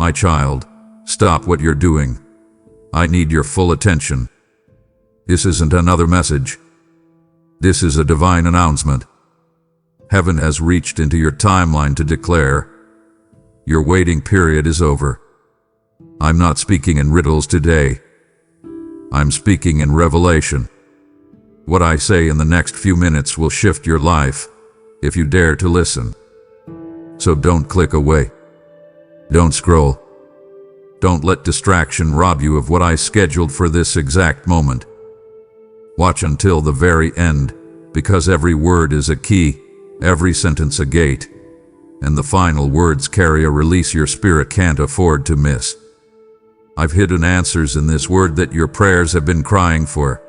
My child, stop what you're doing. I need your full attention. This isn't another message. This is a divine announcement. Heaven has reached into your timeline to declare, your waiting period is over. I'm not speaking in riddles today. I'm speaking in revelation. What I say in the next few minutes will shift your life, if you dare to listen. So don't click away. Don't scroll. Don't let distraction rob you of what I scheduled for this exact moment. Watch until the very end, because every word is a key, every sentence a gate, and the final words carry a release your spirit can't afford to miss. I've hidden answers in this word that your prayers have been crying for.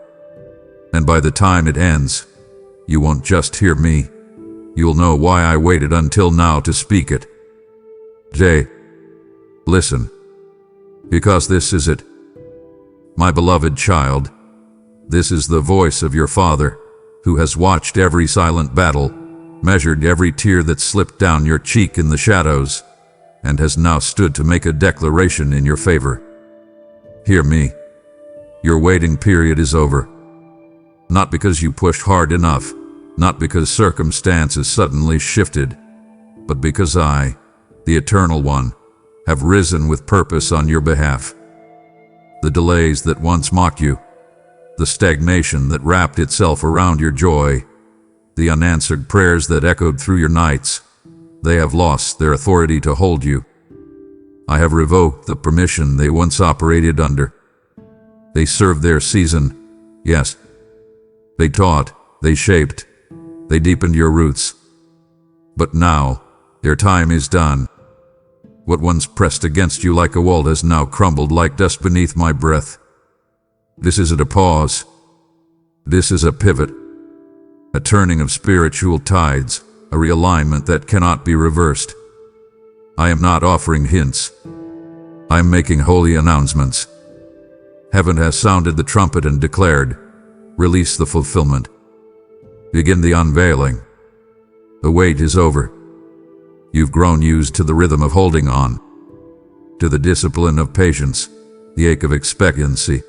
And by the time it ends, you won't just hear me. You'll know why I waited until now to speak it. Jay, listen, because this is it. My beloved child, this is the voice of your Father, who has watched every silent battle, measured every tear that slipped down your cheek in the shadows, and has now stood to make a declaration in your favor. Hear me. Your waiting period is over. Not because you pushed hard enough, not because circumstances suddenly shifted, but because I, the Eternal One, have risen with purpose on your behalf. The delays that once mocked you, the stagnation that wrapped itself around your joy, the unanswered prayers that echoed through your nights, they have lost their authority to hold you. I have revoked the permission they once operated under. They served their season, yes. They taught, they shaped, they deepened your roots. But now, their time is done. What once pressed against you like a wall has now crumbled like dust beneath my breath. This isn't a pause. This is a pivot. A turning of spiritual tides, a realignment that cannot be reversed. I am not offering hints. I am making holy announcements. Heaven has sounded the trumpet and declared, release the fulfillment. Begin the unveiling. The wait is over. You've grown used to the rhythm of holding on, to the discipline of patience, the ache of expectancy.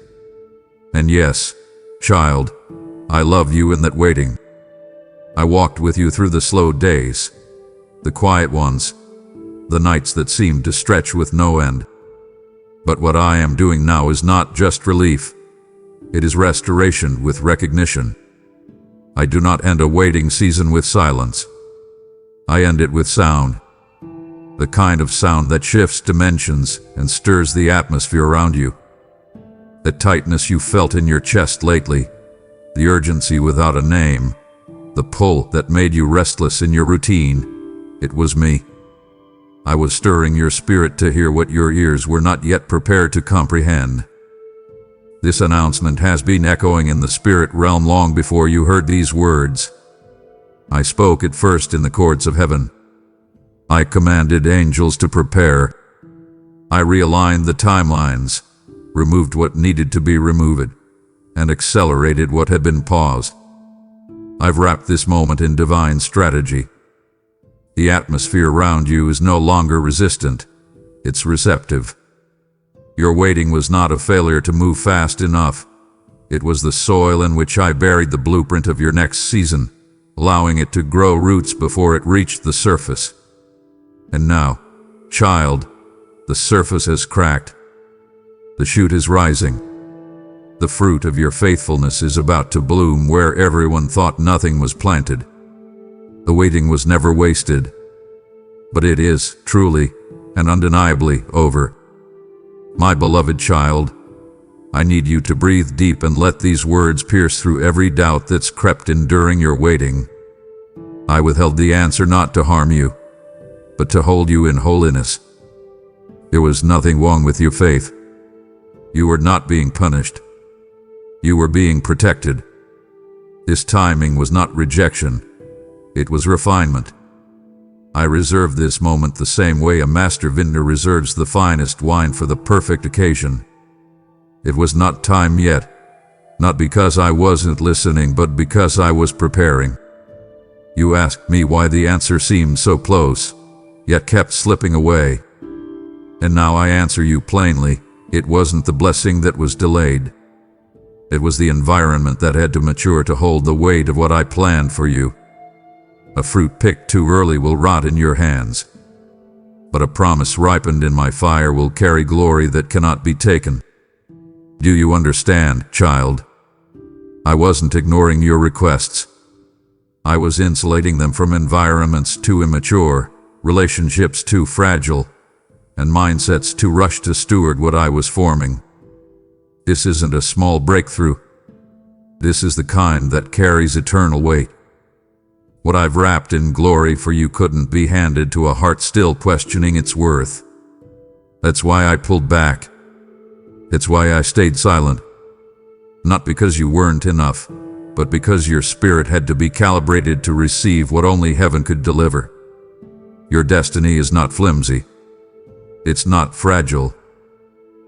And yes, child, I love you in that waiting. I walked with you through the slow days, the quiet ones, the nights that seemed to stretch with no end. But what I am doing now is not just relief. It is restoration with recognition. I do not end a waiting season with silence. I end it with sound. The kind of sound that shifts dimensions and stirs the atmosphere around you. The tightness you felt in your chest lately, the urgency without a name, the pull that made you restless in your routine, it was me. I was stirring your spirit to hear what your ears were not yet prepared to comprehend. This announcement has been echoing in the spirit realm long before you heard these words. I spoke it first in the courts of heaven. I commanded angels to prepare. I realigned the timelines, removed what needed to be removed, and accelerated what had been paused. I've wrapped this moment in divine strategy. The atmosphere around you is no longer resistant, it's receptive. Your waiting was not a failure to move fast enough. It was the soil in which I buried the blueprint of your next season, allowing it to grow roots before it reached the surface. And now, child, the surface has cracked. The shoot is rising. The fruit of your faithfulness is about to bloom where everyone thought nothing was planted. The waiting was never wasted, but it is, truly, and undeniably, over. My beloved child, I need you to breathe deep and let these words pierce through every doubt that's crept in during your waiting. I withheld the answer not to harm you, but to hold you in holiness. There was nothing wrong with your faith. You were not being punished. You were being protected. This timing was not rejection. It was refinement. I reserved this moment the same way a master vintner reserves the finest wine for the perfect occasion. It was not time yet, not because I wasn't listening, but because I was preparing. You asked me why the answer seemed so close, yet kept slipping away. And now I answer you plainly, it wasn't the blessing that was delayed. It was the environment that had to mature to hold the weight of what I planned for you. A fruit picked too early will rot in your hands, but a promise ripened in my fire will carry glory that cannot be taken. Do you understand, child? I wasn't ignoring your requests. I was insulating them from environments too immature, relationships too fragile, and mindsets too rushed to steward what I was forming. This isn't a small breakthrough. This is the kind that carries eternal weight. What I've wrapped in glory for you couldn't be handed to a heart still questioning its worth. That's why I pulled back. It's why I stayed silent. Not because you weren't enough, but because your spirit had to be calibrated to receive what only heaven could deliver. Your destiny is not flimsy. It's not fragile.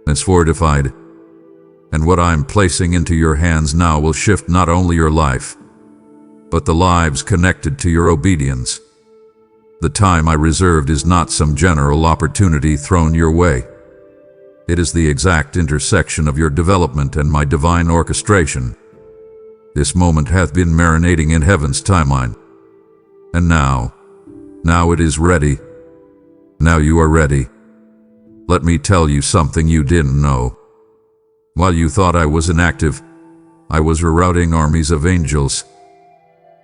It's fortified. And what I'm placing into your hands now will shift not only your life, but the lives connected to your obedience. The time I reserved is not some general opportunity thrown your way. It is the exact intersection of your development and my divine orchestration. This moment hath been marinating in heaven's timeline. And now it is ready. Now you are ready. Let me tell you something you didn't know. While you thought I was inactive, I was rerouting armies of angels.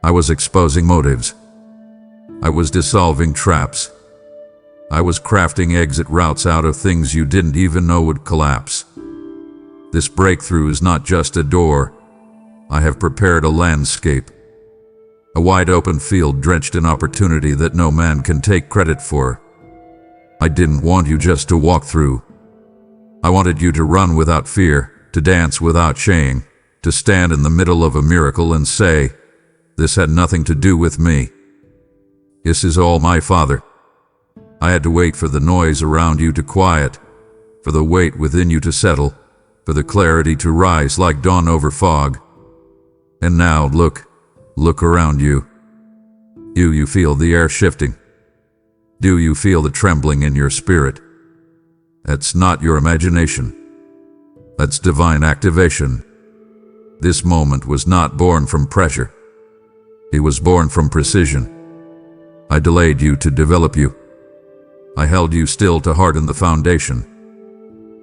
I was exposing motives. I was dissolving traps. I was crafting exit routes out of things you didn't even know would collapse. This breakthrough is not just a door. I have prepared a landscape. A wide open field drenched in opportunity that no man can take credit for. I didn't want you just to walk through. I wanted you to run without fear, to dance without shame, to stand in the middle of a miracle and say, "This had nothing to do with me. This is all my Father." I had to wait for the noise around you to quiet, for the weight within you to settle, for the clarity to rise like dawn over fog. And now look around you. Do you feel the air shifting? Do you feel the trembling in your spirit? That's not your imagination. That's divine activation. This moment was not born from pressure. It was born from precision. I delayed you to develop you. I held you still to harden the foundation.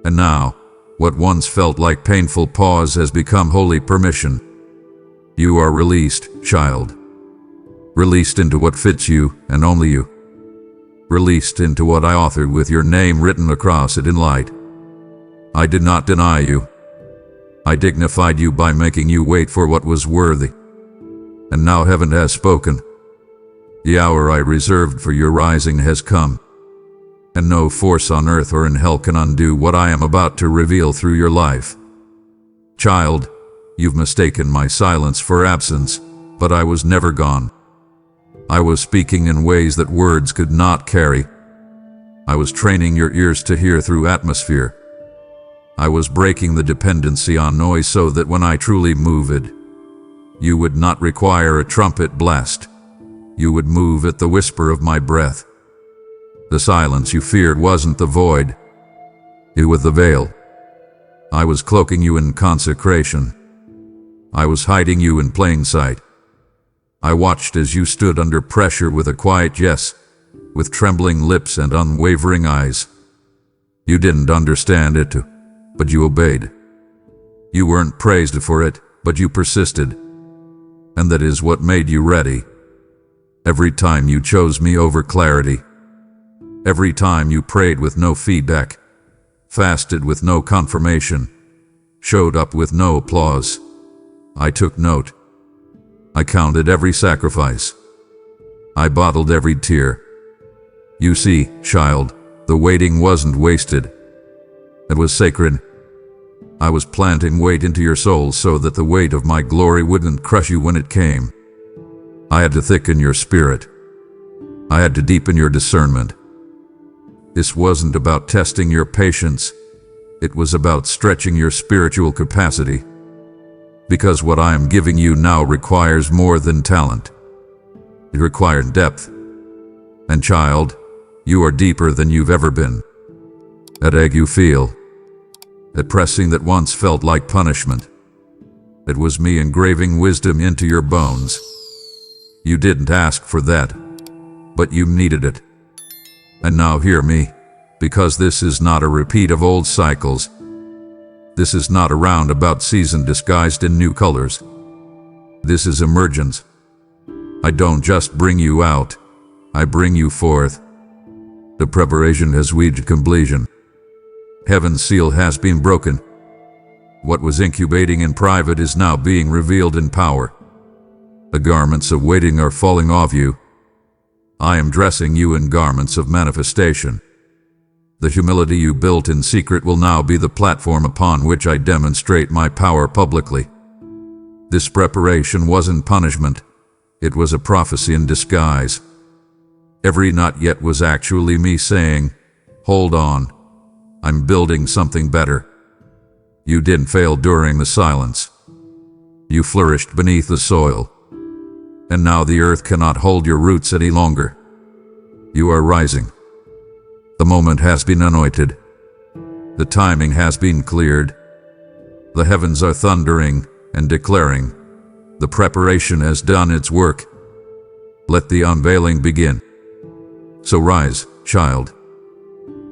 And now, what once felt like painful pause has become holy permission. You are released, child. Released into what fits you and only you. Released into what I authored with your name written across it in light. I did not deny you. I dignified you by making you wait for what was worthy. And now heaven has spoken. The hour I reserved for your rising has come. And no force on earth or in hell can undo what I am about to reveal through your life. Child, you've mistaken my silence for absence, but I was never gone. I was speaking in ways that words could not carry. I was training your ears to hear through atmosphere. I was breaking the dependency on noise so that when I truly moved, you would not require a trumpet blast. You would move at the whisper of my breath. The silence you feared wasn't the void. It was the veil. I was cloaking you in consecration. I was hiding you in plain sight. I watched as you stood under pressure with a quiet yes, with trembling lips and unwavering eyes. You didn't understand it, but you obeyed. You weren't praised for it, but you persisted. And that is what made you ready. Every time you chose me over clarity. Every time you prayed with no feedback, fasted with no confirmation, showed up with no applause, I took note. I counted every sacrifice. I bottled every tear. You see, child, the waiting wasn't wasted. It was sacred. I was planting weight into your soul so that the weight of my glory wouldn't crush you when it came. I had to thicken your spirit. I had to deepen your discernment. This wasn't about testing your patience. It was about stretching your spiritual capacity. Because what I am giving you now requires more than talent. It required depth. And child, you are deeper than you've ever been. At egg you feel. At pressing that once felt like punishment. It was me engraving wisdom into your bones. You didn't ask for that, but you needed it. And now hear me, because this is not a repeat of old cycles. This is not a roundabout season disguised in new colors. This is emergence. I don't just bring you out, I bring you forth. The preparation has reached completion. Heaven's seal has been broken. What was incubating in private is now being revealed in power. The garments of waiting are falling off you. I am dressing you in garments of manifestation. The humility you built in secret will now be the platform upon which I demonstrate my power publicly. This preparation wasn't punishment. It was a prophecy in disguise. Every not yet was actually me saying, hold on, I'm building something better. You didn't fail during the silence. You flourished beneath the soil. And now the earth cannot hold your roots any longer. You are rising. The moment has been anointed. The timing has been cleared. The heavens are thundering and declaring, the preparation has done its work. Let the unveiling begin. So rise, child.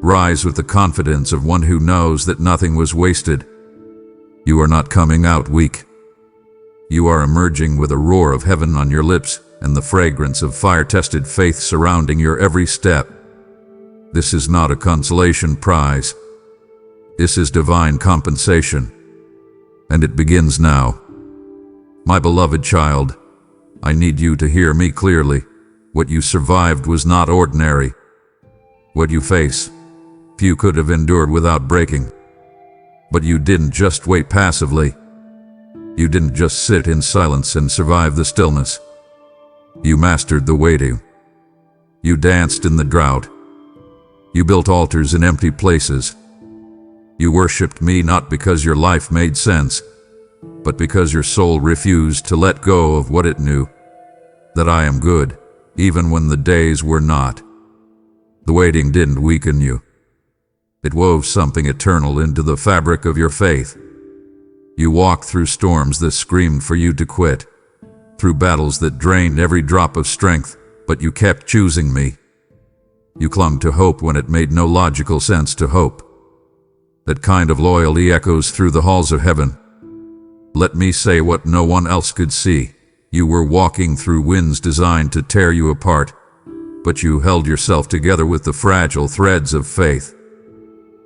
Rise with the confidence of one who knows that nothing was wasted. You are not coming out weak. You are emerging with a roar of heaven on your lips and the fragrance of fire-tested faith surrounding your every step. This is not a consolation prize. This is divine compensation. And it begins now. My beloved child, I need you to hear me clearly. What you survived was not ordinary. What you face, few could have endured without breaking. But you didn't just wait passively. You didn't just sit in silence and survive the stillness. You mastered the waiting. You danced in the drought. You built altars in empty places. You worshipped me not because your life made sense, but because your soul refused to let go of what it knew, that I am good, even when the days were not. The waiting didn't weaken you. It wove something eternal into the fabric of your faith. You walked through storms that screamed for you to quit, through battles that drained every drop of strength, but you kept choosing me. You clung to hope when it made no logical sense to hope. That kind of loyalty echoes through the halls of heaven. Let me say what no one else could see. You were walking through winds designed to tear you apart, but you held yourself together with the fragile threads of faith.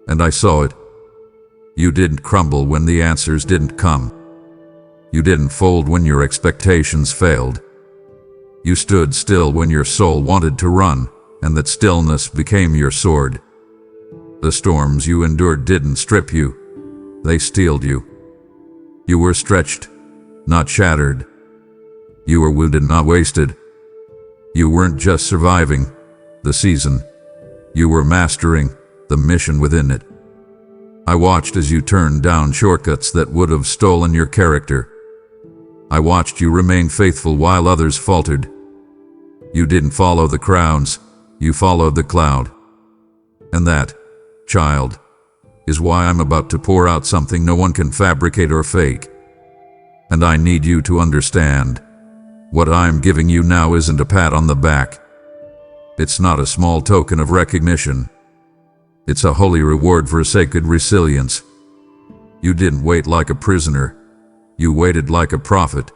And I saw it. You didn't crumble when the answers didn't come. You didn't fold when your expectations failed. You stood still when your soul wanted to run, and that stillness became your sword. The storms you endured didn't strip you. They steeled you. You were stretched, not shattered. You were wounded, not wasted. You weren't just surviving the season. You were mastering the mission within it. I watched as you turned down shortcuts that would have stolen your character. I watched you remain faithful while others faltered. You didn't follow the crowds, you followed the cloud. And that, child, is why I'm about to pour out something no one can fabricate or fake. And I need you to understand. What I'm giving you now isn't a pat on the back. It's not a small token of recognition. It's a holy reward for sacred resilience. You didn't wait like a prisoner. You waited like a prophet.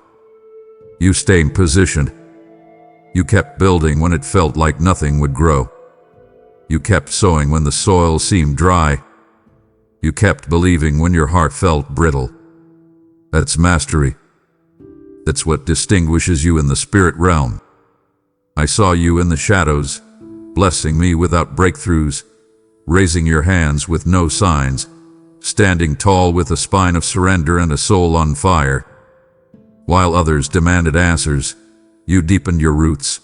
You stayed positioned. You kept building when it felt like nothing would grow. You kept sowing when the soil seemed dry. You kept believing when your heart felt brittle. That's mastery. That's what distinguishes you in the spirit realm. I saw you in the shadows, blessing me without breakthroughs, raising your hands with no signs, standing tall with a spine of surrender and a soul on fire. While others demanded answers, you deepened your roots.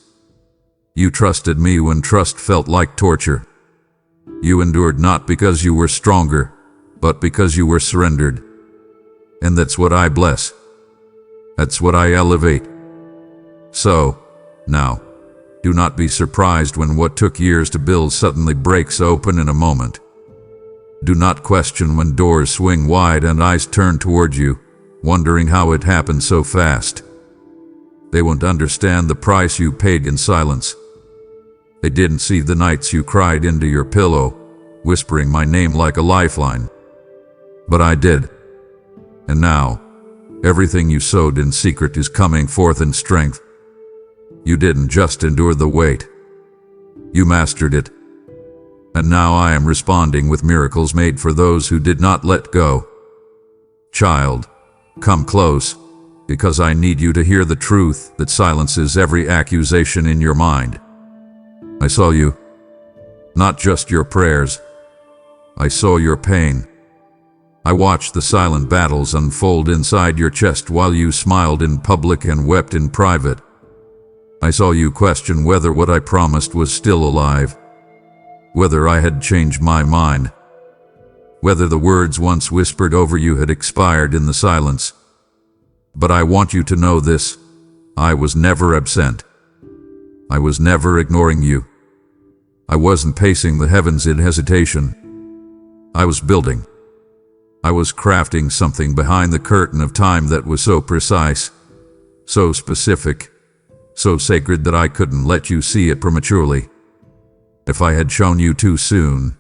You trusted me when trust felt like torture. You endured not because you were stronger, but because you were surrendered. And that's what I bless. That's what I elevate. So, now, do not be surprised when what took years to build suddenly breaks open in a moment. Do not question when doors swing wide and eyes turn toward you, wondering how it happened so fast. They won't understand the price you paid in silence. They didn't see the nights you cried into your pillow, whispering my name like a lifeline. But I did. And now, everything you sowed in secret is coming forth in strength. You didn't just endure the weight. You mastered it. And now I am responding with miracles made for those who did not let go. Child, come close, because I need you to hear the truth that silences every accusation in your mind. I saw you, not just your prayers. I saw your pain. I watched the silent battles unfold inside your chest while you smiled in public and wept in private. I saw you question whether what I promised was still alive, whether I had changed my mind, whether the words once whispered over you had expired in the silence. But I want you to know this: I was never absent. I was never ignoring you. I wasn't pacing the heavens in hesitation. I was building. I was crafting something behind the curtain of time that was so precise, so specific, so sacred that I couldn't let you see it prematurely. If I had shown you too soon,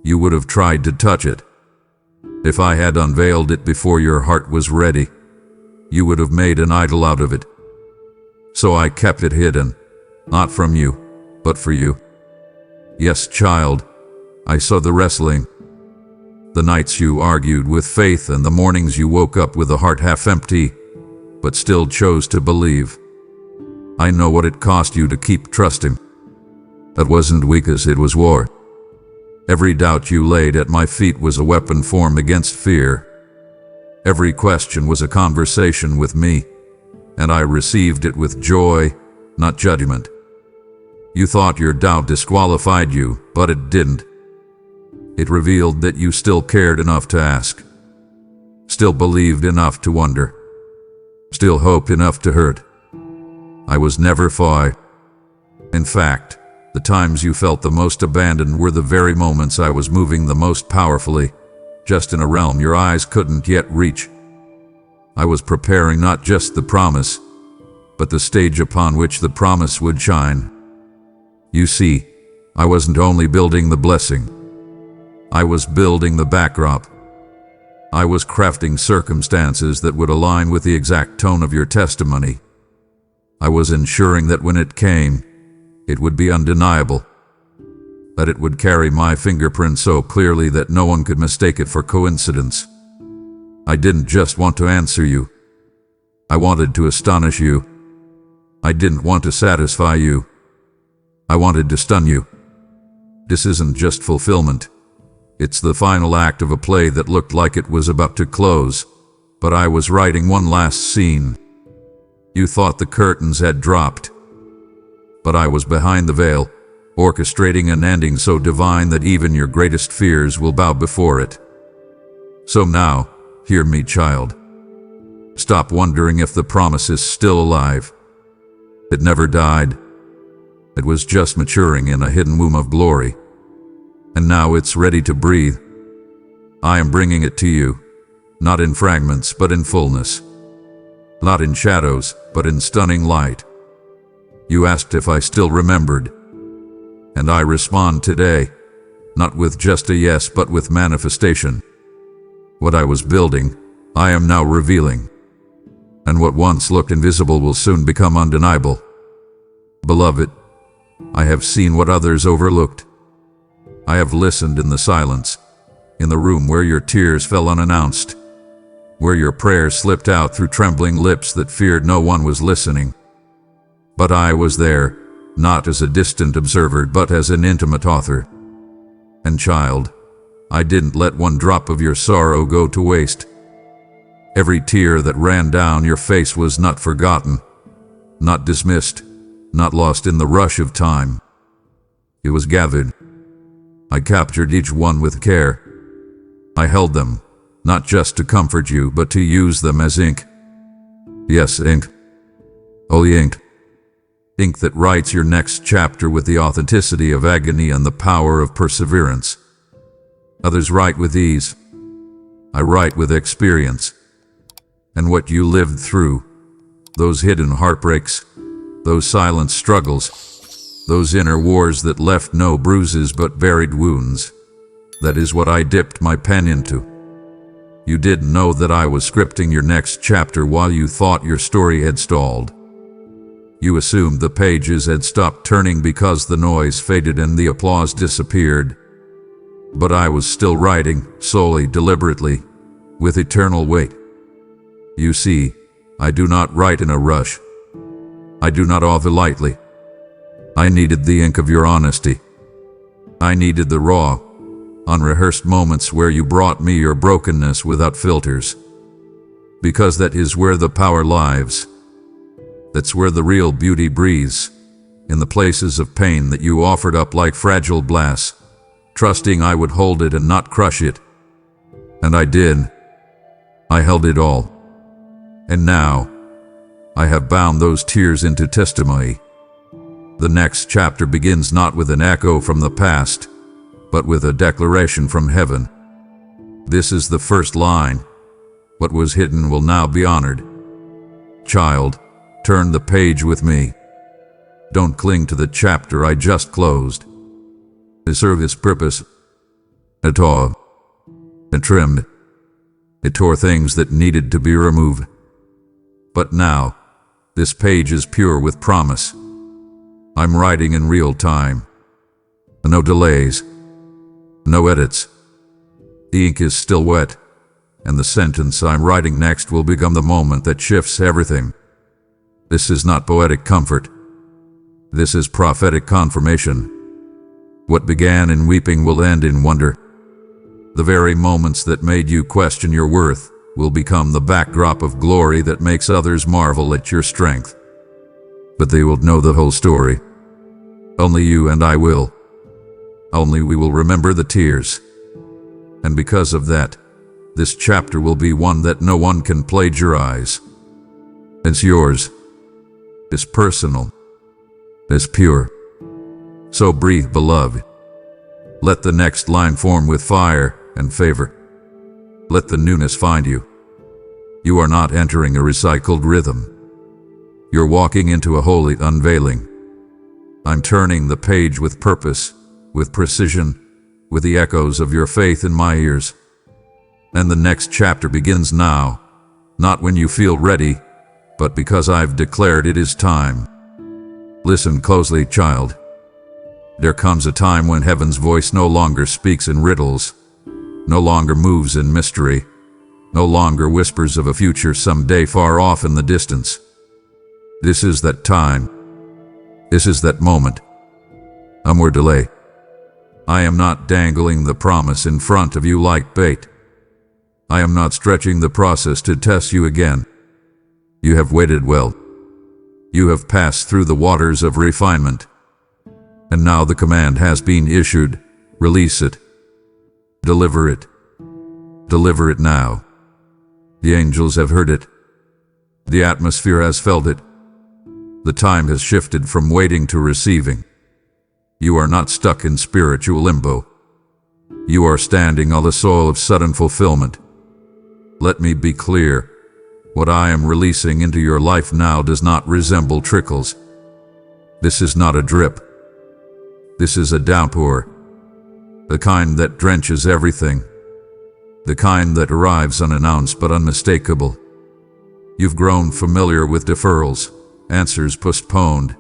you would have tried to touch it. If I had unveiled it before your heart was ready, you would have made an idol out of it. So I kept it hidden, not from you, but for you. Yes, child, I saw the wrestling, the nights you argued with faith and the mornings you woke up with a heart half empty, but still chose to believe. I know what it cost you to keep trusting. That wasn't weakness, it was war. Every doubt you laid at my feet was a weapon formed against fear. Every question was a conversation with me, and I received it with joy, not judgment. You thought your doubt disqualified you, but it didn't. It revealed that you still cared enough to ask, still believed enough to wonder, still hoped enough to hurt. I was never far. In fact, the times you felt the most abandoned were the very moments I was moving the most powerfully, just in a realm your eyes couldn't yet reach. I was preparing not just the promise, but the stage upon which the promise would shine. You see, I wasn't only building the blessing. I was building the backdrop. I was crafting circumstances that would align with the exact tone of your testimony. I was ensuring that when it came, it would be undeniable, that it would carry my fingerprint so clearly that no one could mistake it for coincidence. I didn't just want to answer you. I wanted to astonish you. I didn't want to satisfy you. I wanted to stun you. This isn't just fulfillment. It's the final act of a play that looked like it was about to close, but I was writing one last scene. You thought the curtains had dropped, but I was behind the veil, orchestrating an ending so divine that even your greatest fears will bow before it. So now, hear me, child. Stop wondering if the promise is still alive. It never died. It was just maturing in a hidden womb of glory. And now it's ready to breathe. I am bringing it to you, not in fragments, but in fullness. Not in shadows, but in stunning light. You asked if I still remembered. And I respond today, not with just a yes, but with manifestation. What I was building, I am now revealing. And what once looked invisible will soon become undeniable. Beloved, I have seen what others overlooked. I have listened in the silence, in the room where your tears fell unannounced, where your prayers slipped out through trembling lips that feared no one was listening. But I was there, not as a distant observer, but as an intimate author. And child, I didn't let one drop of your sorrow go to waste. Every tear that ran down your face was not forgotten, not dismissed, not lost in the rush of time. It was gathered. I captured each one with care. I held them, not just to comfort you, but to use them as ink. Yes, ink. Only ink. Ink that writes your next chapter with the authenticity of agony and the power of perseverance. Others write with ease. I write with experience. And what you lived through, those hidden heartbreaks, those silent struggles, those inner wars that left no bruises but buried wounds, that is what I dipped my pen into. You didn't know that I was scripting your next chapter while you thought your story had stalled. You assumed the pages had stopped turning because the noise faded and the applause disappeared. But I was still writing, slowly, deliberately, with eternal weight. You see, I do not write in a rush. I do not author lightly. I needed the ink of your honesty. I needed the raw, unrehearsed moments where you brought me your brokenness without filters. Because that is where the power lives. That's where the real beauty breathes, in the places of pain that you offered up like fragile glass, trusting I would hold it and not crush it. And I did. I held it all. And now, I have bound those tears into testimony. The next chapter begins not with an echo from the past, but with a declaration from heaven. This is the first line. What was hidden will now be honored. Child, turn the page with me. Don't cling to the chapter I just closed. It served its purpose. It tore. It trimmed. It tore things that needed to be removed. But now, this page is pure with promise. I'm writing in real time. No delays. No edits. The ink is still wet, and the sentence I'm writing next will become the moment that shifts everything. This is not poetic comfort. This is prophetic confirmation. What began in weeping will end in wonder. The very moments that made you question your worth will become the backdrop of glory that makes others marvel at your strength. But they will know the whole story. Only you and I will. Only we will remember the tears. And because of that, this chapter will be one that no one can plagiarize. It's yours. It's personal. It's pure. So breathe, beloved. Let the next line form with fire and favor. Let the newness find you. You are not entering a recycled rhythm. You're walking into a holy unveiling. I'm turning the page with purpose, with precision, with the echoes of your faith in my ears. And the next chapter begins now, not when you feel ready, but because I've declared it is time. Listen closely, child. There comes a time when heaven's voice no longer speaks in riddles, no longer moves in mystery, no longer whispers of a future someday far off in the distance. This is that time. This is that moment. No more delay. I am not dangling the promise in front of you like bait. I am not stretching the process to test you again. You have waited well. You have passed through the waters of refinement. And now the command has been issued. Release it. Deliver it. Deliver it now. The angels have heard it. The atmosphere has felt it. The time has shifted from waiting to receiving. You are not stuck in spiritual limbo. You are standing on the soil of sudden fulfillment. Let me be clear. What I am releasing into your life now does not resemble trickles. This is not a drip. This is a downpour. The kind that drenches everything. The kind that arrives unannounced but unmistakable. You've grown familiar with deferrals, answers postponed,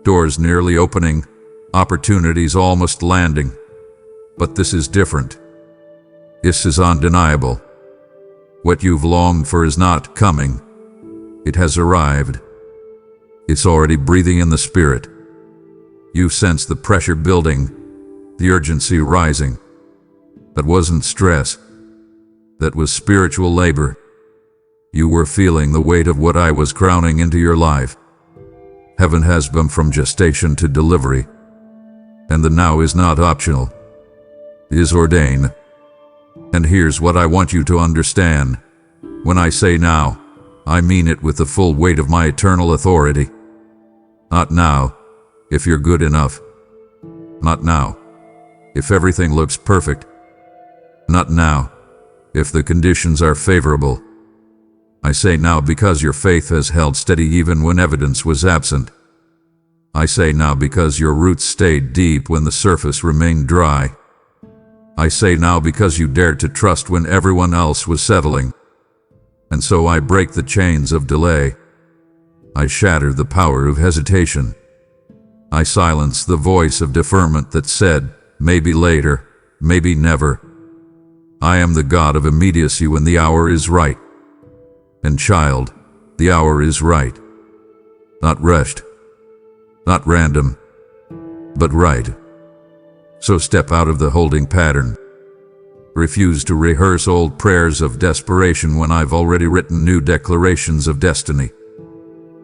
doors nearly opening, opportunities almost landing. But this is different. This is undeniable. What you've longed for is not coming. It has arrived. It's already breathing in the spirit. You sense the pressure building, the urgency rising. That wasn't stress. That was spiritual labor. You were feeling the weight of what I was crowning into your life. Heaven has been from gestation to delivery. And the now is not optional. It is ordained. And here's what I want you to understand. When I say now, I mean it with the full weight of my eternal authority. Not now, if you're good enough. Not now, if everything looks perfect. Not now, if the conditions are favorable. I say now because your faith has held steady even when evidence was absent. I say now because your roots stayed deep when the surface remained dry. I say now because you dared to trust when everyone else was settling. And so I break the chains of delay. I shatter the power of hesitation. I silence the voice of deferment that said, maybe later, maybe never. I am the God of immediacy when the hour is right. And child, the hour is right. Not rushed, not random, but right. So step out of the holding pattern. Refuse to rehearse old prayers of desperation when I've already written new declarations of destiny.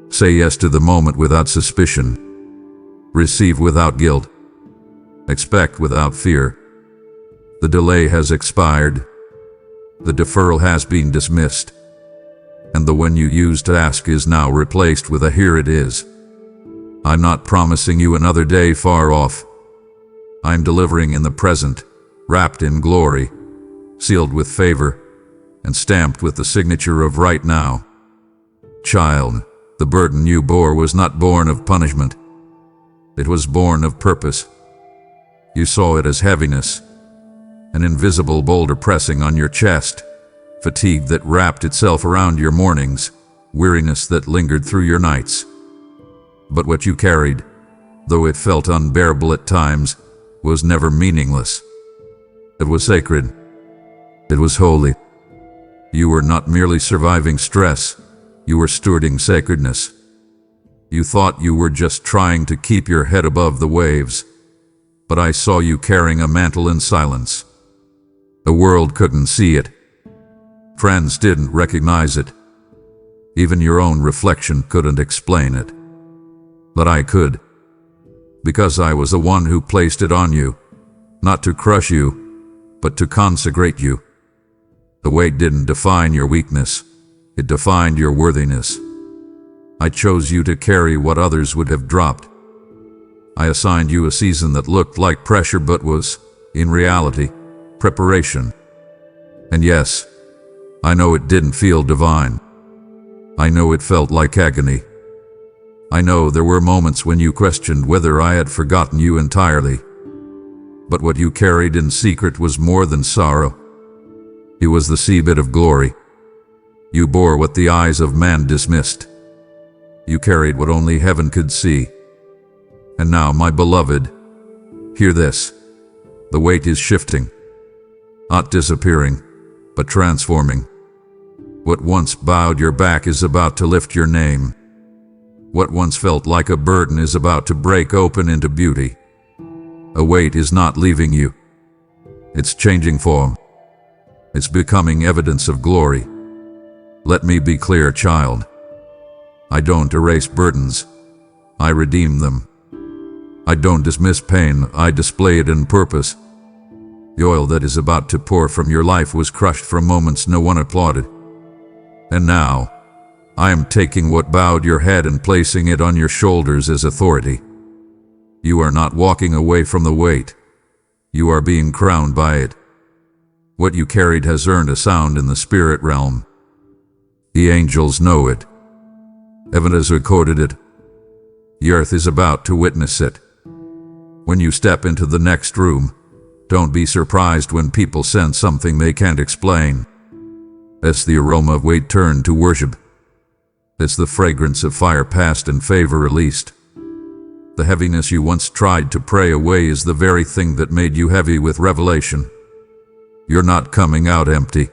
Say yes to the moment without suspicion. Receive without guilt. Expect without fear. The delay has expired. The deferral has been dismissed. And the when you used to ask is now replaced with a here it is. I'm not promising you another day far off. I'm delivering in the present, wrapped in glory, sealed with favor, and stamped with the signature of right now. Child, the burden you bore was not born of punishment. It was born of purpose. You saw it as heaviness, an invisible boulder pressing on your chest, fatigue that wrapped itself around your mornings, weariness that lingered through your nights. But what you carried, though it felt unbearable at times, was never meaningless. It was sacred. It was holy. You were not merely surviving stress, you were stewarding sacredness. You thought you were just trying to keep your head above the waves, but I saw you carrying a mantle in silence. The world couldn't see it. Friends didn't recognize it. Even your own reflection couldn't explain it. But I could, because I was the one who placed it on you, not to crush you, but to consecrate you. The weight didn't define your weakness, it defined your worthiness. I chose you to carry what others would have dropped. I assigned you a season that looked like pressure but was, in reality, preparation. And yes, I know it didn't feel divine. I know it felt like agony. I know there were moments when you questioned whether I had forgotten you entirely. But what you carried in secret was more than sorrow. It was the seabed of glory. You bore what the eyes of man dismissed. You carried what only heaven could see. And now, my beloved, hear this. The weight is shifting. Not disappearing, but transforming. What once bowed your back is about to lift your name. What once felt like a burden is about to break open into beauty. A weight is not leaving you. It's changing form. It's becoming evidence of glory. Let me be clear, child. I don't erase burdens. I redeem them. I don't dismiss pain. I display it in purpose. The oil that is about to pour from your life was crushed for moments no one applauded. And now, I am taking what bowed your head and placing it on your shoulders as authority. You are not walking away from the weight. You are being crowned by it. What you carried has earned a sound in the spirit realm. The angels know it. Heaven has recorded it. The earth is about to witness it. When you step into the next room, don't be surprised when people sense something they can't explain. That's the aroma of weight turned to worship. It's the fragrance of fire past and favor released. The heaviness you once tried to pray away is the very thing that made you heavy with revelation. You're not coming out empty.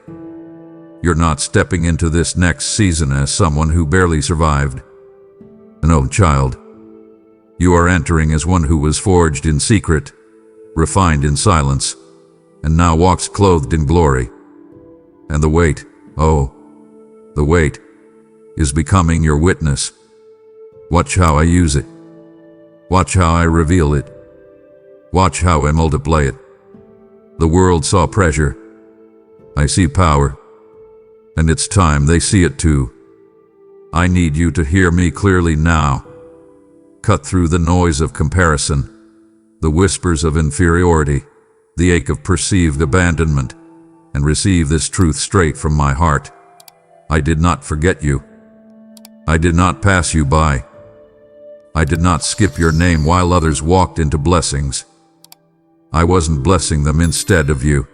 You're not stepping into this next season as someone who barely survived. No, child. You are entering as one who was forged in secret, refined in silence, and now walks clothed in glory. And the weight, oh, the weight, is becoming your witness. Watch how I use it. Watch how I reveal it. Watch how I multiply it. The world saw pressure. I see power. And it's time they see it too. I need you to hear me clearly now. Cut through the noise of comparison, the whispers of inferiority, the ache of perceived abandonment, and receive this truth straight from my heart. I did not forget you. I did not pass you by. I did not skip your name while others walked into blessings. I wasn't blessing them instead of you.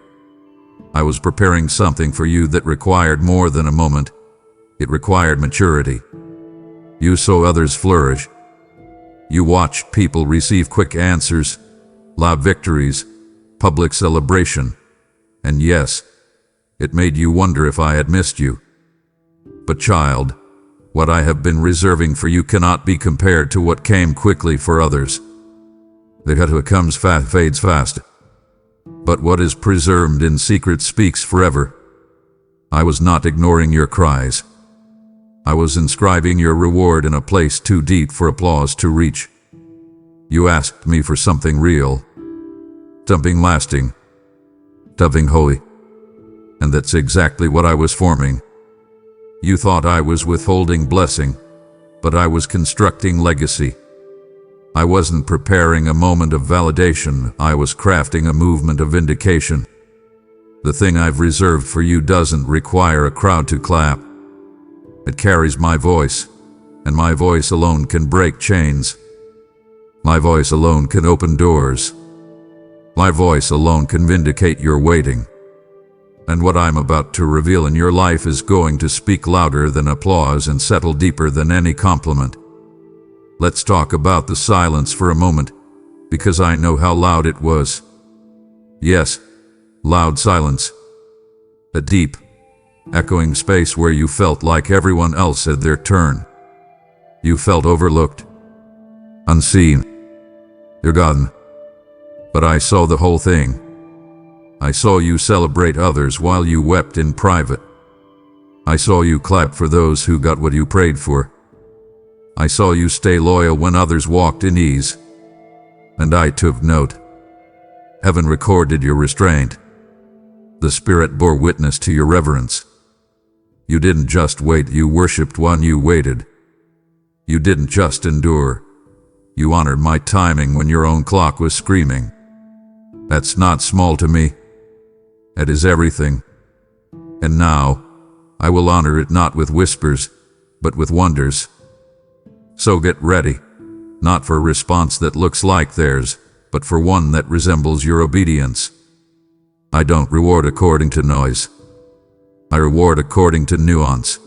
I was preparing something for you that required more than a moment. It required maturity. You saw others flourish. You watched people receive quick answers, loud victories, public celebration. And yes, it made you wonder if I had missed you. But child, what I have been reserving for you cannot be compared to what came quickly for others. What comes fast fades fast. But what is preserved in secret speaks forever. I was not ignoring your cries. I was inscribing your reward in a place too deep for applause to reach. You asked me for something real, something lasting, something holy. And that's exactly what I was forming. You thought I was withholding blessing, but I was constructing legacy. I wasn't preparing a moment of validation, I was crafting a movement of vindication. The thing I've reserved for you doesn't require a crowd to clap. It carries my voice, and my voice alone can break chains. My voice alone can open doors. My voice alone can vindicate your waiting. And what I'm about to reveal in your life is going to speak louder than applause and settle deeper than any compliment. Let's talk about the silence for a moment, because I know how loud it was. Yes, loud silence. A deep, echoing space where you felt like everyone else had their turn. You felt overlooked, unseen, forgotten. But I saw the whole thing. I saw you celebrate others while you wept in private. I saw you clap for those who got what you prayed for. I saw you stay loyal when others walked in ease. And I took note. Heaven recorded your restraint. The Spirit bore witness to your reverence. You didn't just wait, you worshipped when you waited. You didn't just endure. You honored my timing when your own clock was screaming. That's not small to me. It is everything. And now, I will honor it not with whispers, but with wonders. So get ready, not for a response that looks like theirs, but for one that resembles your obedience. I don't reward according to noise. I reward according to nuance.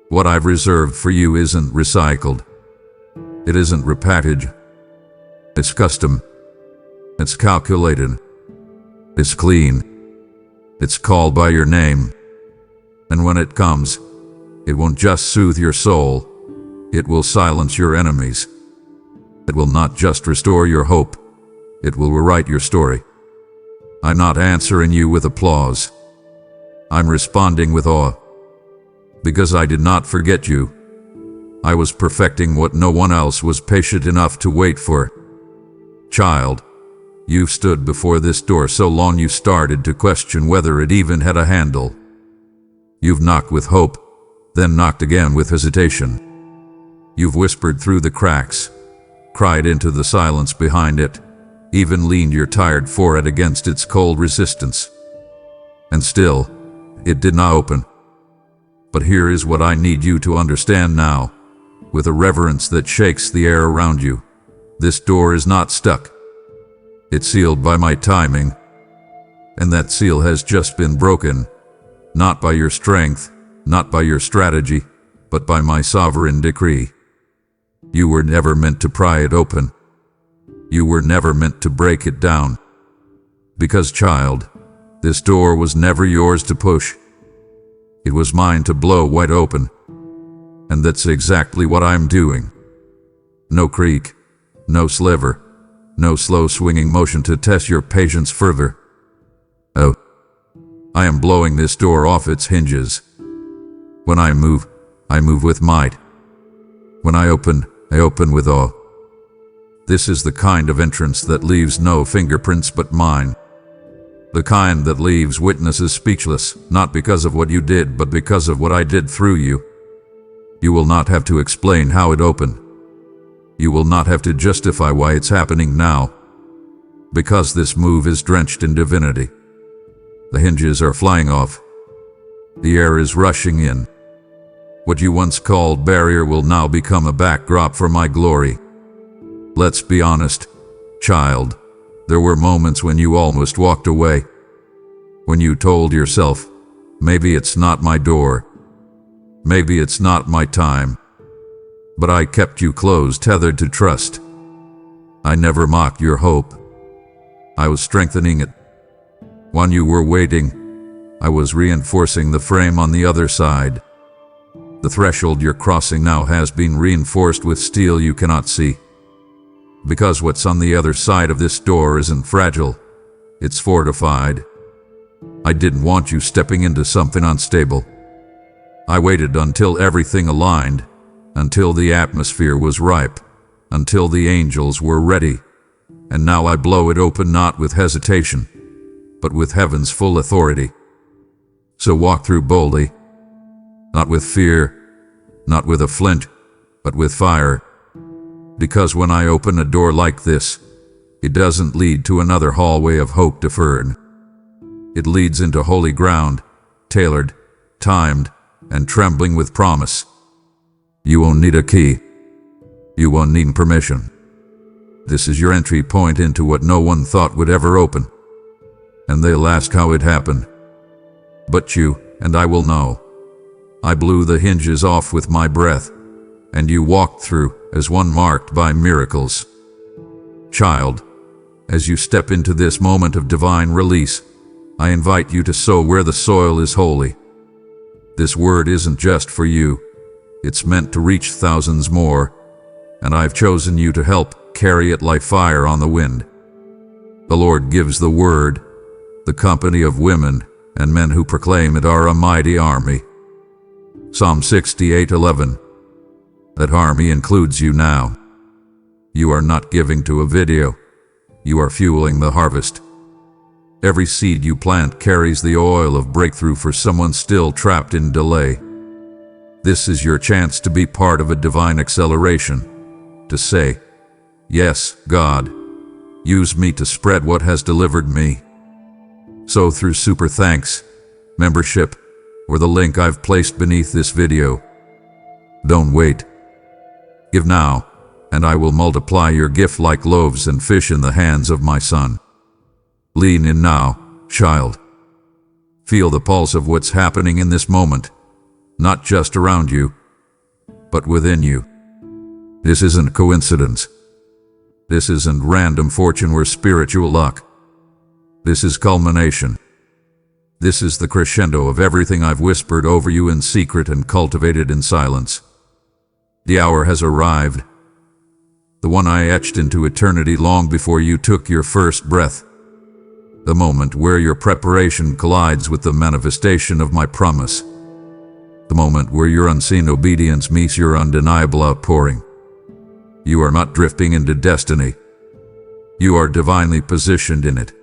What I've reserved for you isn't recycled. It isn't repackaged. It's custom. It's calculated. It's clean. It's called by your name. And when it comes, it won't just soothe your soul. It will silence your enemies. It will not just restore your hope. It will rewrite your story. I'm not answering you with applause. I'm responding with awe. Because I did not forget you. I was perfecting what no one else was patient enough to wait for. Child, you've stood before this door so long you started to question whether it even had a handle. You've knocked with hope, then knocked again with hesitation. You've whispered through the cracks, cried into the silence behind it, even leaned your tired forehead against its cold resistance. And still, it did not open. But here is what I need you to understand now, with a reverence that shakes the air around you. This door is not stuck. It's sealed by my timing, and that seal has just been broken, not by your strength, not by your strategy, but by my sovereign decree. You were never meant to pry it open. You were never meant to break it down. Because, child, this door was never yours to push. It was mine to blow wide open. And that's exactly what I'm doing. No creak, no sliver, no slow swinging motion to test your patience further. Oh, I am blowing this door off its hinges. When I move with might. When I open with awe. This is the kind of entrance that leaves no fingerprints but mine. The kind that leaves witnesses speechless, not because of what you did, but because of what I did through you. You will not have to explain how it opened. You will not have to justify why it's happening now. Because this move is drenched in divinity. The hinges are flying off. The air is rushing in. What you once called barrier will now become a backdrop for my glory. Let's be honest, child. There were moments when you almost walked away. When you told yourself, maybe it's not my door. Maybe it's not my time. But I kept you close, tethered to trust. I never mocked your hope. I was strengthening it. When you were waiting, I was reinforcing the frame on the other side. The threshold you're crossing now has been reinforced with steel you cannot see. Because what's on the other side of this door isn't fragile, it's fortified. I didn't want you stepping into something unstable. I waited until everything aligned, until the atmosphere was ripe, until the angels were ready, and now I blow it open not with hesitation, but with heaven's full authority. So walk through boldly, not with fear, not with a flint, but with fire. Because when I open a door like this, it doesn't lead to another hallway of hope deferred. It leads into holy ground, tailored, timed, and trembling with promise. You won't need a key. You won't need permission. This is your entry point into what no one thought would ever open. And they'll ask how it happened. But you and I will know. I blew the hinges off with my breath, and you walked through as one marked by miracles. Child, as you step into this moment of divine release, I invite you to sow where the soil is holy. This word isn't just for you. It's meant to reach thousands more, and I've chosen you to help carry it like fire on the wind. The Lord gives the word. The company of women and men who proclaim it are a mighty army. Psalm 68:11. That army includes you now. You are not giving to a video. You are fueling the harvest. Every seed you plant carries the oil of breakthrough for someone still trapped in delay. This is your chance to be part of a divine acceleration. To say, yes, God, use me to spread what has delivered me. So through super thanks, membership, or the link I've placed beneath this video. Don't wait. Give now, and I will multiply your gift like loaves and fish in the hands of my Son. Lean in now, child. Feel the pulse of what's happening in this moment, not just around you, but within you. This isn't coincidence. This isn't random fortune or spiritual luck. This is culmination. This is the crescendo of everything I've whispered over you in secret and cultivated in silence. The hour has arrived. The one I etched into eternity long before you took your first breath. The moment where your preparation collides with the manifestation of my promise. The moment where your unseen obedience meets your undeniable outpouring. You are not drifting into destiny. You are divinely positioned in it.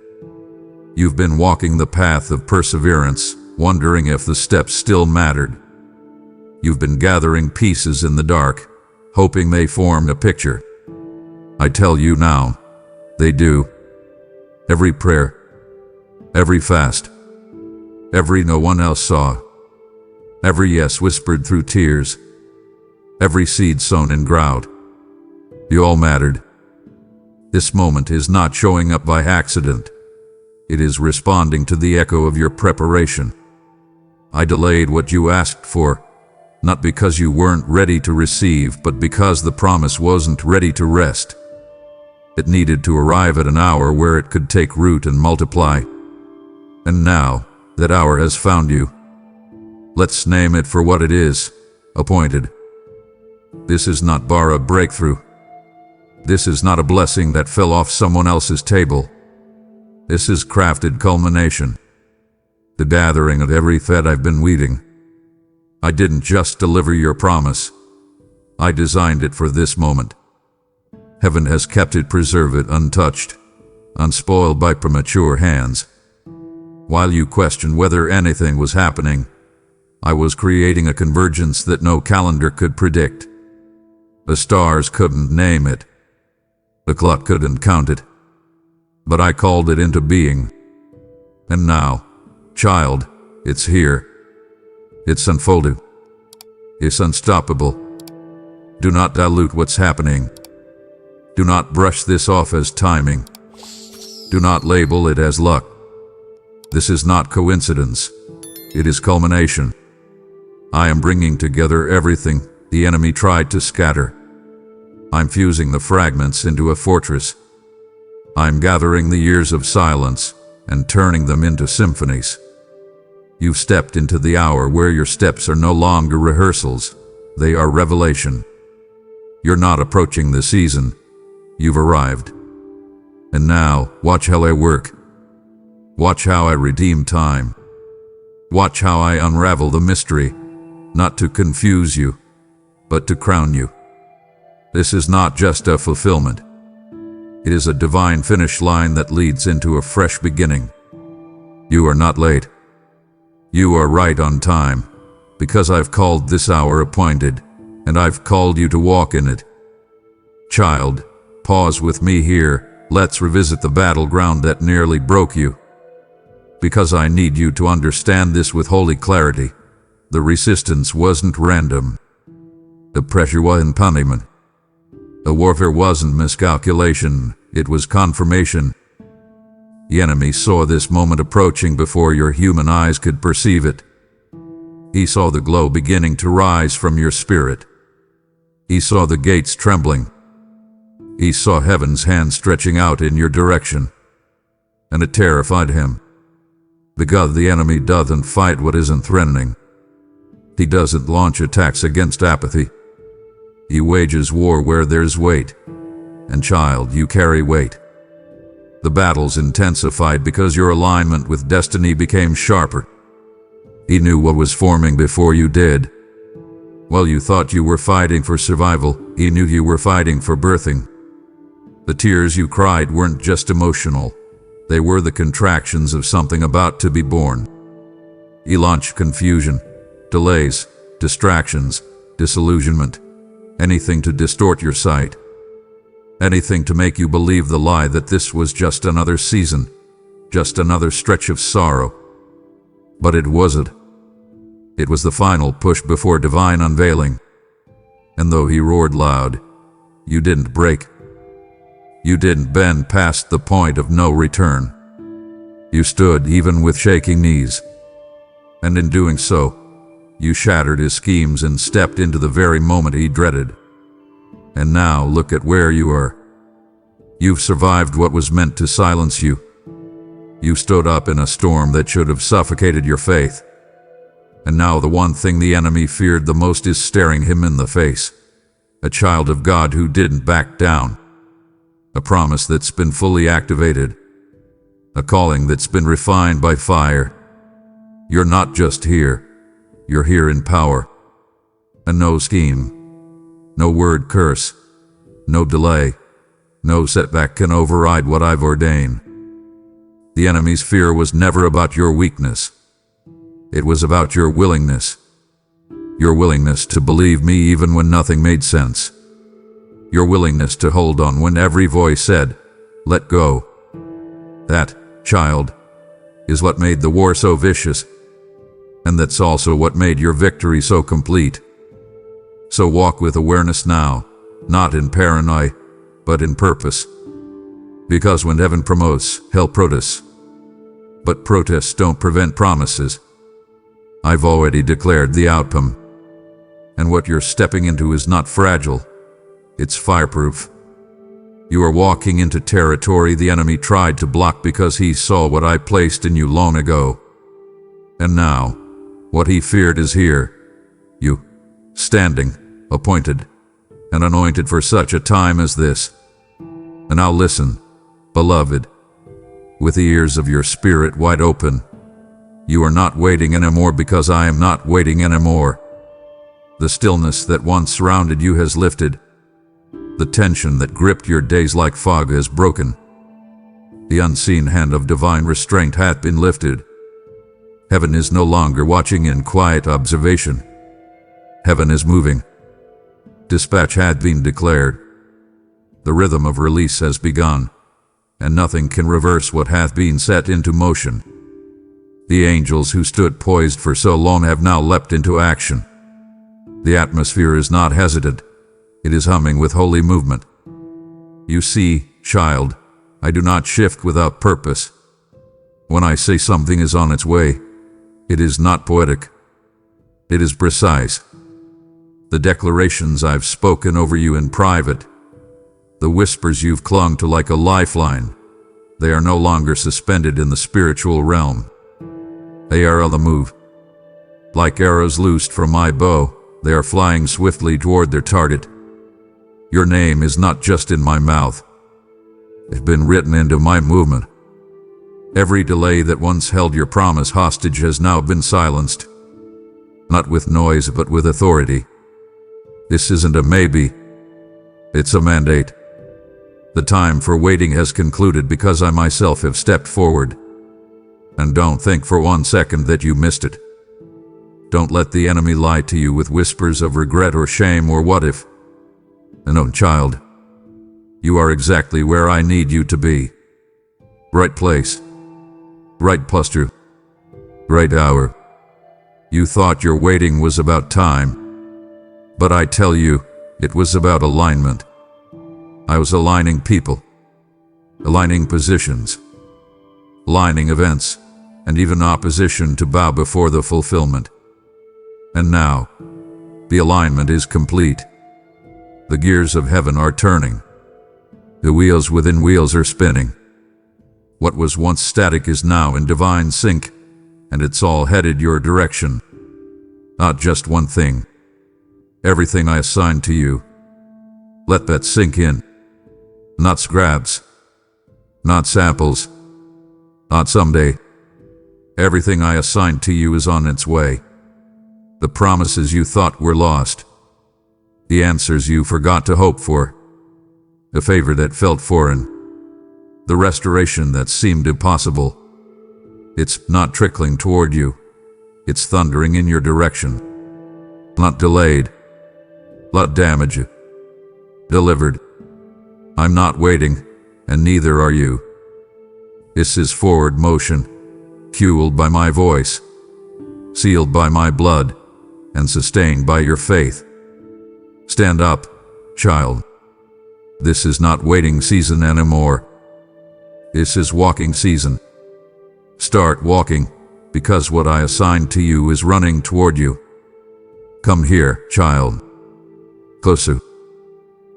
You've been walking the path of perseverance, wondering if the steps still mattered. You've been gathering pieces in the dark, hoping they formed a picture. I tell you now, they do. Every prayer, every fast, every no one else saw, every yes whispered through tears, every seed sown in ground. You all mattered. This moment is not showing up by accident. It is responding to the echo of your preparation. I delayed what you asked for, not because you weren't ready to receive, but because the promise wasn't ready to rest. It needed to arrive at an hour where it could take root and multiply. And now, that hour has found you. Let's name it for what it is, appointed. This is not bara breakthrough. This is not a blessing that fell off someone else's table. This is crafted culmination. The gathering of every thread I've been weaving. I didn't just deliver your promise. I designed it for this moment. Heaven has kept it preserved, untouched, unspoiled by premature hands. While you questioned whether anything was happening, I was creating a convergence that no calendar could predict. The stars couldn't name it. The clock couldn't count it. But I called it into being. And now, Child, it's here. It's unfolding. It's unstoppable. Do not dilute what's happening. Do not brush this off as timing. Do not label it as luck. This is not coincidence. It is culmination. I am bringing together everything the enemy tried to scatter. I'm fusing the fragments into a fortress. I'm gathering the years of silence and turning them into symphonies. You've stepped into the hour where your steps are no longer rehearsals. They are revelation. You're not approaching the season. You've arrived. And now, watch how I work. Watch how I redeem time. Watch how I unravel the mystery, not to confuse you, but to crown you. This is not just a fulfillment. It is a divine finish line that leads into a fresh beginning. You are not late. You are right on time, because I've called this hour appointed, and I've called you to walk in it. Child, pause with me here. Let's revisit the battleground that nearly broke you. Because I need you to understand this with holy clarity. The resistance wasn't random. The pressure wasn't punishment. The warfare wasn't miscalculation, it was confirmation. The enemy saw this moment approaching before your human eyes could perceive it. He saw the glow beginning to rise from your spirit. He saw the gates trembling. He saw heaven's hand stretching out in your direction. And it terrified him. Because the enemy doesn't fight what isn't threatening. He doesn't launch attacks against apathy. He wages war where there's weight. And child, you carry weight. The battle's intensified because your alignment with destiny became sharper. He knew what was forming before you did. While you thought you were fighting for survival, he knew you were fighting for birthing. The tears you cried weren't just emotional. They were the contractions of something about to be born. He launched confusion, delays, distractions, disillusionment. Anything to distort your sight. Anything to make you believe the lie that this was just another season, just another stretch of sorrow. But it wasn't. It was the final push before divine unveiling. And though he roared loud, you didn't break. You didn't bend past the point of no return. You stood even with shaking knees. And in doing so, you shattered his schemes and stepped into the very moment he dreaded. And now look at where you are. You've survived what was meant to silence you. You stood up in a storm that should have suffocated your faith. And now the one thing the enemy feared the most is staring him in the face. A child of God who didn't back down. A promise that's been fully activated. A calling that's been refined by fire. You're not just here. You're here in power. And no scheme, no word curse, no delay, no setback can override what I've ordained. The enemy's fear was never about your weakness. It was about your willingness. Your willingness to believe me even when nothing made sense. Your willingness to hold on when every voice said, let go. That, child, is what made the war so vicious. And that's also what made your victory so complete. So walk with awareness now, not in paranoia, but in purpose. Because when heaven promotes, hell protests. But protests don't prevent promises. I've already declared the outcome. And what you're stepping into is not fragile. It's fireproof. You are walking into territory the enemy tried to block because he saw what I placed in you long ago. And now, what he feared is here. You, standing, appointed, and anointed for such a time as this. And now listen, beloved, with the ears of your spirit wide open. You are not waiting anymore because I am not waiting anymore. The stillness that once surrounded you has lifted. The tension that gripped your days like fog has broken. The unseen hand of divine restraint hath been lifted. Heaven is no longer watching in quiet observation. Heaven is moving. Dispatch hath been declared. The rhythm of release has begun, and nothing can reverse what hath been set into motion. The angels who stood poised for so long have now leapt into action. The atmosphere is not hesitant. It is humming with holy movement. You see, child, I do not shift without purpose. When I say something is on its way, it is not poetic. It is precise. The declarations I've spoken over you in private, the whispers you've clung to like a lifeline, they are no longer suspended in the spiritual realm. They are on the move. Like arrows loosed from my bow, they are flying swiftly toward their target. Your name is not just in my mouth. It's been written into my movement. Every delay that once held your promise hostage has now been silenced. Not with noise, but with authority. This isn't a maybe. It's a mandate. The time for waiting has concluded because I myself have stepped forward. And don't think for 1 second that you missed it. Don't let the enemy lie to you with whispers of regret or shame or what if. No, child. You are exactly where I need you to be. Right place. Right posture. Right hour. You thought your waiting was about time. But I tell you, it was about alignment. I was aligning people. Aligning positions. Aligning events. And even opposition to bow before the fulfillment. And now, the alignment is complete. The gears of heaven are turning. The wheels within wheels are spinning. What was once static is now in divine sync, and it's all headed your direction. Not just one thing. Everything I assigned to you. Let that sink in. Not scraps. Not samples. Not someday. Everything I assigned to you is on its way. The promises you thought were lost. The answers you forgot to hope for. The favor that felt foreign. The restoration that seemed impossible. It's not trickling toward you. It's thundering in your direction. Not delayed. Not damaged. Delivered. I'm not waiting, and neither are you. This is forward motion, fueled by my voice, sealed by my blood, and sustained by your faith. Stand up, child. This is not waiting season anymore. This is walking season. Start walking, because what I assigned to you is running toward you. Come here, child. Closer.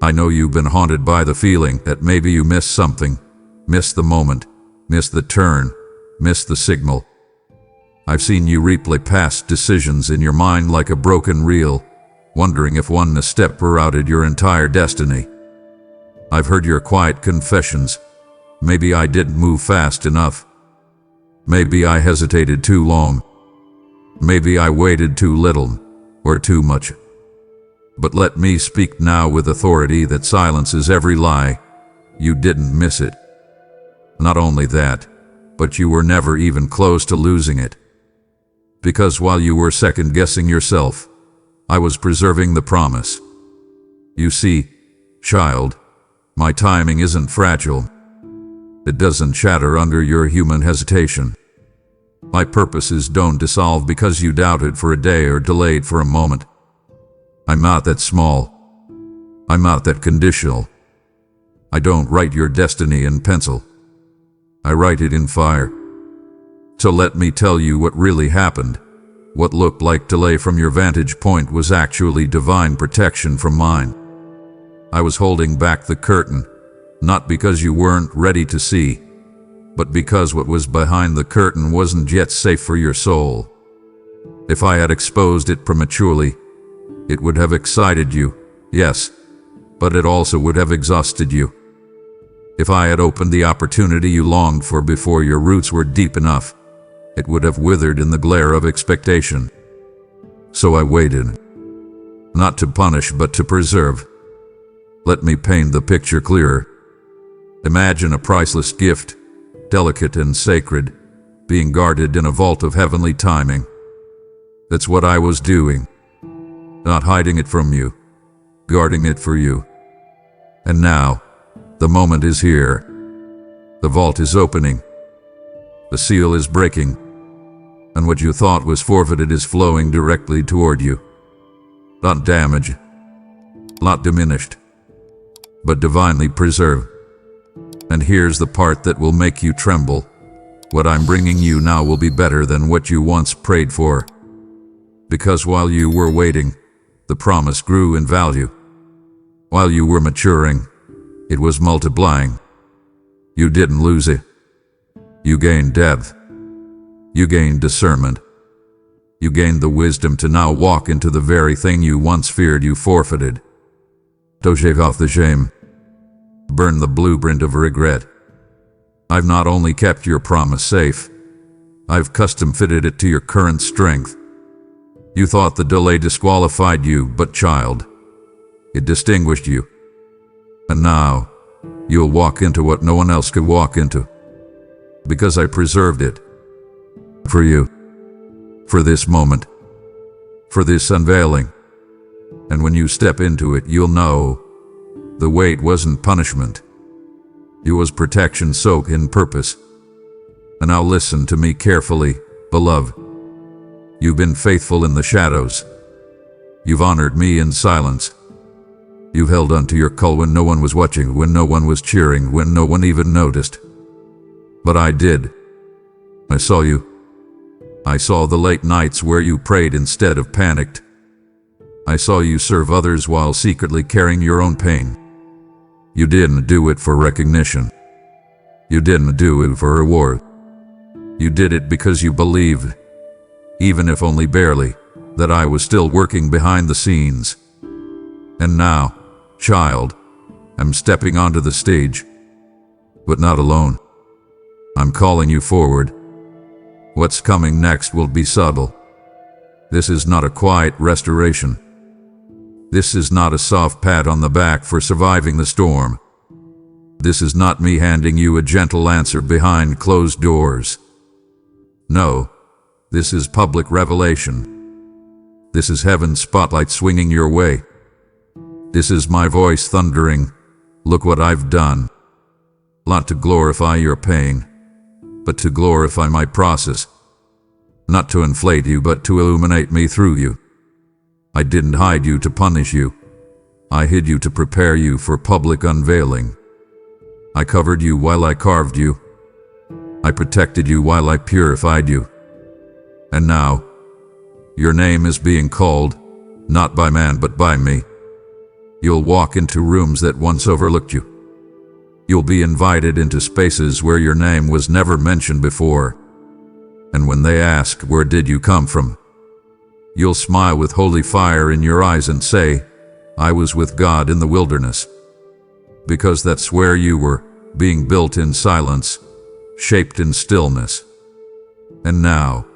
I know you've been haunted by the feeling that maybe you missed something, missed the moment, missed the turn, missed the signal. I've seen you replay past decisions in your mind like a broken reel, wondering if one misstep routed your entire destiny. I've heard your quiet confessions. Maybe I didn't move fast enough. Maybe I hesitated too long. Maybe I waited too little, or too much. But let me speak now with authority that silences every lie. You didn't miss it. Not only that, but you were never even close to losing it. Because while you were second-guessing yourself, I was preserving the promise. You see, child, my timing isn't fragile. It doesn't shatter under your human hesitation. My purposes don't dissolve because you doubted for a day or delayed for a moment. I'm not that small. I'm not that conditional. I don't write your destiny in pencil. I write it in fire. So let me tell you what really happened. What looked like delay from your vantage point was actually divine protection from mine. I was holding back the curtain, not because you weren't ready to see, but because what was behind the curtain wasn't yet safe for your soul. If I had exposed it prematurely, it would have excited you, yes, but it also would have exhausted you. If I had opened the opportunity you longed for before your roots were deep enough, it would have withered in the glare of expectation. So I waited, not to punish but to preserve. Let me paint the picture clearer. Imagine a priceless gift, delicate and sacred, being guarded in a vault of heavenly timing. That's what I was doing. Not hiding it from you, guarding it for you. And now, the moment is here. The vault is opening. The seal is breaking. and what you thought was forfeited is flowing directly toward you. Not damaged, not diminished, but divinely preserved. And here's the part that will make you tremble. What I'm bringing you now will be better than what you once prayed for. Because while you were waiting, the promise grew in value. While you were maturing, it was multiplying. You didn't lose it. You gained depth. You gained discernment. You gained the wisdom to now walk into the very thing you once feared you forfeited. To shake off the shame. Burn the blueprint of regret. I've not only kept your promise safe, I've custom fitted it to your current strength. You thought the delay disqualified you, but child, it distinguished you. And now, you'll walk into what no one else could walk into. Because I preserved it. For you. For this moment. For this unveiling. And when you step into it, you'll know the wait wasn't punishment. It was protection soaked in purpose. And now listen to me carefully, beloved. You've been faithful in the shadows. You've honored me in silence. You've held onto your call when no one was watching, when no one was cheering, when no one even noticed. But I did. I saw you. I saw the late nights where you prayed instead of panicked. I saw you serve others while secretly carrying your own pain. You didn't do it for recognition. You didn't do it for reward. You did it because you believed, even if only barely, that I was still working behind the scenes. And now, child, I'm stepping onto the stage, but not alone. I'm calling you forward. What's coming next will be subtle. This is not a quiet restoration. This is not a soft pat on the back for surviving the storm. This is not me handing you a gentle answer behind closed doors. No, this is public revelation. This is heaven's spotlight swinging your way. This is my voice thundering, look what I've done. Not to glorify your pain, but to glorify my process. Not to inflate you, but to illuminate me through you. I didn't hide you to punish you. I hid you to prepare you for public unveiling. I covered you while I carved you. I protected you while I purified you. And now, your name is being called, not by man but by me. You'll walk into rooms that once overlooked you. You'll be invited into spaces where your name was never mentioned before. And when they ask, where did you come from? You'll smile with holy fire in your eyes and say, I was with God in the wilderness. Because that's where you were, being built in silence, shaped in stillness. And now,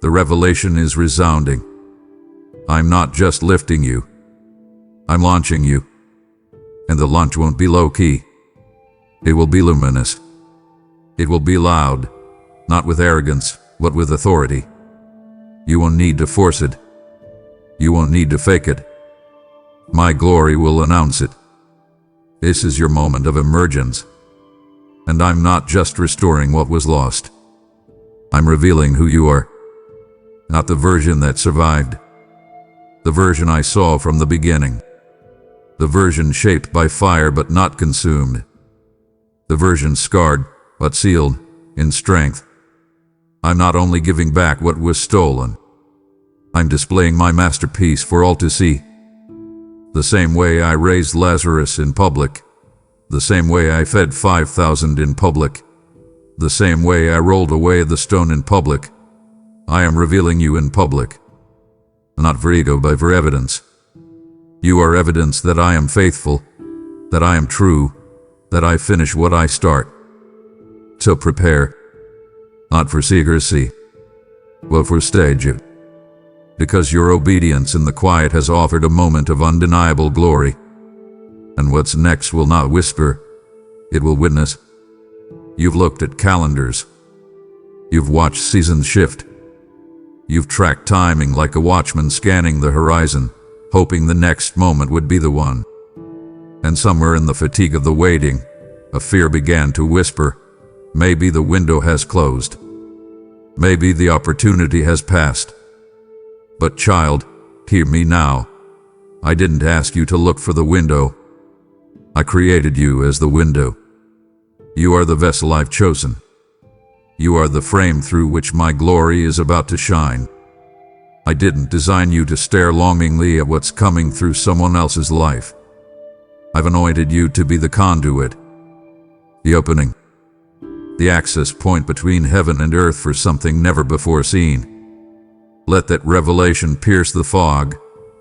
the revelation is resounding. I'm not just lifting you. I'm launching you. And the launch won't be low-key. It will be luminous. It will be loud, not with arrogance, but with authority. You won't need to force it. You won't need to fake it. My glory will announce it. This is your moment of emergence. And I'm not just restoring what was lost. I'm revealing who you are. Not the version that survived. The version I saw from the beginning. The version shaped by fire but not consumed. The version scarred but sealed in strength. I'm not only giving back what was stolen. I'm displaying my masterpiece for all to see. The same way I raised Lazarus in public. The same way I fed 5,000 in public. The same way I rolled away the stone in public. I am revealing you in public. Not for ego, but for evidence. You are evidence that I am faithful, that I am true, that I finish what I start. So prepare, not for secrecy, but for stage. Because your obedience in the quiet has offered a moment of undeniable glory. And what's next will not whisper, it will witness. You've looked at calendars. You've watched seasons shift. You've tracked timing like a watchman scanning the horizon, hoping the next moment would be the one. And somewhere in the fatigue of the waiting, a fear began to whisper, maybe the window has closed. Maybe the opportunity has passed. But child, hear me now. I didn't ask you to look for the window. I created you as the window. You are the vessel I've chosen. You are the frame through which my glory is about to shine. I didn't design you to stare longingly at what's coming through someone else's life. I've anointed you to be the conduit, the opening, the access point between heaven and earth for something never before seen. Let that revelation pierce the fog.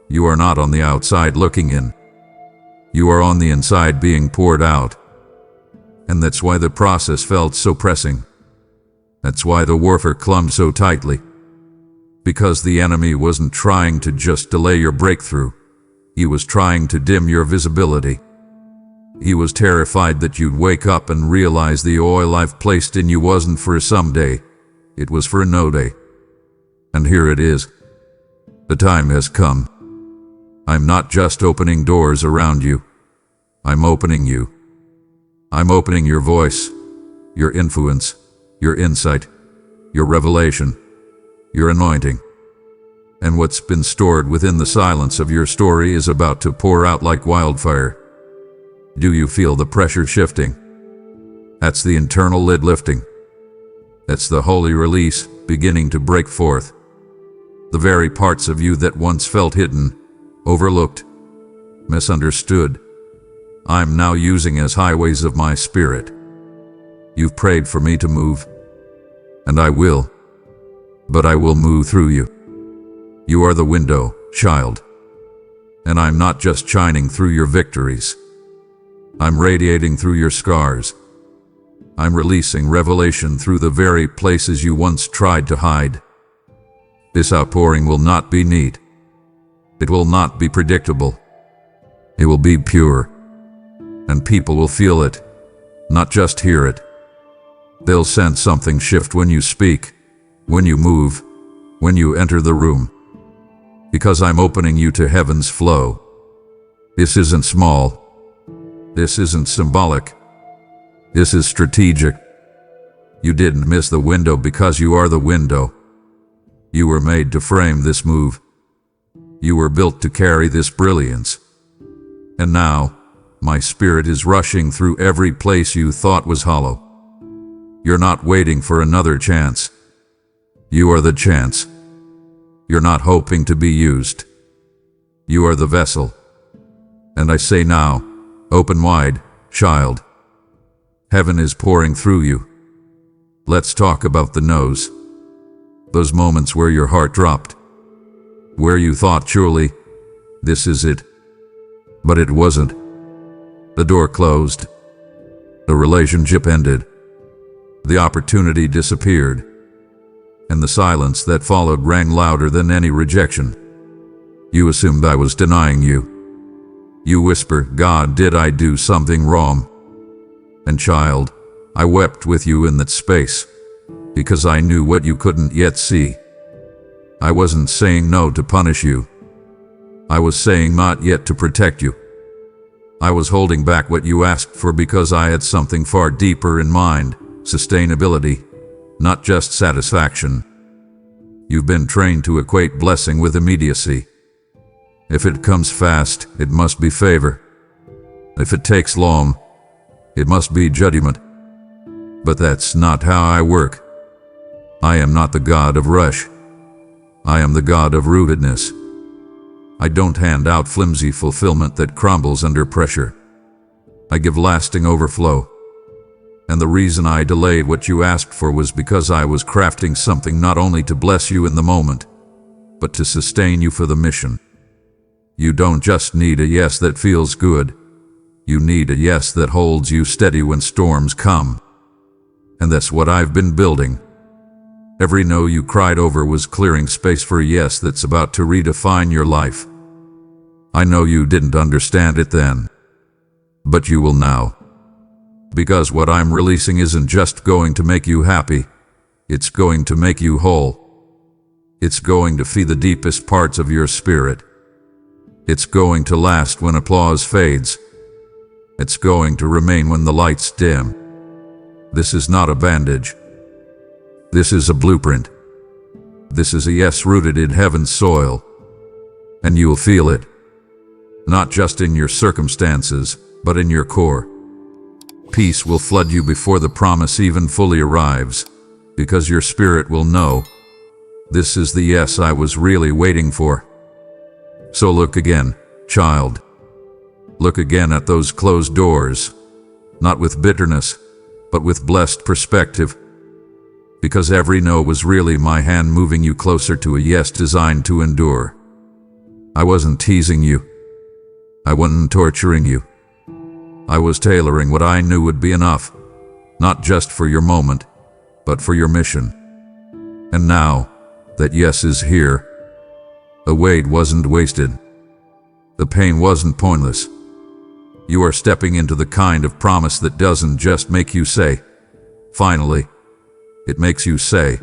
You are not on the outside looking in. You are on the inside being poured out. And that's why the process felt so pressing. That's why the warfare clung so tightly. Because the enemy wasn't trying to just delay your breakthrough. He was trying to dim your visibility. He was terrified that you'd wake up and realize the oil I've placed in you wasn't for a someday. It was for a no day. And here it is. The time has come. I'm not just opening doors around you. I'm opening you. I'm opening your voice, your influence, your insight, your revelation, your anointing. And what's been stored within the silence of your story is about to pour out like wildfire. Do you feel the pressure shifting? That's the internal lid lifting. That's the holy release beginning to break forth. The very parts of you that once felt hidden, overlooked, misunderstood, I'm now using as highways of my spirit. You've prayed for me to move, and I will, but I will move through you. You are the window, child, and I'm not just shining through your victories. I'm radiating through your scars. I'm releasing revelation through the very places you once tried to hide. This outpouring will not be neat. It will not be predictable. It will be pure. And people will feel it, not just hear it. They'll sense something shift when you speak, when you move, when you enter the room. Because I'm opening you to heaven's flow. This isn't small. This isn't symbolic. This is strategic. You didn't miss the window because you are the window. You were made to frame this move. You were built to carry this brilliance. And now, my spirit is rushing through every place you thought was hollow. You're not waiting for another chance. You are the chance. You're not hoping to be used. You are the vessel. And I say now, open wide, child. Heaven is pouring through you. Let's talk about the no's. Those moments where your heart dropped. Where you thought, surely, this is it. But it wasn't. The door closed. The relationship ended. The opportunity disappeared. And the silence that followed rang louder than any rejection. You assumed I was denying you. You whisper, God, did I do something wrong? And child, I wept with you in that space, because I knew what you couldn't yet see. I wasn't saying no to punish you. I was saying not yet to protect you. I was holding back what you asked for because I had something far deeper in mind, sustainability, not just satisfaction. You've been trained to equate blessing with immediacy. If it comes fast, it must be favor. If it takes long, it must be judgment. But that's not how I work. I am not the God of rush. I am the God of rootedness. I don't hand out flimsy fulfillment that crumbles under pressure. I give lasting overflow. And the reason I delayed what you asked for was because I was crafting something not only to bless you in the moment, but to sustain you for the mission. You don't just need a yes that feels good. You need a yes that holds you steady when storms come. And that's what I've been building. Every no you cried over was clearing space for a yes that's about to redefine your life. I know you didn't understand it then, but you will now. Because what I'm releasing isn't just going to make you happy, it's going to make you whole. It's going to feed the deepest parts of your spirit. It's going to last when applause fades. It's going to remain when the lights dim. This is not a bandage. This is a blueprint. This is a yes rooted in heaven's soil. And you will feel it. Not just in your circumstances, but in your core. Peace will flood you before the promise even fully arrives, because your spirit will know, this is the yes I was really waiting for. So look again, child. Look again at those closed doors, not with bitterness, but with blessed perspective, because every no was really my hand moving you closer to a yes designed to endure. I wasn't teasing you. I wasn't torturing you. I was tailoring what I knew would be enough, not just for your moment, but for your mission. And now that yes is here, the wait wasn't wasted. The pain wasn't pointless. You are stepping into the kind of promise that doesn't just make you say, finally. It makes you say,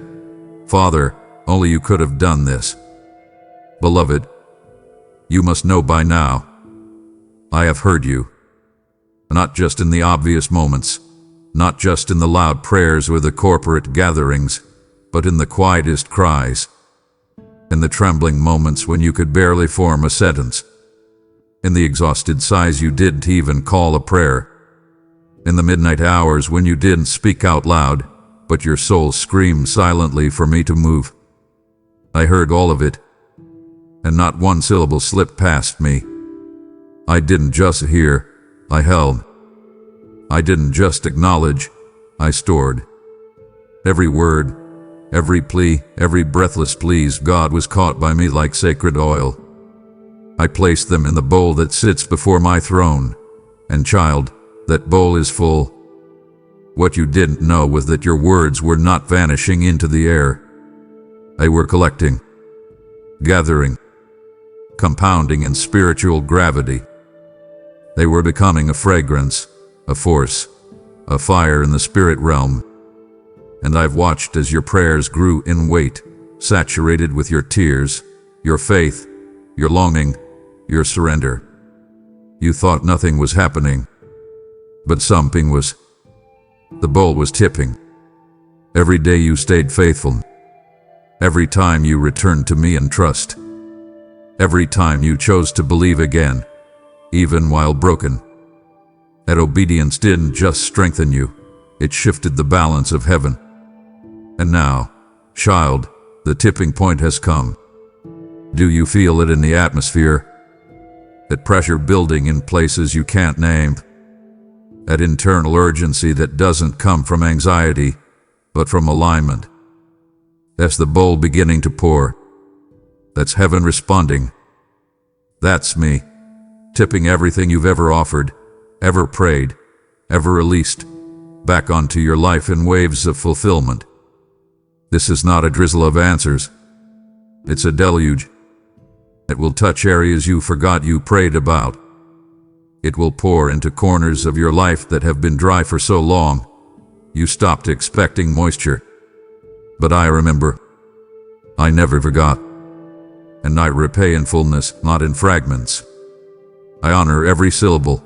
Father, only you could have done this. Beloved, you must know by now, I have heard you. Not just in the obvious moments, not just in the loud prayers or the corporate gatherings, but in the quietest cries, in the trembling moments when you could barely form a sentence, in the exhausted sighs you didn't even call a prayer, in the midnight hours when you didn't speak out loud, but your soul screamed silently for me to move. I heard all of it, and not one syllable slipped past me. I didn't just hear, I held. I didn't just acknowledge, I stored. Every word, every plea, every breathless please, God, was caught by me like sacred oil. I placed them in the bowl that sits before my throne. And child, that bowl is full. What you didn't know was that your words were not vanishing into the air. They were collecting, gathering, compounding in spiritual gravity. They were becoming a fragrance, a force, a fire in the spirit realm. And I've watched as your prayers grew in weight, saturated with your tears, your faith, your longing, your surrender. You thought nothing was happening, but something was. The bowl was tipping. Every day you stayed faithful. Every time you returned to me in trust. Every time you chose to believe again, even while broken. That obedience didn't just strengthen you, it shifted the balance of heaven. And now, child, the tipping point has come. Do you feel it in the atmosphere? That pressure building in places you can't name? That internal urgency that doesn't come from anxiety, but from alignment? That's the bowl beginning to pour. That's heaven responding. That's me, tipping everything you've ever offered, ever prayed, ever released, back onto your life in waves of fulfillment. This is not a drizzle of answers. It's a deluge. It will touch areas you forgot you prayed about. It will pour into corners of your life that have been dry for so long, you stopped expecting moisture. But I remember. I never forgot. And I repay in fullness, not in fragments. I honor every syllable,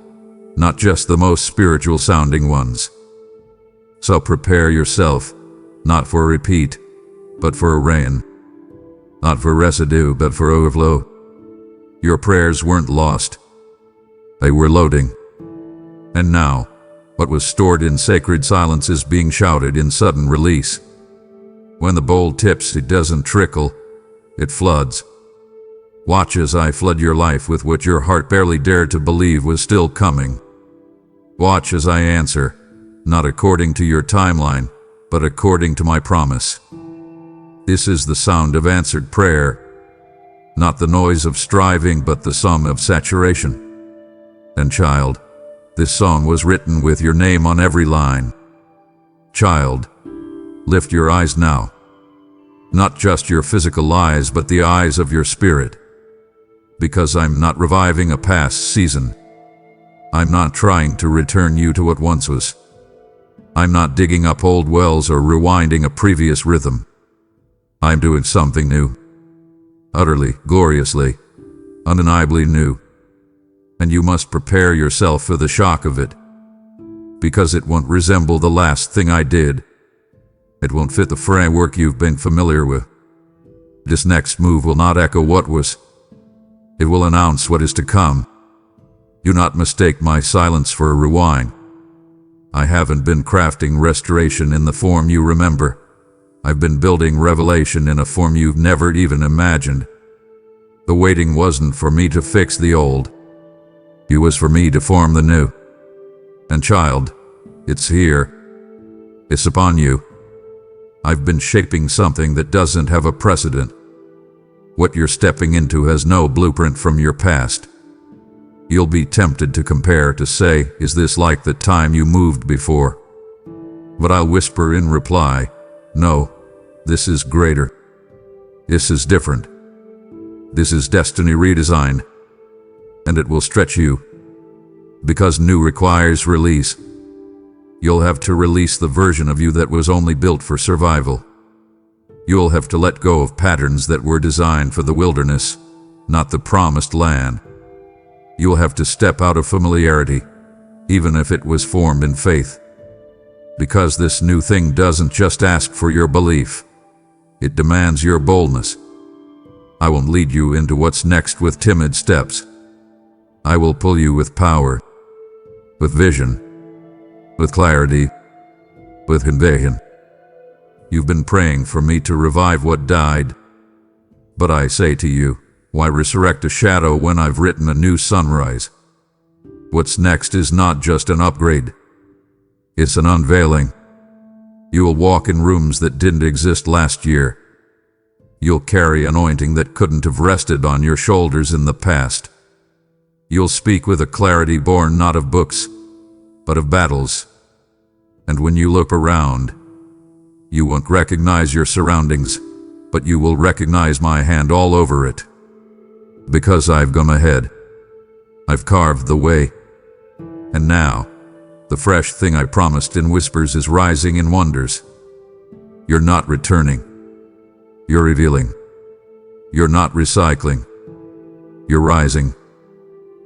not just the most spiritual sounding ones. So prepare yourself, not for a repeat, but for a rain. Not for residue, but for overflow. Your prayers weren't lost. They were loading. And now, what was stored in sacred silence is being shouted in sudden release. When the bowl tips, it doesn't trickle, it floods. Watch as I flood your life with what your heart barely dared to believe was still coming. Watch as I answer, not according to your timeline, but according to my promise. This is the sound of answered prayer, not the noise of striving, but the song of saturation. And child, this song was written with your name on every line. Child, lift your eyes now. Not just your physical eyes, but the eyes of your spirit. Because I'm not reviving a past season. I'm not trying to return you to what once was. I'm not digging up old wells or rewinding a previous rhythm. I'm doing something new. Utterly, gloriously, undeniably new. And you must prepare yourself for the shock of it. Because it won't resemble the last thing I did. It won't fit the framework you've been familiar with. This next move will not echo what was. It will announce what is to come. Do not mistake my silence for a rewind. I haven't been crafting restoration in the form you remember. I've been building revelation in a form you've never even imagined. The waiting wasn't for me to fix the old. It was for me to form the new. And child, it's here. It's upon you. I've been shaping something that doesn't have a precedent. What you're stepping into has no blueprint from your past. You'll be tempted to compare, to say, is this like the time you moved before? But I'll whisper in reply, no, this is greater. This is different. This is destiny redesigned. And it will stretch you. Because new requires release. You'll have to release the version of you that was only built for survival. You'll have to let go of patterns that were designed for the wilderness, not the promised land. You'll have to step out of familiarity, even if it was formed in faith. Because this new thing doesn't just ask for your belief. It demands your boldness. I won't lead you into what's next with timid steps. I will pull you with power, with vision, with clarity, with conviction. You've been praying for me to revive what died. But I say to you, why resurrect a shadow when I've written a new sunrise? What's next is not just an upgrade. It's an unveiling. You will walk in rooms that didn't exist last year. You'll carry anointing that couldn't have rested on your shoulders in the past. You'll speak with a clarity born not of books, but of battles. And when you look around, you won't recognize your surroundings, but you will recognize my hand all over it. Because I've gone ahead. I've carved the way. And now, the fresh thing I promised in whispers is rising in wonders. You're not returning. You're revealing. You're not recycling. You're rising.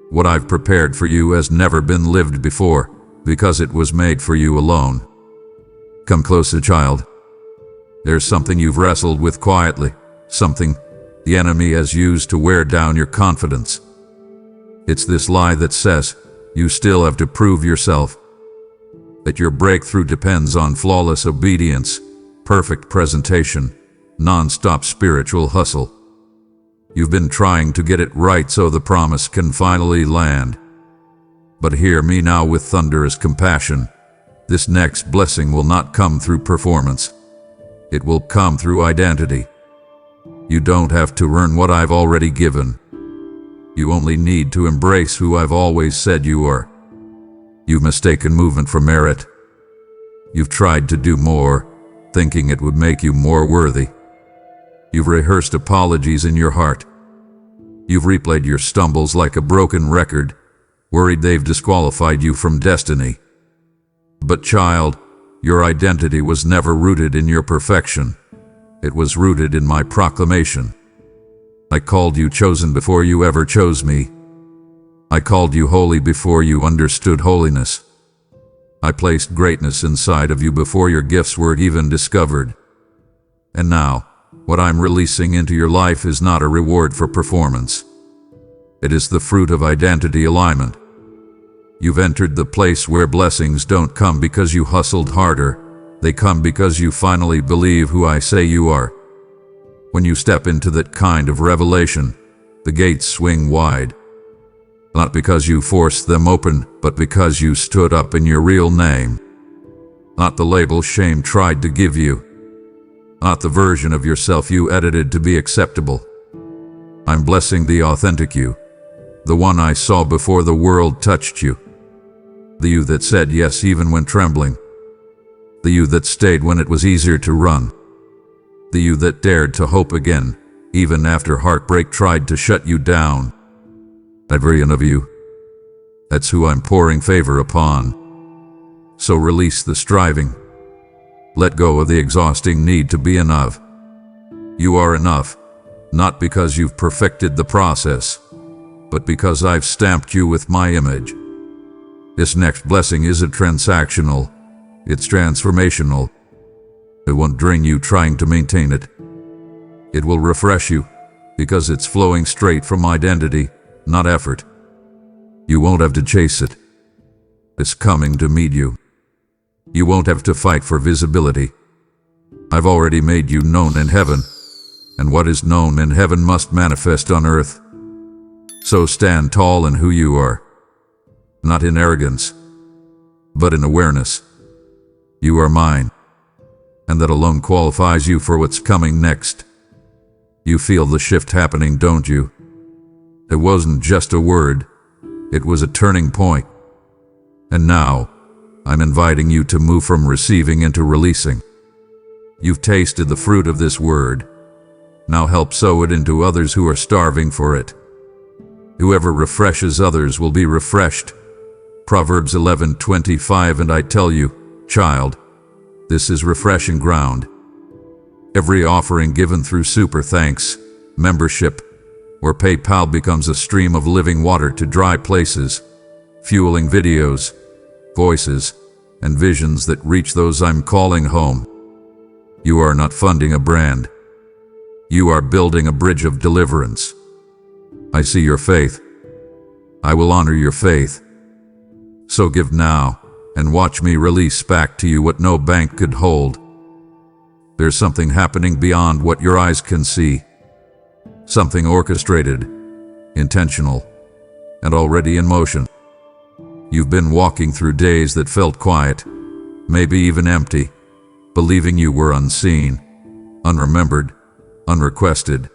What I've prepared for you has never been lived before, because it was made for you alone. Come closer, child. There's something you've wrestled with quietly, something the enemy has used to wear down your confidence. It's this lie that says you still have to prove yourself, that your breakthrough depends on flawless obedience, perfect presentation, non-stop spiritual hustle. You've been trying to get it right so the promise can finally land. But hear me now with thunderous compassion. This next blessing will not come through performance. It will come through identity. You don't have to earn what I've already given. You only need to embrace who I've always said you are. You've mistaken movement for merit. You've tried to do more, thinking it would make you more worthy. You've rehearsed apologies in your heart. You've replayed your stumbles like a broken record, worried they've disqualified you from destiny. But child, your identity was never rooted in your perfection. It was rooted in my proclamation. I called you chosen before you ever chose me. I called you holy before you understood holiness. I placed greatness inside of you before your gifts were even discovered. And now, what I'm releasing into your life is not a reward for performance. It is the fruit of identity alignment. You've entered the place where blessings don't come because you hustled harder. They come because you finally believe who I say you are. When you step into that kind of revelation, the gates swing wide. Not because you forced them open, but because you stood up in your real name. Not the label shame tried to give you. Not the version of yourself you edited to be acceptable. I'm blessing the authentic you, the one I saw before the world touched you. The you that said yes even when trembling. The you that stayed when it was easier to run. The you that dared to hope again, even after heartbreak tried to shut you down. Every one of you. That's who I'm pouring favor upon. So release the striving. Let go of the exhausting need to be enough. You are enough, not because you've perfected the process, but because I've stamped you with my image. This next blessing isn't transactional, it's transformational. It won't drain you trying to maintain it. It will refresh you, because it's flowing straight from identity, not effort. You won't have to chase it. It's coming to meet you. You won't have to fight for visibility. I've already made you known in heaven, and what is known in heaven must manifest on earth. So stand tall in who you are, not in arrogance, but in awareness. You are mine, and that alone qualifies you for what's coming next. You feel the shift happening, don't you? It wasn't just a word, it was a turning point. And now, I'm inviting you to move from receiving into releasing. You've tasted the fruit of this word. Now help sow it into others who are starving for it. Whoever refreshes others will be refreshed. Proverbs 11:25. And I tell you, child, this is refreshing ground. Every offering given through super thanks, membership, or PayPal becomes a stream of living water to dry places, fueling videos, voices, and visions that reach those I'm calling home. You are not funding a brand. You are building a bridge of deliverance. I see your faith. I will honor your faith. So give now, and watch me release back to you what no bank could hold. There's something happening beyond what your eyes can see. Something orchestrated, intentional, and already in motion. You've been walking through days that felt quiet, maybe even empty, believing you were unseen, unremembered, unrequested.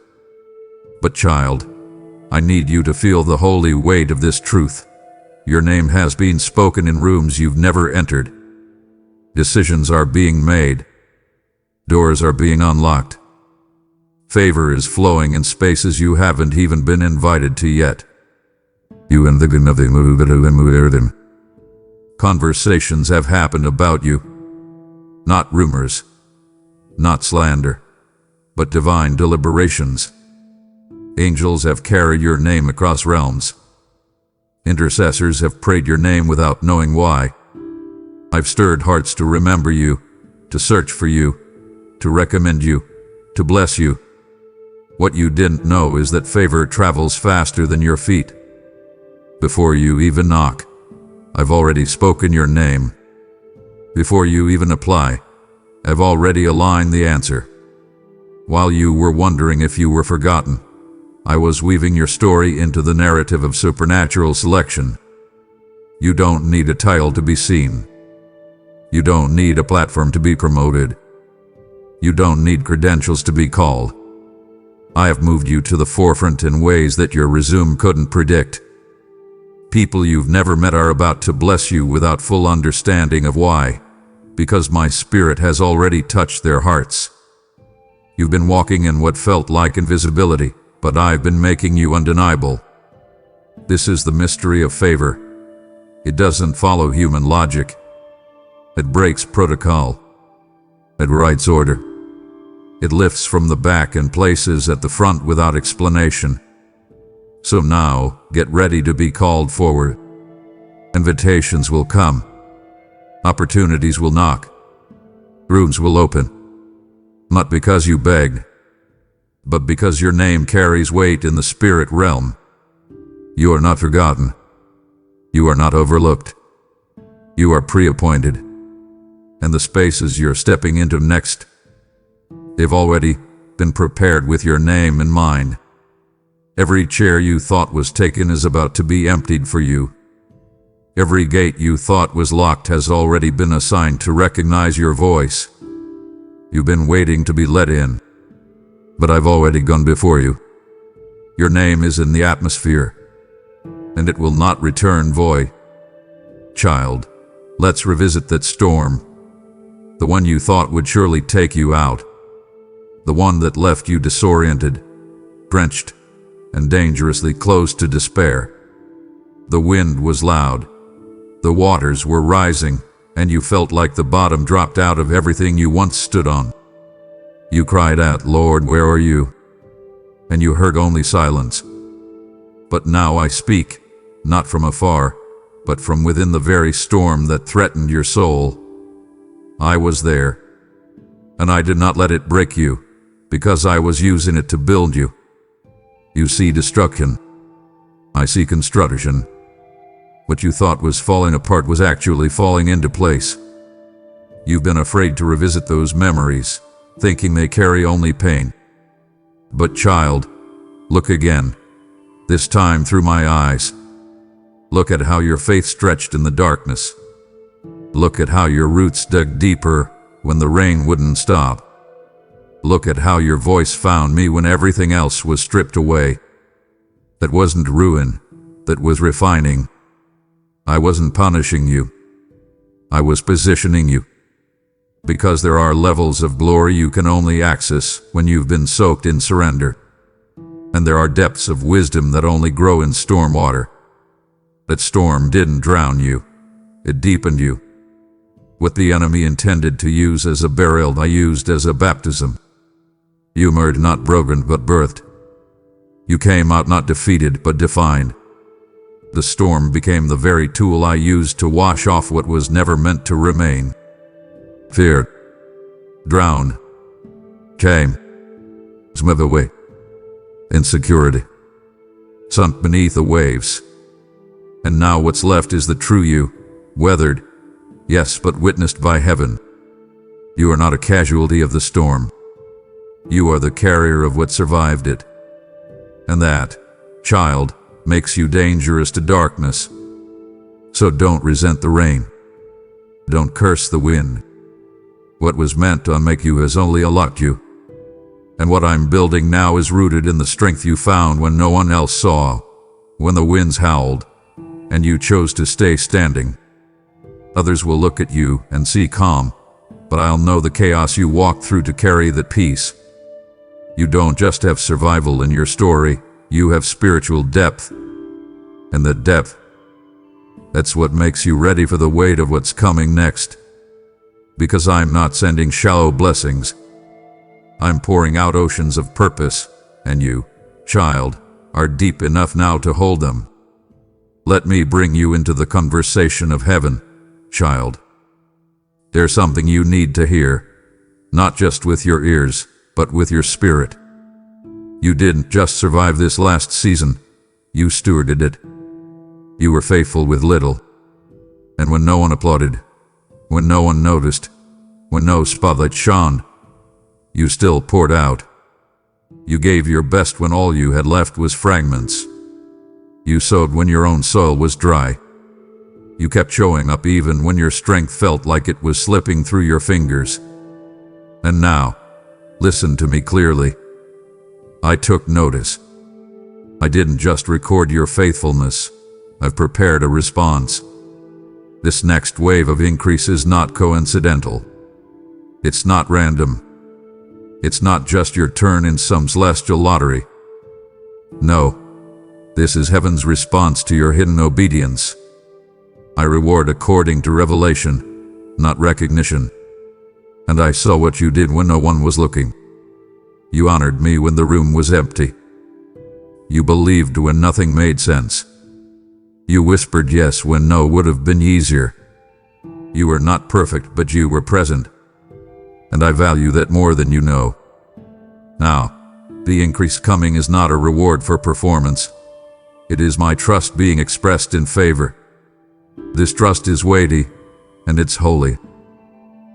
But child, I need you to feel the holy weight of this truth. Your name has been spoken in rooms you've never entered. Decisions are being made. Doors are being unlocked. Favor is flowing in spaces you haven't even been invited to yet. You and the conversations have happened about you. Not rumors, not slander, but divine deliberations. Angels have carried your name across realms. Intercessors have prayed your name without knowing why. I've stirred hearts to remember you, to search for you, to recommend you, to bless you. What you didn't know is that favor travels faster than your feet. Before you even knock, I've already spoken your name. Before you even apply, I've already aligned the answer. While you were wondering if you were forgotten, I was weaving your story into the narrative of supernatural selection. You don't need a title to be seen. You don't need a platform to be promoted. You don't need credentials to be called. I have moved you to the forefront in ways that your resume couldn't predict. People you've never met are about to bless you without full understanding of why, because my spirit has already touched their hearts. You've been walking in what felt like invisibility, but I've been making you undeniable. This is the mystery of favor. It doesn't follow human logic. It breaks protocol. It writes order. It lifts from the back and places at the front without explanation. So now, get ready to be called forward. Invitations will come. Opportunities will knock. Rooms will open. Not because you begged, but because your name carries weight in the spirit realm. You are not forgotten. You are not overlooked. You are pre-appointed. And the spaces you're stepping into next, they've already been prepared with your name in mind. Every chair you thought was taken is about to be emptied for you. Every gate you thought was locked has already been assigned to recognize your voice. You've been waiting to be let in, but I've already gone before you. Your name is in the atmosphere, and it will not return void. Child, let's revisit that storm. The one you thought would surely take you out. The one that left you disoriented, drenched, and dangerously close to despair. The wind was loud. The waters were rising, and you felt like the bottom dropped out of everything you once stood on. You cried out, "Lord, where are you?" And you heard only silence. But now I speak, not from afar, but from within the very storm that threatened your soul. I was there. And I did not let it break you, because I was using it to build you. You see destruction. I see construction. What you thought was falling apart was actually falling into place. You've been afraid to revisit those memories, thinking they carry only pain. But child, look again, this time through my eyes. Look at how your faith stretched in the darkness. Look at how your roots dug deeper when the rain wouldn't stop. Look at how your voice found me when everything else was stripped away. That wasn't ruin, that was refining. I wasn't punishing you. I was positioning you. Because there are levels of glory you can only access when you've been soaked in surrender. And there are depths of wisdom that only grow in storm water. That storm didn't drown you. It deepened you. What the enemy intended to use as a burial, I used as a baptism. You emerged not broken but birthed. You came out not defeated but defined. The storm became the very tool I used to wash off what was never meant to remain. Fear, drowned, came, swept away. Insecurity, sunk beneath the waves. And now what's left is the true you, weathered, yes, but witnessed by heaven. You are not a casualty of the storm. You are the carrier of what survived it. And that, child, makes you dangerous to darkness. So don't resent the rain. Don't curse the wind. What was meant to unmake you has only unlocked you. And what I'm building now is rooted in the strength you found when no one else saw, when the winds howled, and you chose to stay standing. Others will look at you and see calm, but I'll know the chaos you walked through to carry that peace. You don't just have survival in your story, you have spiritual depth. And that depth, that's what makes you ready for the weight of what's coming next. Because I'm not sending shallow blessings. I'm pouring out oceans of purpose, and you, child, are deep enough now to hold them. Let me bring you into the conversation of heaven, child. There's something you need to hear, not just with your ears, but with your spirit. You didn't just survive this last season, you stewarded it. You were faithful with little. And when no one applauded, when no one noticed, when no spotlight shone, you still poured out. You gave your best when all you had left was fragments. You sowed when your own soil was dry. You kept showing up even when your strength felt like it was slipping through your fingers. And now, listen to me clearly. I took notice. I didn't just record your faithfulness. I've prepared a response. This next wave of increase is not coincidental. It's not random. It's not just your turn in some celestial lottery. No, this is heaven's response to your hidden obedience. I reward according to revelation, not recognition. And I saw what you did when no one was looking. You honored me when the room was empty. You believed when nothing made sense. You whispered yes when no would have been easier. You were not perfect, but you were present. And I value that more than you know. Now, the increase coming is not a reward for performance. It is my trust being expressed in favor. This trust is weighty, and it's holy.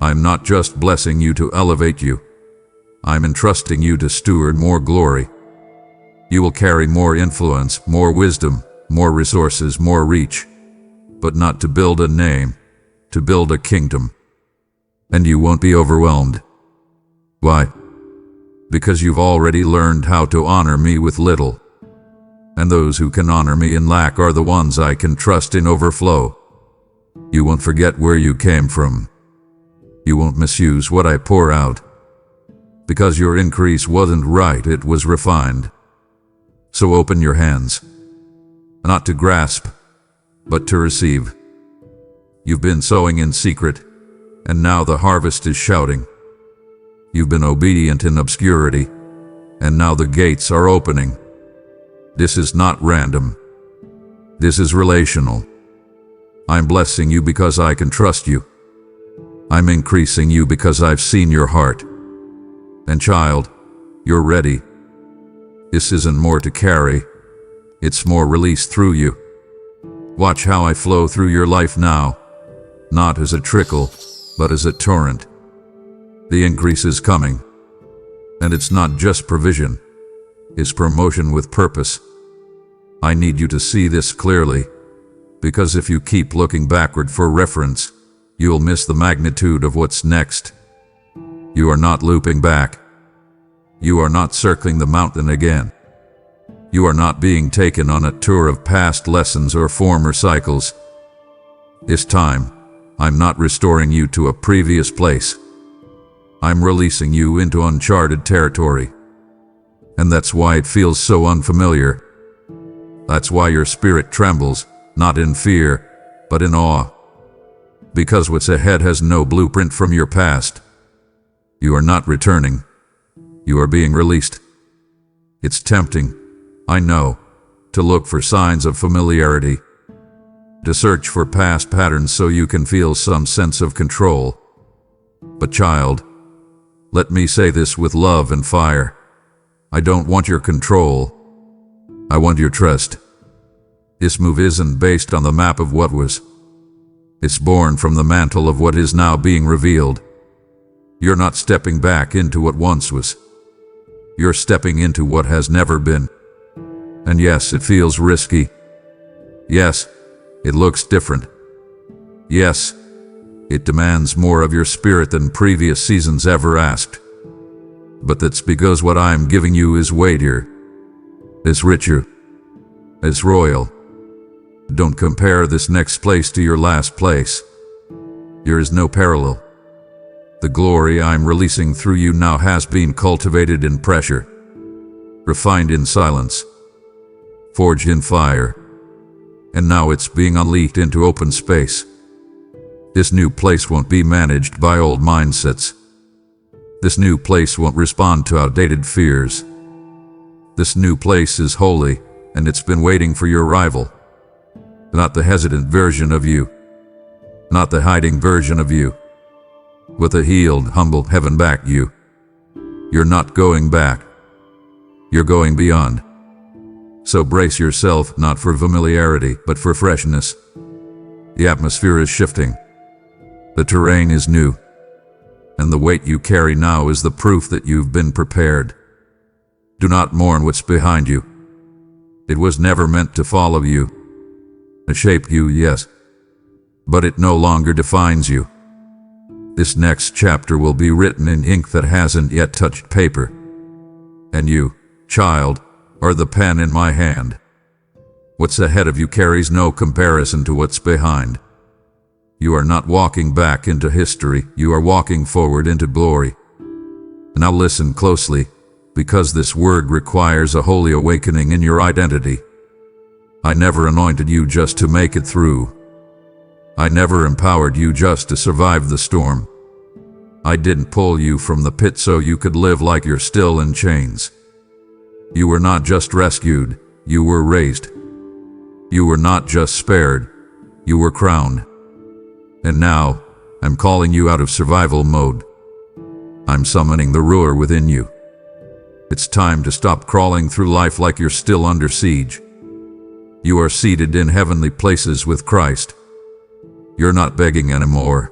I'm not just blessing you to elevate you. I'm entrusting you to steward more glory. You will carry more influence, more wisdom, more resources, more reach, but not to build a name, to build a kingdom. And you won't be overwhelmed. Why? Because you've already learned how to honor me with little. And those who can honor me in lack are the ones I can trust in overflow. You won't forget where you came from. You won't misuse what I pour out. Because your increase wasn't right, it was refined. So open your hands. Not to grasp, but to receive. You've been sowing in secret, and now the harvest is shouting. You've been obedient in obscurity, and now the gates are opening. This is not random. This is relational. I'm blessing you because I can trust you. I'm increasing you because I've seen your heart. And child, you're ready. This isn't more to carry. It's more release through you. Watch how I flow through your life now, not as a trickle, but as a torrent. The increase is coming. And it's not just provision. It's promotion with purpose. I need you to see this clearly, because if you keep looking backward for reference, you'll miss the magnitude of what's next. You are not looping back. You are not circling the mountain again. You are not being taken on a tour of past lessons or former cycles. This time, I'm not restoring you to a previous place. I'm releasing you into uncharted territory. And that's why it feels so unfamiliar. That's why your spirit trembles, not in fear, but in awe. Because what's ahead has no blueprint from your past. You are not returning. You are being released. It's tempting, I know, to look for signs of familiarity, to search for past patterns so you can feel some sense of control. But child, let me say this with love and fire. I don't want your control. I want your trust. This move isn't based on the map of what was. It's born from the mantle of what is now being revealed. You're not stepping back into what once was. You're stepping into what has never been. And yes, it feels risky. Yes, it looks different. Yes, it demands more of your spirit than previous seasons ever asked. But that's because what I'm giving you is weightier, is richer, is royal. Don't compare this next place to your last place. There is no parallel. The glory I'm releasing through you now has been cultivated in pressure, refined in silence, forged in fire, and now it's being unleashed into open space. This new place won't be managed by old mindsets. This new place won't respond to outdated fears. This new place is holy, and it's been waiting for your arrival. Not the hesitant version of you, not the hiding version of you. With a healed, humble heaven back you. You're not going back. You're going beyond. So brace yourself not for familiarity, but for freshness. The atmosphere is shifting. The terrain is new. And the weight you carry now is the proof that you've been prepared. Do not mourn what's behind you. It was never meant to follow you. It shaped you, yes. But it no longer defines you. This next chapter will be written in ink that hasn't yet touched paper. And you, child, are the pen in my hand. What's ahead of you carries no comparison to what's behind. You are not walking back into history, you are walking forward into glory. Now listen closely, because this word requires a holy awakening in your identity. I never anointed you just to make it through. I never empowered you just to survive the storm. I didn't pull you from the pit so you could live like you're still in chains. You were not just rescued, you were raised. You were not just spared, you were crowned. And now, I'm calling you out of survival mode. I'm summoning the ruler within you. It's time to stop crawling through life like you're still under siege. You are seated in heavenly places with Christ. You're not begging anymore.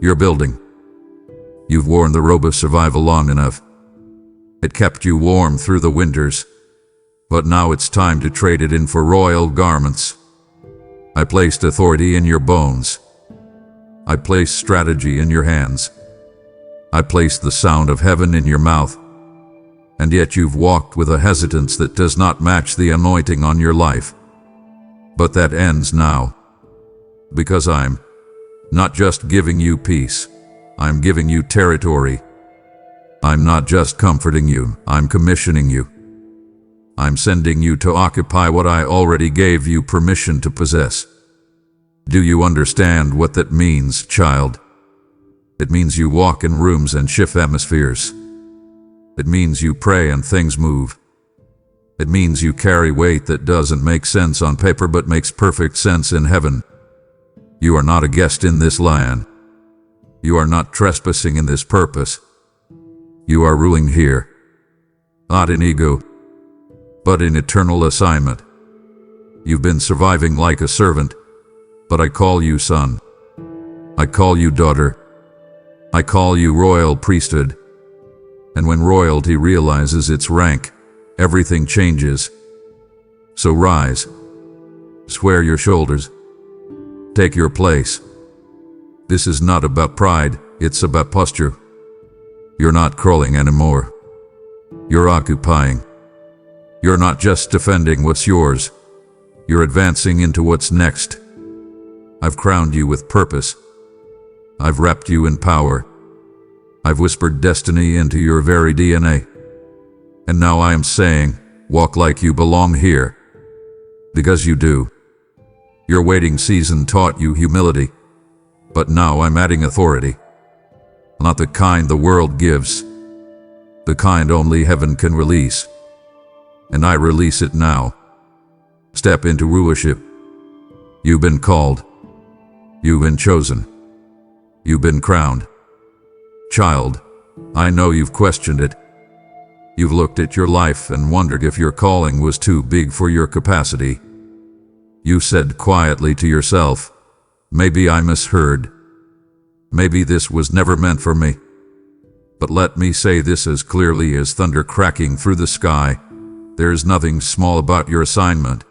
You're building. You've worn the robe of survival long enough. It kept you warm through the winters. But now it's time to trade it in for royal garments. I placed authority in your bones. I placed strategy in your hands. I placed the sound of heaven in your mouth. And yet you've walked with a hesitance that does not match the anointing on your life. But that ends now. Because I'm not just giving you peace, I'm giving you territory. I'm not just comforting you, I'm commissioning you. I'm sending you to occupy what I already gave you permission to possess. Do you understand what that means, child? It means you walk in rooms and shift atmospheres. It means you pray and things move. It means you carry weight that doesn't make sense on paper but makes perfect sense in heaven. You are not a guest in this land. You are not trespassing in this purpose. You are ruling here, not in ego, but in eternal assignment. You've been surviving like a servant, but I call you son. I call you daughter. I call you royal priesthood. And when royalty realizes its rank, everything changes. So rise, square your shoulders, take your place. This is not about pride, it's about posture. You're not crawling anymore. You're occupying. You're not just defending what's yours. You're advancing into what's next. I've crowned you with purpose. I've wrapped you in power. I've whispered destiny into your very DNA. And now I am saying, walk like you belong here. Because you do. Your waiting season taught you humility. But now I'm adding authority. Not the kind the world gives. The kind only heaven can release. And I release it now. Step into rulership. You've been called. You've been chosen. You've been crowned. Child, I know you've questioned it. You've looked at your life and wondered if your calling was too big for your capacity. You said quietly to yourself, maybe I misheard. Maybe this was never meant for me. But let me say this as clearly as thunder cracking through the sky. There is nothing small about your assignment.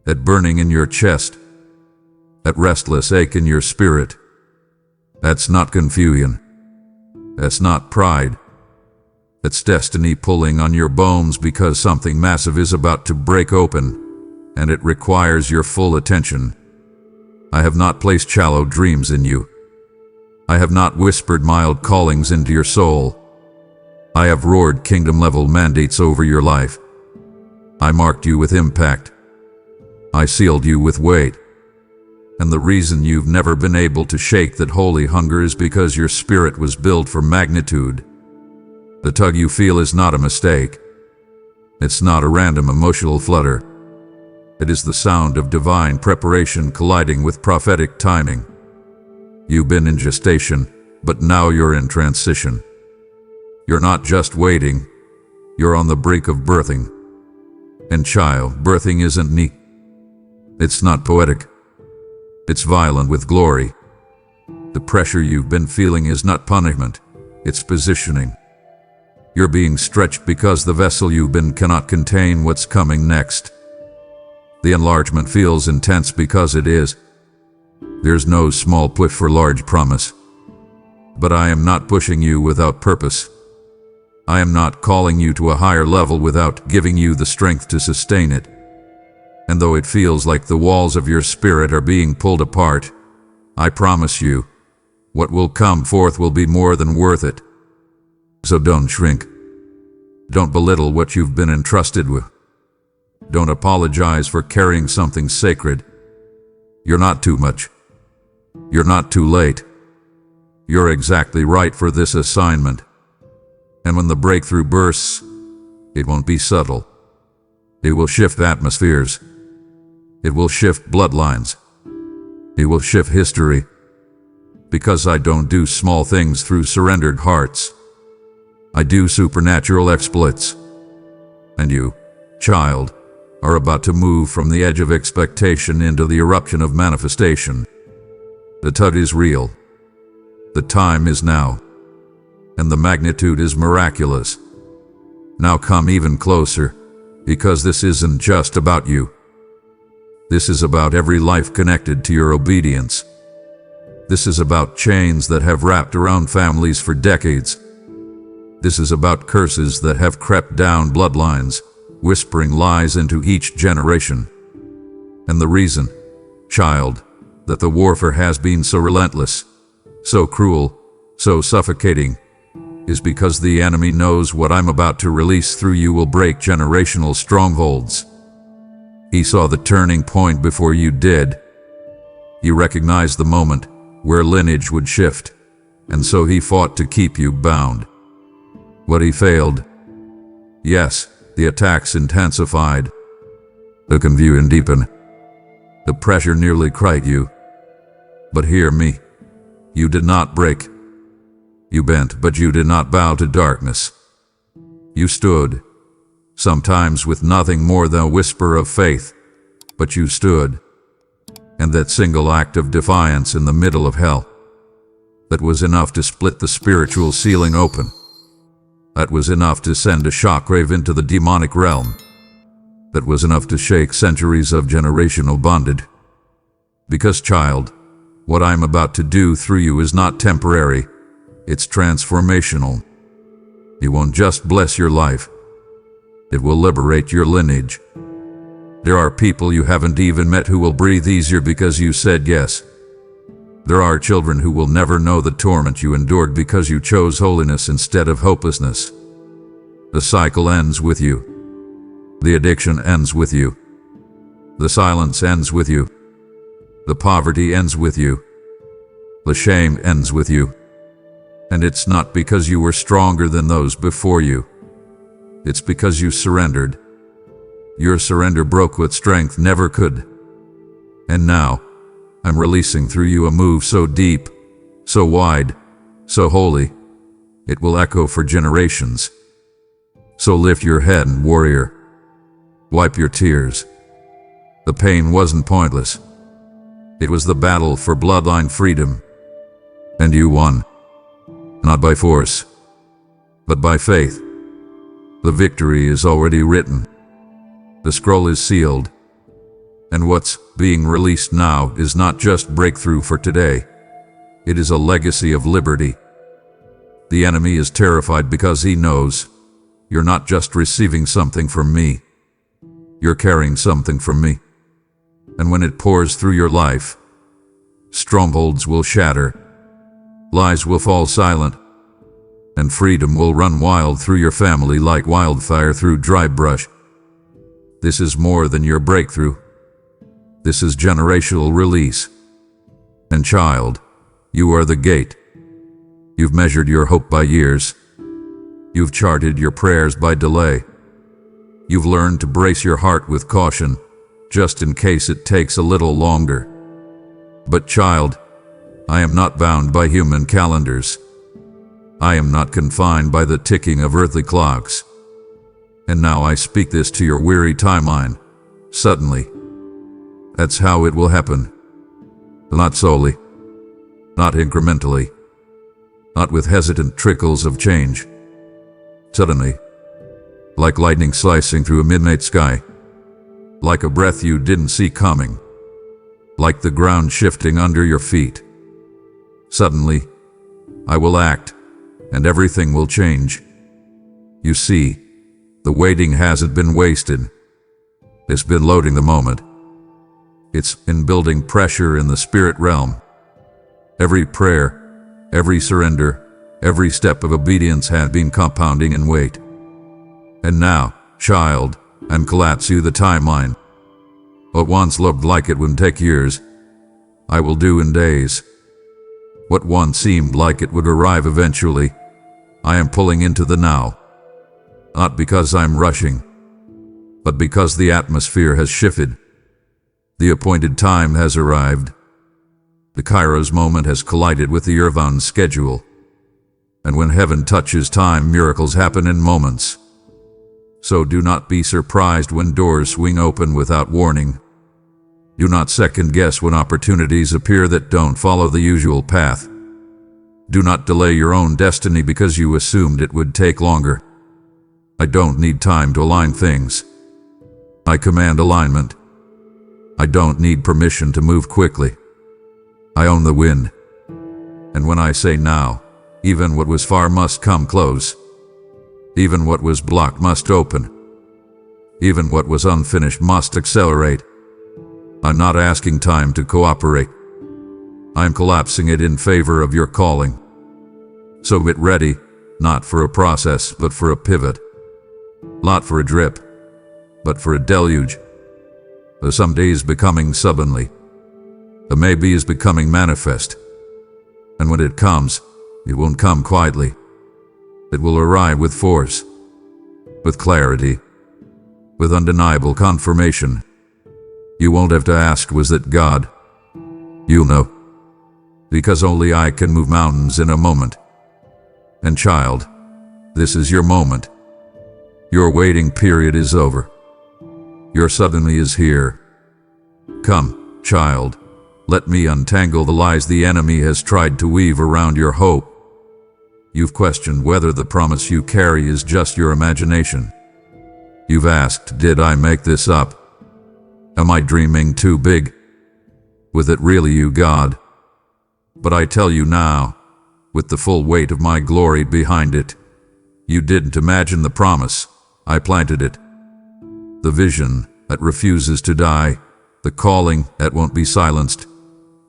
That burning in your chest, that restless ache in your spirit, that's not confusion. That's not pride. That's destiny pulling on your bones because something massive is about to break open, and it requires your full attention. I have not placed shallow dreams in you. I have not whispered mild callings into your soul. I have roared kingdom-level mandates over your life. I marked you with impact. I sealed you with weight. And the reason you've never been able to shake that holy hunger is because your spirit was built for magnitude. The tug you feel is not a mistake. It's not a random emotional flutter. It is the sound of divine preparation colliding with prophetic timing. You've been in gestation, but now you're in transition. You're not just waiting, you're on the brink of birthing. And child, birthing isn't neat. It's not poetic. It's violent with glory. The pressure you've been feeling is not punishment, it's positioning. You're being stretched because the vessel you've been cannot contain what's coming next. The enlargement feels intense because it is. There's no small push for large promise. But I am not pushing you without purpose. I am not calling you to a higher level without giving you the strength to sustain it. And though it feels like the walls of your spirit are being pulled apart, I promise you, what will come forth will be more than worth it. So don't shrink. Don't belittle what you've been entrusted with. Don't apologize for carrying something sacred. You're not too much. You're not too late. You're exactly right for this assignment. And when the breakthrough bursts, it won't be subtle. It will shift atmospheres. It will shift bloodlines. It will shift history. Because I don't do small things through surrendered hearts. I do supernatural exploits. And you, child, are about to move from the edge of expectation into the eruption of manifestation. The tug is real. The time is now. And the magnitude is miraculous. Now come even closer, because this isn't just about you. This is about every life connected to your obedience. This is about chains that have wrapped around families for decades. This is about curses that have crept down bloodlines, whispering lies into each generation. And the reason, child, that the warfare has been so relentless, so cruel, so suffocating, is because the enemy knows what I'm about to release through you will break generational strongholds. He saw the turning point before you did. He recognized the moment where lineage would shift, and so he fought to keep you bound. But he failed. Yes, the attacks intensified. The confusion deepened. The pressure nearly cried you. But hear me. You did not break. You bent, but you did not bow to darkness. You stood, sometimes with nothing more than a whisper of faith, but you stood. And that single act of defiance in the middle of hell, that was enough to split the spiritual ceiling open. That was enough to send a shockwave into the demonic realm. That was enough to shake centuries of generational bondage. Because, child, what I'm about to do through you is not temporary, it's transformational. It won't just bless your life, it will liberate your lineage. There are people you haven't even met who will breathe easier because you said yes. There are children who will never know the torment you endured because you chose holiness instead of hopelessness. The cycle ends with you. The addiction ends with you. The silence ends with you. The poverty ends with you. The shame ends with you. And it's not because you were stronger than those before you. It's because you surrendered. Your surrender broke what strength never could. And now, I'm releasing through you a move so deep, so wide, so holy, it will echo for generations. So lift your head, warrior. Wipe your tears. The pain wasn't pointless. It was the battle for bloodline freedom. And you won. Not by force, but by faith. The victory is already written. The scroll is sealed. And what's being released now is not just breakthrough for today. It is a legacy of liberty. The enemy is terrified because he knows you're not just receiving something from me. You're carrying something from me. And when it pours through your life, strongholds will shatter, lies will fall silent, and freedom will run wild through your family like wildfire through dry brush. This is more than your breakthrough. This is generational release. And child, you are the gate. You've measured your hope by years. You've charted your prayers by delay. You've learned to brace your heart with caution, just in case it takes a little longer. But child, I am not bound by human calendars. I am not confined by the ticking of earthly clocks. And now I speak this to your weary timeline. Suddenly. That's how it will happen. Not solely. Not incrementally. Not with hesitant trickles of change. Suddenly. Like lightning slicing through a midnight sky. Like a breath you didn't see coming. Like the ground shifting under your feet. Suddenly, I will act, and everything will change. You see, the waiting hasn't been wasted. It's been loading the moment. It's been building pressure in the spirit realm. Every prayer, every surrender, every step of obedience had been compounding in weight. And now, child, I'm collapsing the timeline. What once looked like it would take years, I will do in days. What once seemed like it would arrive eventually, I am pulling into the now. Not because I'm rushing, but because the atmosphere has shifted. The appointed time has arrived. The Kairos moment has collided with the Irvine schedule. And when heaven touches time, miracles happen in moments. So do not be surprised when doors swing open without warning. Do not second guess when opportunities appear that don't follow the usual path. Do not delay your own destiny because you assumed it would take longer. I don't need time to align things. I command alignment. I don't need permission to move quickly. I own the wind. And when I say now, even what was far must come close. Even what was blocked must open. Even what was unfinished must accelerate. I'm not asking time to cooperate. I'm collapsing it in favor of your calling. So get ready, not for a process, but for a pivot. Not for a drip, but for a deluge. The someday is becoming suddenly. The maybe is becoming manifest. And when it comes, it won't come quietly. It will arrive with force, with clarity, with undeniable confirmation. You won't have to ask, was that God? You'll know. Because only I can move mountains in a moment. And child, this is your moment. Your waiting period is over. Your suddenly is here. Come, child, let me untangle the lies the enemy has tried to weave around your hope. You've questioned whether the promise you carry is just your imagination. You've asked, did I make this up? Am I dreaming too big? Was it really you, God? But I tell you now, with the full weight of my glory behind it, you didn't imagine the promise, I planted it. The vision that refuses to die, the calling that won't be silenced,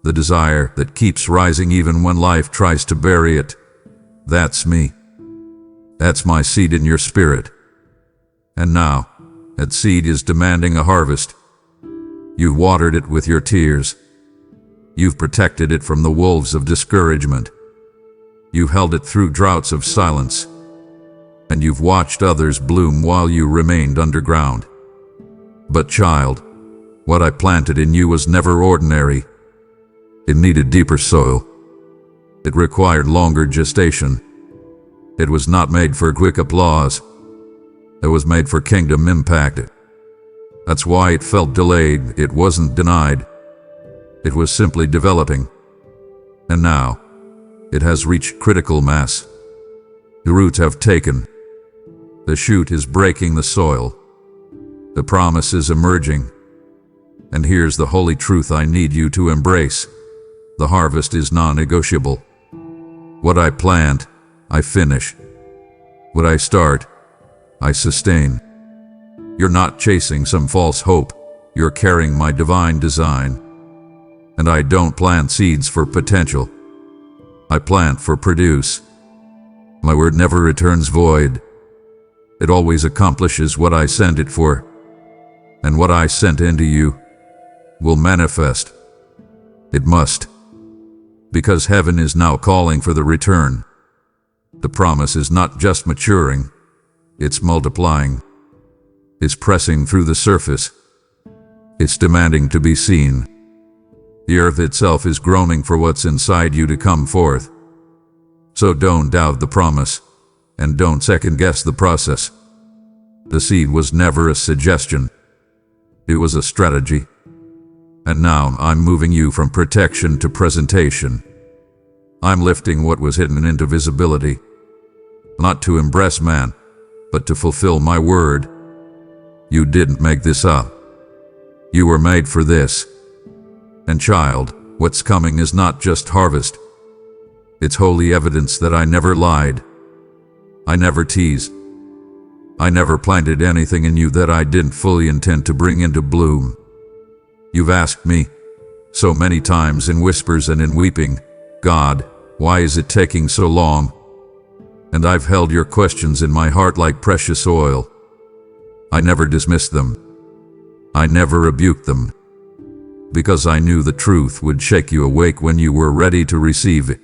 the desire that keeps rising even when life tries to bury it. That's me. That's my seed in your spirit. And now, that seed is demanding a harvest. You've watered it with your tears. You've protected it from the wolves of discouragement. You've held it through droughts of silence. And you've watched others bloom while you remained underground. But child, what I planted in you was never ordinary. It needed deeper soil. It required longer gestation. It was not made for quick applause. It was made for kingdom impact. That's why it felt delayed. It wasn't denied. It was simply developing. And now, it has reached critical mass. The roots have taken. The shoot is breaking the soil. The promise is emerging. And here's the holy truth I need you to embrace. The harvest is non-negotiable. What I plant, I finish. What I start, I sustain. You're not chasing some false hope. You're carrying my divine design. And I don't plant seeds for potential. I plant for produce. My word never returns void. It always accomplishes what I sent it for. And what I sent into you will manifest. It must. Because heaven is now calling for the return. The promise is not just maturing, it's multiplying. It's pressing through the surface. It's demanding to be seen. The earth itself is groaning for what's inside you to come forth. So don't doubt the promise, and don't second-guess the process. The seed was never a suggestion. It was a strategy. And now I'm moving you from protection to presentation. I'm lifting what was hidden into visibility. Not to impress man, but to fulfill my word. You didn't make this up. You were made for this. And child, what's coming is not just harvest. It's holy evidence that I never lied. I never teased. I never planted anything in you that I didn't fully intend to bring into bloom. You've asked me, so many times in whispers and in weeping, God, why is it taking so long? And I've held your questions in my heart like precious oil. I never dismissed them. I never rebuked them. Because I knew the truth would shake you awake when you were ready to receive it.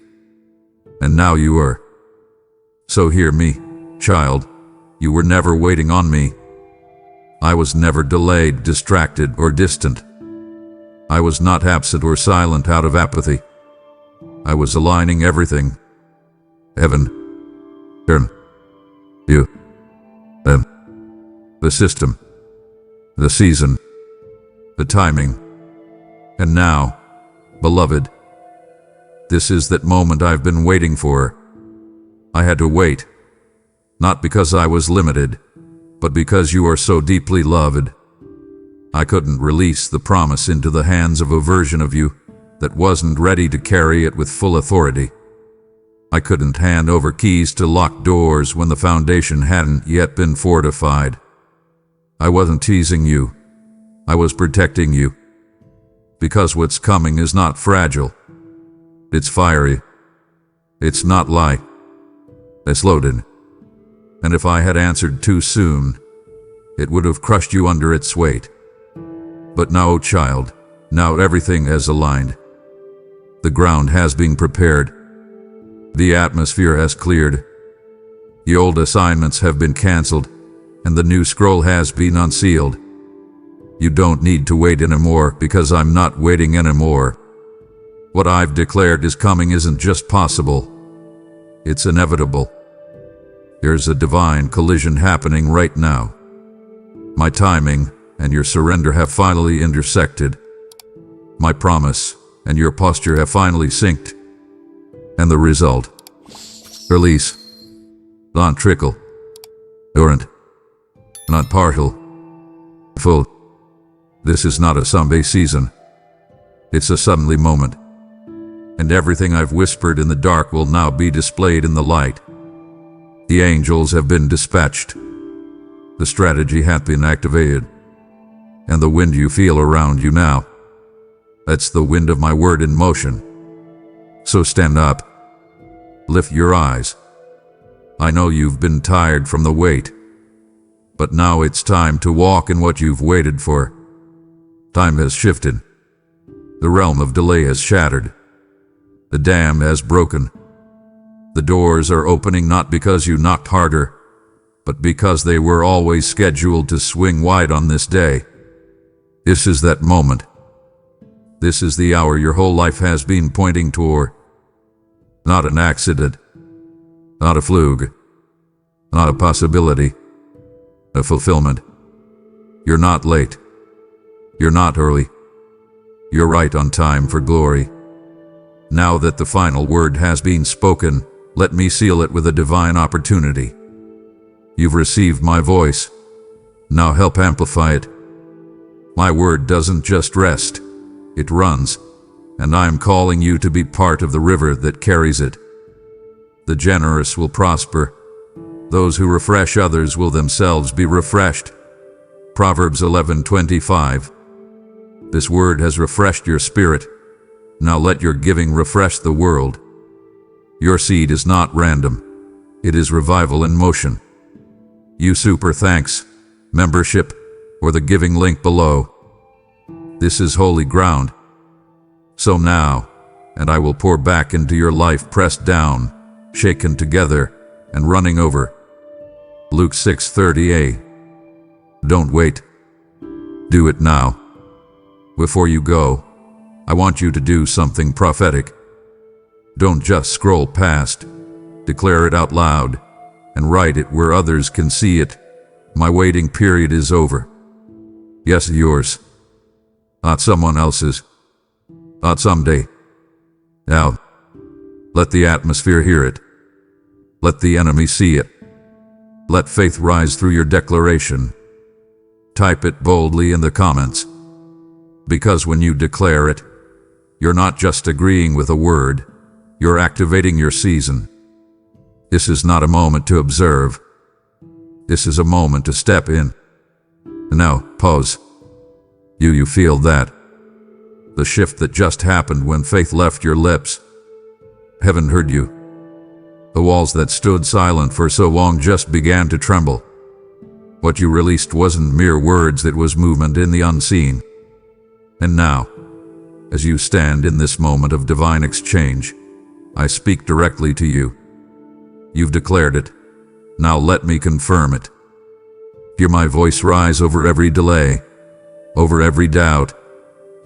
And now you are. So hear me, child. You were never waiting on me. I was never delayed, distracted, or distant. I was not absent or silent out of apathy. I was aligning everything. Heaven, earth, you, them, the system, the season, the timing. And now, beloved, this is that moment I've been waiting for. I had to wait, not because I was limited, but because you are so deeply loved. I couldn't release the promise into the hands of a version of you that wasn't ready to carry it with full authority. I couldn't hand over keys to locked doors when the foundation hadn't yet been fortified. I wasn't teasing you. I was protecting you. Because what's coming is not fragile. It's fiery. It's not light. It's loaded. And if I had answered too soon, it would have crushed you under its weight. But now, child, now everything has aligned. The ground has been prepared. The atmosphere has cleared. The old assignments have been canceled, and the new scroll has been unsealed. You don't need to wait anymore because I'm not waiting anymore. What I've declared is coming isn't just possible. It's inevitable. There's a divine collision happening right now. My timing and your surrender have finally intersected. My promise and your posture have finally synced. And the result? Release. Not trickle. Torrent. Not partial. Full. This is not a someday season. It's a suddenly moment. And everything I've whispered in the dark will now be displayed in the light. The angels have been dispatched. The strategy hath been activated. And the wind you feel around you now, that's the wind of my word in motion. So stand up. Lift your eyes. I know you've been tired from the wait. But now it's time to walk in what you've waited for. Time has shifted. The realm of delay has shattered. The dam has broken. The doors are opening not because you knocked harder, but because they were always scheduled to swing wide on this day. This is that moment. This is the hour your whole life has been pointing toward. Not an accident. Not a fluke. Not a possibility. A fulfillment. You're not late. You're not early. You're right on time for glory. Now that the final word has been spoken, let me seal it with a divine opportunity. You've received my voice. Now help amplify it. My word doesn't just rest. It runs, and I am calling you to be part of the river that carries it. The generous will prosper. Those who refresh others will themselves be refreshed. Proverbs 11:25. This word has refreshed your spirit. Now let your giving refresh the world. Your seed is not random. It is revival in motion. You super thanks, membership, or the giving link below. This is holy ground. So now, and I will pour back into your life pressed down, shaken together, and running over. Luke 6:30a. Don't wait. Do it now. Before you go, I want you to do something prophetic. Don't just scroll past. Declare it out loud, and write it where others can see it. My waiting period is over. Yes, yours. Not someone else's. Not someday. Now, let the atmosphere hear it. Let the enemy see it. Let faith rise through your declaration. Type it boldly in the comments. Because when you declare it, you're not just agreeing with a word, you're activating your season. This is not a moment to observe. This is a moment to step in. Now, pause. You feel that? The shift that just happened when faith left your lips. Heaven heard you. The walls that stood silent for so long just began to tremble. What you released wasn't mere words, it was movement in the unseen. And now, as you stand in this moment of divine exchange, I speak directly to you. You've declared it. Now let me confirm it. Hear my voice rise over every delay, over every doubt,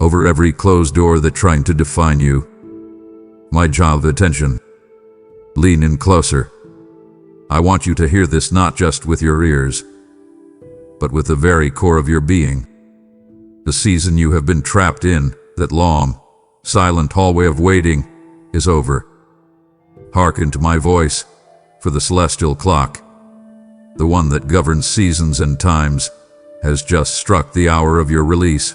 over every closed door that trying to define you. My job, attention. Lean in closer. I want you to hear this not just with your ears, but with the very core of your being. The season you have been trapped in, that long, silent hallway of waiting, is over. Hearken to my voice, for the celestial clock, the one that governs seasons and times, has just struck the hour of your release.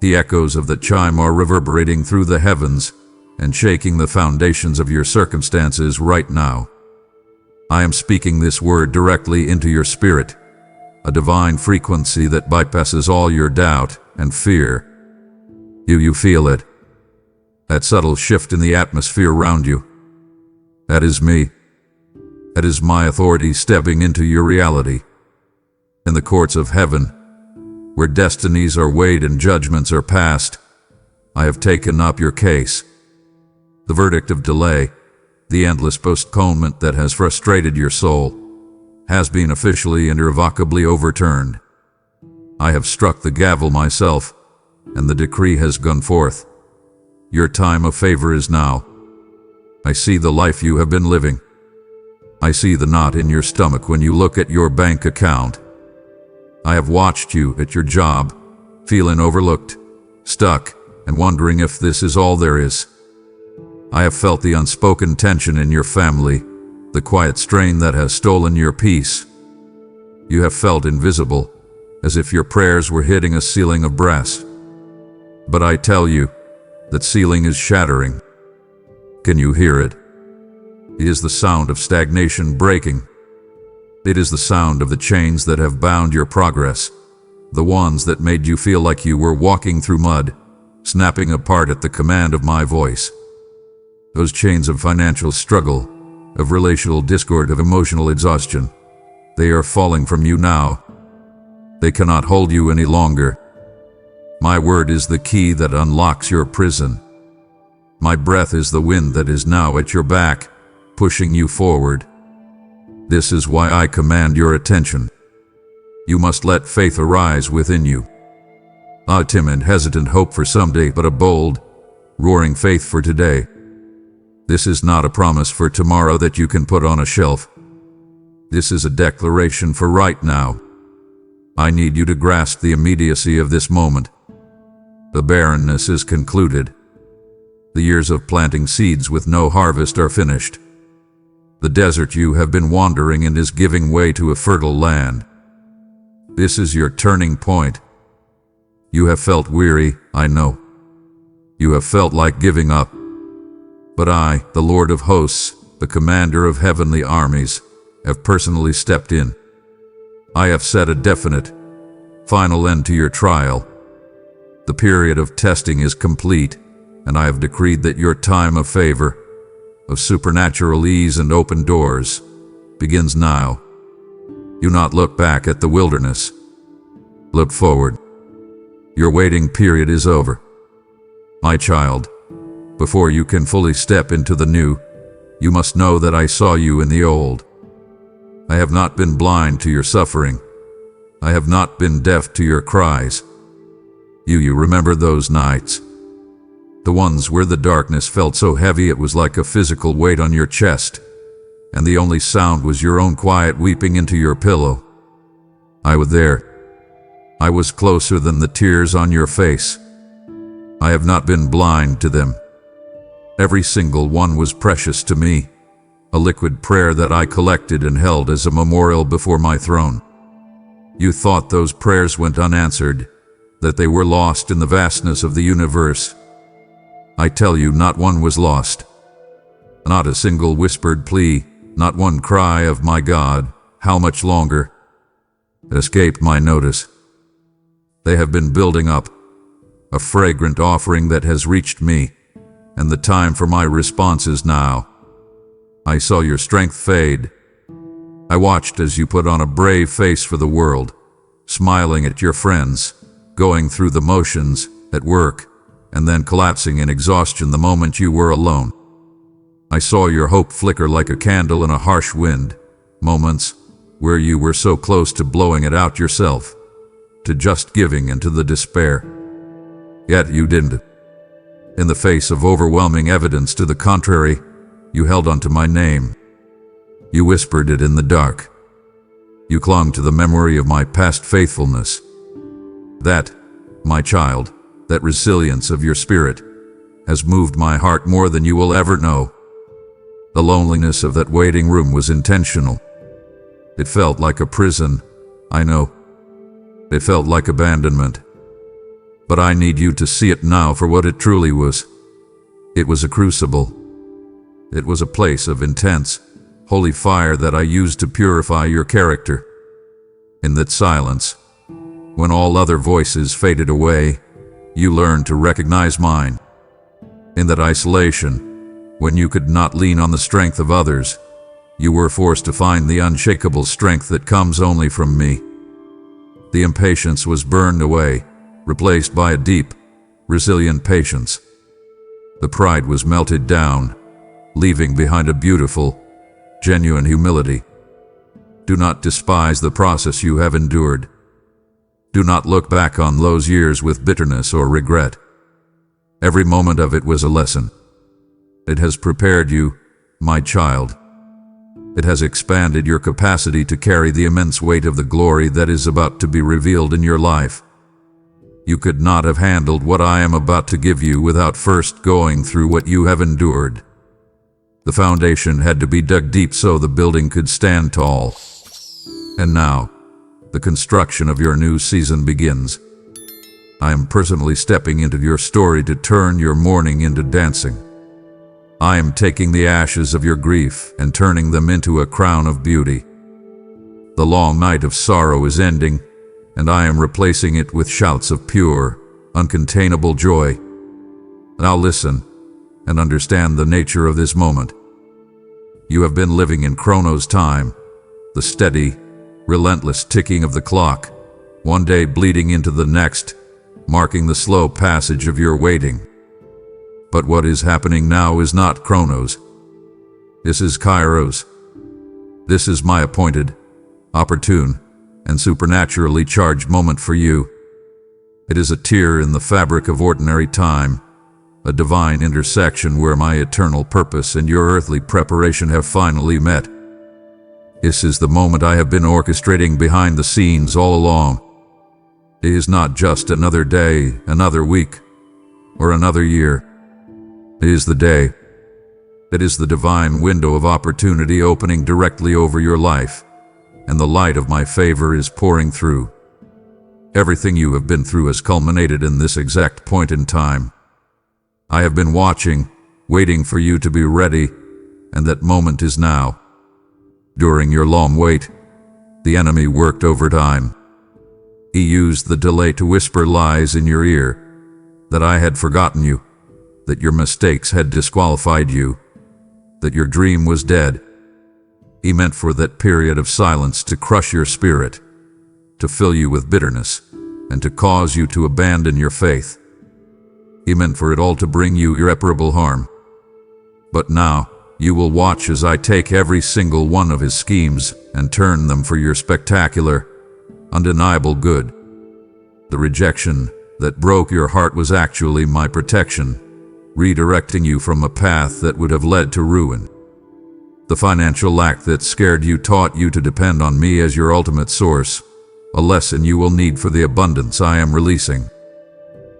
The echoes of the chime are reverberating through the heavens and shaking the foundations of your circumstances right now. I am speaking this word directly into your spirit, a divine frequency that bypasses all your doubt and fear. You feel it. That subtle shift in the atmosphere around you. That is me. That is my authority stepping into your reality. In the courts of heaven, where destinies are weighed and judgments are passed, I have taken up your case. The verdict of delay, the endless postponement that has frustrated your soul, has been officially and irrevocably overturned. I have struck the gavel myself, and the decree has gone forth. Your time of favor is now. I see the life you have been living. I see the knot in your stomach when you look at your bank account. I have watched you at your job, feeling overlooked, stuck, and wondering if this is all there is. I have felt the unspoken tension in your family, the quiet strain that has stolen your peace. You have felt invisible, as if your prayers were hitting a ceiling of brass. But I tell you, that ceiling is shattering. Can you hear it? It is the sound of stagnation breaking. It is the sound of the chains that have bound your progress, the ones that made you feel like you were walking through mud, snapping apart at the command of my voice. Those chains of financial struggle, of relational discord, of emotional exhaustion, they are falling from you now. They cannot hold you any longer. My word is the key that unlocks your prison. My breath is the wind that is now at your back, pushing you forward. This is why I command your attention. You must let faith arise within you. Not a timid, hesitant hope for someday, but a bold, roaring faith for today. This is not a promise for tomorrow that you can put on a shelf. This is a declaration for right now. I need you to grasp the immediacy of this moment. The barrenness is concluded. The years of planting seeds with no harvest are finished. The desert you have been wandering in is giving way to a fertile land. This is your turning point. You have felt weary, I know. You have felt like giving up. But I, the Lord of hosts, the commander of heavenly armies, have personally stepped in. I have set a definite, final end to your trial. The period of testing is complete, and I have decreed that your time of favor, of supernatural ease and open doors, begins now. Do not look back at the wilderness. Look forward. Your waiting period is over. My child, before you can fully step into the new, you must know that I saw you in the old. I have not been blind to your suffering. I have not been deaf to your cries. You remember those nights? The ones where the darkness felt so heavy it was like a physical weight on your chest, and the only sound was your own quiet weeping into your pillow. I was there. I was closer than the tears on your face. I have not been blind to them. Every single one was precious to me, a liquid prayer that I collected and held as a memorial before my throne. You thought those prayers went unanswered, that they were lost in the vastness of the universe. I tell you, not one was lost. Not a single whispered plea, not one cry of "My God, how much longer?" escaped my notice. They have been building up, a fragrant offering that has reached me, and the time for my response is now. I saw your strength fade. I watched as you put on a brave face for the world, smiling at your friends, going through the motions at work, and then collapsing in exhaustion the moment you were alone. I saw your hope flicker like a candle in a harsh wind, moments where you were so close to blowing it out yourself, to just giving into the despair. Yet you didn't. In the face of overwhelming evidence to the contrary, you held onto my name. You whispered it in the dark. You clung to the memory of my past faithfulness. That, my child, that resilience of your spirit, has moved my heart more than you will ever know. The loneliness of that waiting room was intentional. It felt like a prison, I know. It felt like abandonment. But I need you to see it now for what it truly was. It was a crucible. It was a place of intense, holy fire that I used to purify your character. In that silence, when all other voices faded away, you learned to recognize mine. In that isolation, when you could not lean on the strength of others, you were forced to find the unshakable strength that comes only from me. The impatience was burned away, replaced by a deep, resilient patience. The pride was melted down, leaving behind a beautiful, genuine humility. Do not despise the process you have endured. Do not look back on those years with bitterness or regret. Every moment of it was a lesson. It has prepared you, my child. It has expanded your capacity to carry the immense weight of the glory that is about to be revealed in your life. You could not have handled what I am about to give you without first going through what you have endured. The foundation had to be dug deep so the building could stand tall. And now, the construction of your new season begins. I am personally stepping into your story to turn your mourning into dancing. I am taking the ashes of your grief and turning them into a crown of beauty. The long night of sorrow is ending, and I am replacing it with shouts of pure, uncontainable joy. Now listen and understand the nature of this moment. You have been living in Chronos time, the steady, relentless ticking of the clock, one day bleeding into the next, marking the slow passage of your waiting. But what is happening now is not Chronos. This is Kairos. This is my appointed, opportune, and supernaturally charged moment for you. It is a tear in the fabric of ordinary time, a divine intersection where my eternal purpose and your earthly preparation have finally met. This is the moment I have been orchestrating behind the scenes all along. It is not just another day, another week, or another year. It is the day. It is the divine window of opportunity opening directly over your life, and the light of my favor is pouring through. Everything you have been through has culminated in this exact point in time. I have been watching, waiting for you to be ready, and that moment is now. During your long wait, the enemy worked overtime. He used the delay to whisper lies in your ear, that I had forgotten you, that your mistakes had disqualified you, that your dream was dead. He meant for that period of silence to crush your spirit, to fill you with bitterness, and to cause you to abandon your faith. He meant for it all to bring you irreparable harm. But now, you will watch as I take every single one of his schemes and turn them for your spectacular, undeniable good. The rejection that broke your heart was actually my protection, redirecting you from a path that would have led to ruin. The financial lack that scared you taught you to depend on me as your ultimate source, a lesson you will need for the abundance I am releasing.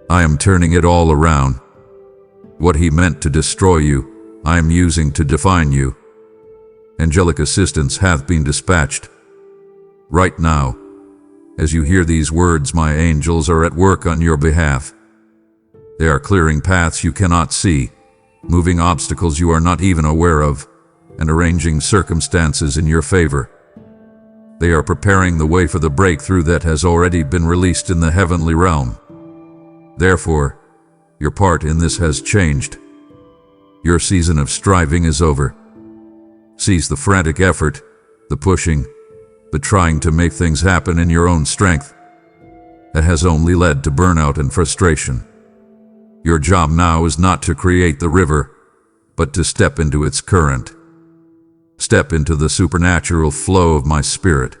I am turning it all around. What he meant to destroy you, I am using to define you. Angelic assistance hath been dispatched. Right now, as you hear these words, my angels are at work on your behalf. They are clearing paths you cannot see, moving obstacles you are not even aware of, and arranging circumstances in your favor. They are preparing the way for the breakthrough that has already been released in the heavenly realm. Therefore, your part in this has changed. Your season of striving is over. Cease the frantic effort, the pushing, the trying to make things happen in your own strength. That has only led to burnout and frustration. Your job now is not to create the river, but to step into its current. Step into the supernatural flow of my spirit.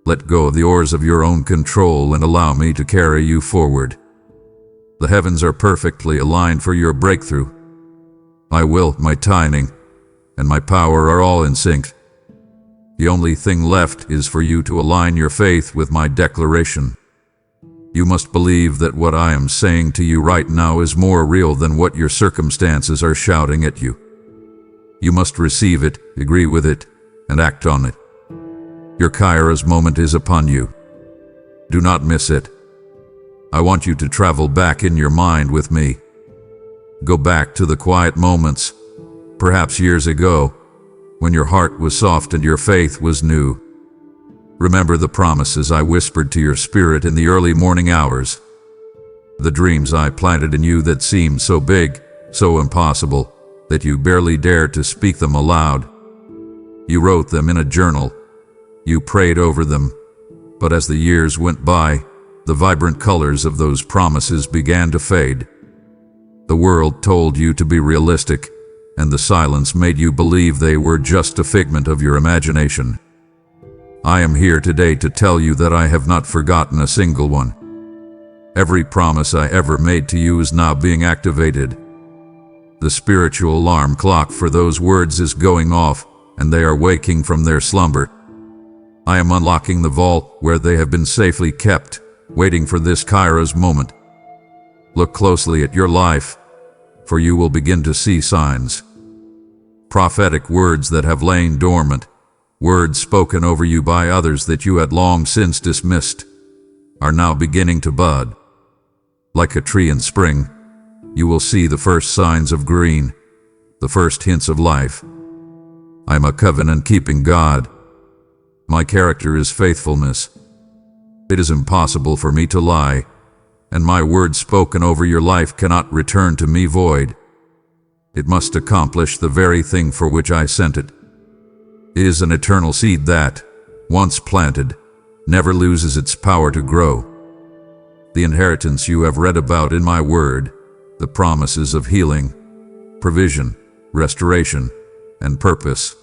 Let go of the oars of your own control and allow me to carry you forward. The heavens are perfectly aligned for your breakthrough. My will, my timing, and my power are all in sync. The only thing left is for you to align your faith with my declaration. You must believe that what I am saying to you right now is more real than what your circumstances are shouting at you. You must receive it, agree with it, and act on it. Your Kairos moment is upon you. Do not miss it. I want you to travel back in your mind with me. Go back to the quiet moments, perhaps years ago, when your heart was soft and your faith was new. Remember the promises I whispered to your spirit in the early morning hours. The dreams I planted in you that seemed so big, so impossible, that you barely dared to speak them aloud. You wrote them in a journal. You prayed over them. But as the years went by, the vibrant colors of those promises began to fade. The world told you to be realistic, and the silence made you believe they were just a figment of your imagination. I am here today to tell you that I have not forgotten a single one. Every promise I ever made to you is now being activated. The spiritual alarm clock for those words is going off, and they are waking from their slumber. I am unlocking the vault where they have been safely kept, waiting for this Kairos moment. Look closely at your life, for you will begin to see signs. Prophetic words that have lain dormant, words spoken over you by others that you had long since dismissed, are now beginning to bud. Like a tree in spring, you will see the first signs of green, the first hints of life. I am a covenant-keeping God. My character is faithfulness. It is impossible for me to lie, and my word spoken over your life cannot return to me void. It must accomplish the very thing for which I sent it. It is an eternal seed that, once planted, never loses its power to grow. The inheritance you have read about in my word, the promises of healing, provision, restoration, and purpose.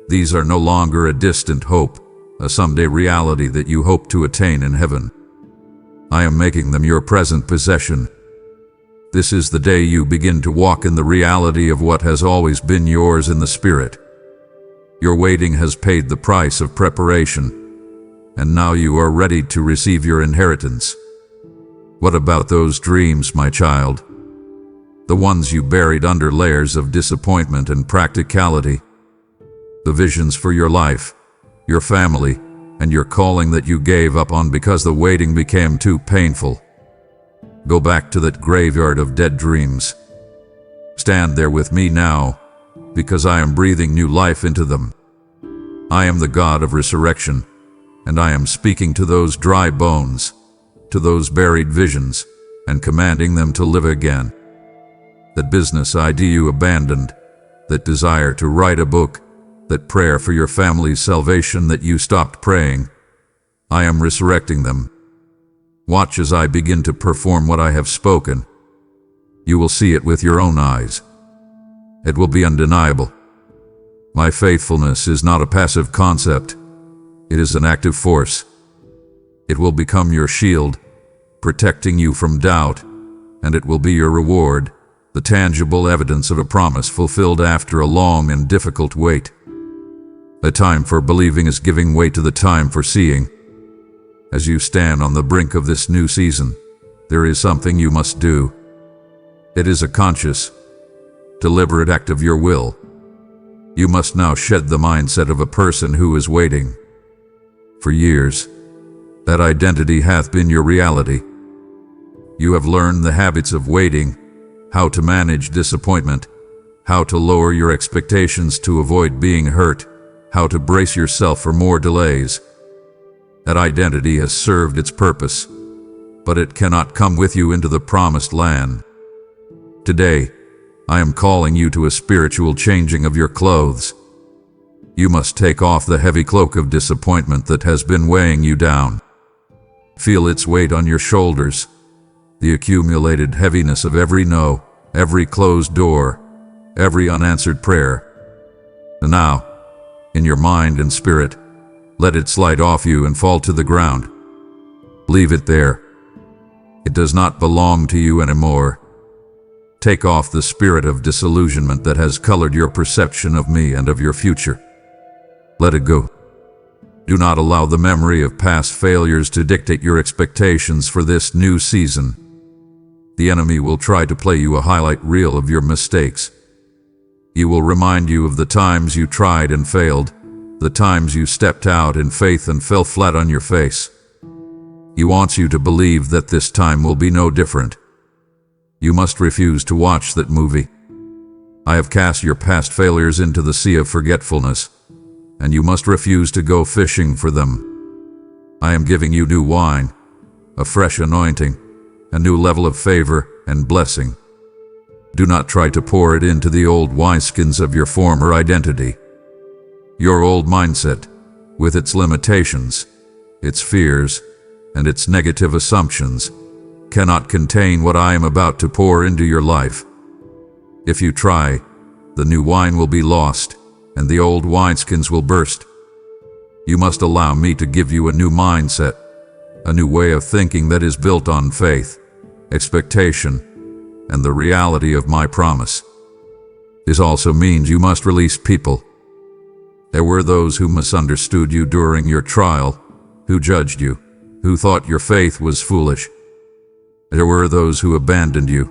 These are no longer a distant hope, a someday reality that you hope to attain in heaven. I am making them your present possession. This is the day you begin to walk in the reality of what has always been yours in the Spirit. Your waiting has paid the price of preparation, and now you are ready to receive your inheritance. What about those dreams, my child? The ones you buried under layers of disappointment and practicality. The visions for your life, your family, and your calling that you gave up on because the waiting became too painful. Go back to that graveyard of dead dreams. Stand there with me now, because I am breathing new life into them. I am the God of resurrection, and I am speaking to those dry bones, to those buried visions, and commanding them to live again. That business idea you abandoned, that desire to write a book, that prayer for your family's salvation that you stopped praying, I am resurrecting them. Watch as I begin to perform what I have spoken. You will see it with your own eyes. It will be undeniable. My faithfulness is not a passive concept. It is an active force. It will become your shield, protecting you from doubt, and it will be your reward, the tangible evidence of a promise fulfilled after a long and difficult wait. The time for believing is giving way to the time for seeing. As you stand on the brink of this new season, there is something you must do. It is a conscious, deliberate act of your will. You must now shed the mindset of a person who is waiting. For years, that identity hath been your reality. You have learned the habits of waiting, how to manage disappointment, how to lower your expectations to avoid being hurt, how to brace yourself for more delays. That identity has served its purpose, but it cannot come with you into the promised land. Today, I am calling you to a spiritual changing of your clothes. You must take off the heavy cloak of disappointment that has been weighing you down. Feel its weight on your shoulders, the accumulated heaviness of every no, every closed door, every unanswered prayer. And now, in your mind and spirit, let it slide off you and fall to the ground. Leave it there. It does not belong to you anymore. Take off the spirit of disillusionment that has colored your perception of me and of your future. Let it go. Do not allow the memory of past failures to dictate your expectations for this new season. The enemy will try to play you a highlight reel of your mistakes. He will remind you of the times you tried and failed, the times you stepped out in faith and fell flat on your face. He wants you to believe that this time will be no different. You must refuse to watch that movie. I have cast your past failures into the sea of forgetfulness, and you must refuse to go fishing for them. I am giving you new wine, a fresh anointing, a new level of favor and blessing. Do not try to pour it into the old wineskins of your former identity. Your old mindset, with its limitations, its fears, and its negative assumptions, cannot contain what I am about to pour into your life. If you try, the new wine will be lost, and the old wineskins will burst. You must allow me to give you a new mindset, a new way of thinking that is built on faith, expectation, and the reality of my promise. This also means you must release people, There were those who misunderstood you during your trial, who judged you, who thought your faith was foolish. There were those who abandoned you,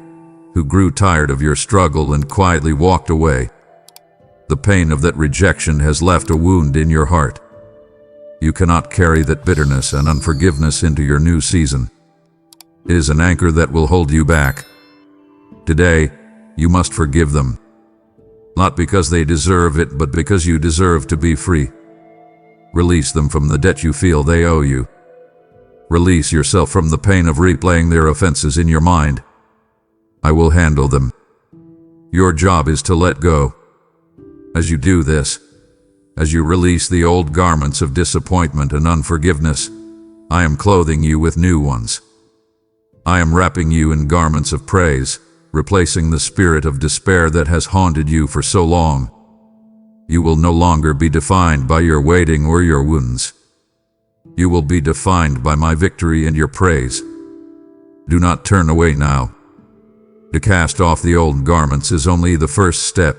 who grew tired of your struggle and quietly walked away. The pain of that rejection has left a wound in your heart. You cannot carry that bitterness and unforgiveness into your new season. It is an anchor that will hold you back. Today, you must forgive them. Not because they deserve it, but because you deserve to be free. Release them from the debt you feel they owe you. Release yourself from the pain of replaying their offenses in your mind. I will handle them. Your job is to let go. As you do this, as you release the old garments of disappointment and unforgiveness, I am clothing you with new ones. I am wrapping you in garments of praise, replacing the spirit of despair that has haunted you for so long. You will no longer be defined by your waiting or your wounds. You will be defined by my victory and your praise. Do not turn away now. To cast off the old garments is only the first step.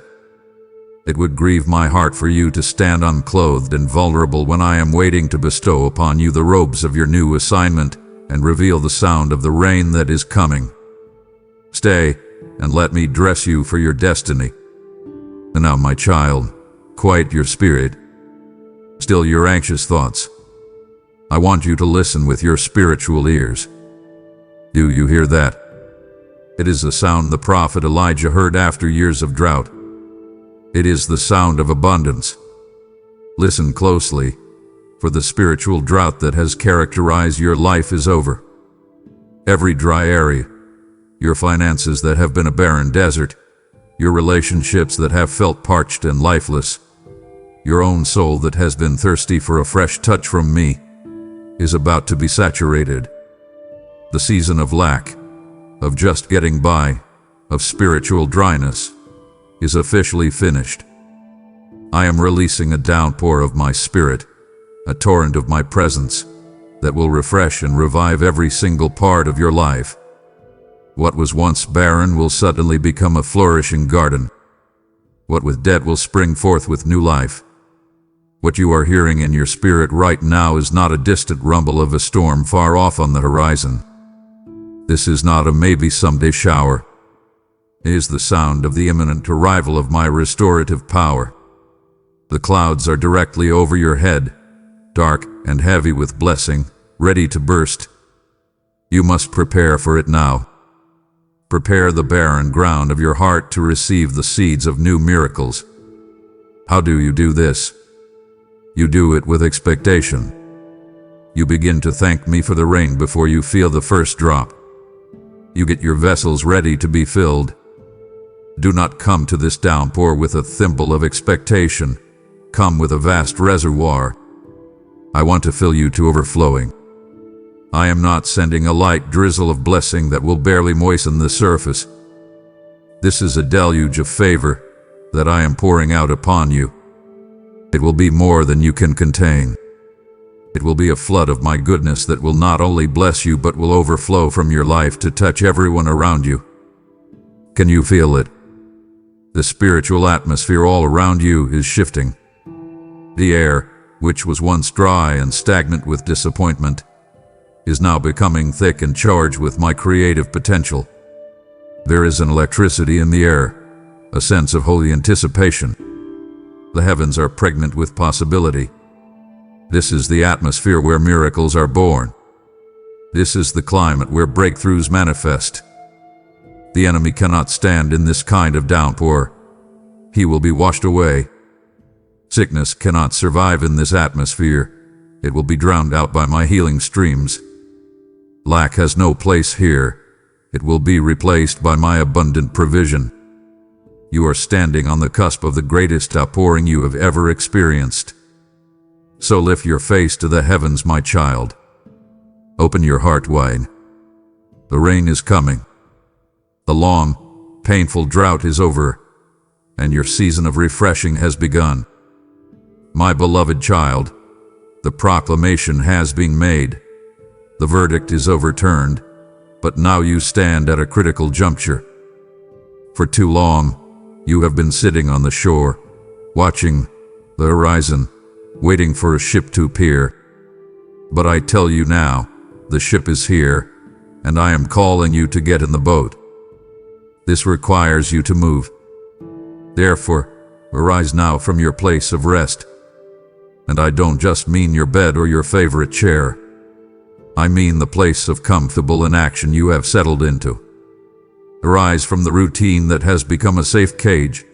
It would grieve my heart for you to stand unclothed and vulnerable when I am waiting to bestow upon you the robes of your new assignment and reveal the sound of the rain that is coming. Stay, and let me dress you for your destiny. And now, my child, quiet your spirit. Still your anxious thoughts. I want you to listen with your spiritual ears. Do you hear that? It is the sound the prophet Elijah heard after years of drought. It is the sound of abundance. Listen closely, for the spiritual drought that has characterized your life is over. Every dry area, your finances that have been a barren desert, your relationships that have felt parched and lifeless, your own soul that has been thirsty for a fresh touch from me, is about to be saturated. The season of lack, of just getting by, of spiritual dryness, is officially finished. I am releasing a downpour of my spirit, a torrent of my presence, that will refresh and revive every single part of your life. What was once barren will suddenly become a flourishing garden. What was dead will spring forth with new life. What you are hearing in your spirit right now is not a distant rumble of a storm far off on the horizon. This is not a maybe someday shower. It is the sound of the imminent arrival of my restorative power. The clouds are directly over your head, dark and heavy with blessing, ready to burst. You must prepare for it now. Prepare the barren ground of your heart to receive the seeds of new miracles. How do you do this? You do it with expectation. You begin to thank me for the rain before you feel the first drop. You get your vessels ready to be filled. Do not come to this downpour with a thimble of expectation. Come with a vast reservoir. I want to fill you to overflowing. I am not sending a light drizzle of blessing that will barely moisten the surface. This is a deluge of favor that I am pouring out upon you. It will be more than you can contain. It will be a flood of my goodness that will not only bless you but will overflow from your life to touch everyone around you. Can you feel it? The spiritual atmosphere all around you is shifting. The air, which was once dry and stagnant with disappointment, is now becoming thick and charged with my creative potential. There is an electricity in the air, a sense of holy anticipation. The heavens are pregnant with possibility. This is the atmosphere where miracles are born. This is the climate where breakthroughs manifest. The enemy cannot stand in this kind of downpour. He will be washed away. Sickness cannot survive in this atmosphere. It will be drowned out by my healing streams. Lack has no place here. It will be replaced by my abundant provision. You are standing on the cusp of the greatest outpouring you have ever experienced. So lift your face to the heavens, my child. Open your heart wide. The rain is coming. The long, painful drought is over, and your season of refreshing has begun. My beloved child, the proclamation has been made. The verdict is overturned, but now you stand at a critical juncture. For too long, you have been sitting on the shore, watching the horizon, waiting for a ship to appear. But I tell you now, the ship is here, and I am calling you to get in the boat. This requires you to move. Therefore, arise now from your place of rest. And I don't just mean your bed or your favorite chair. I mean the place of comfortable inaction you have settled into. Arise from the routine that has become a safe cage.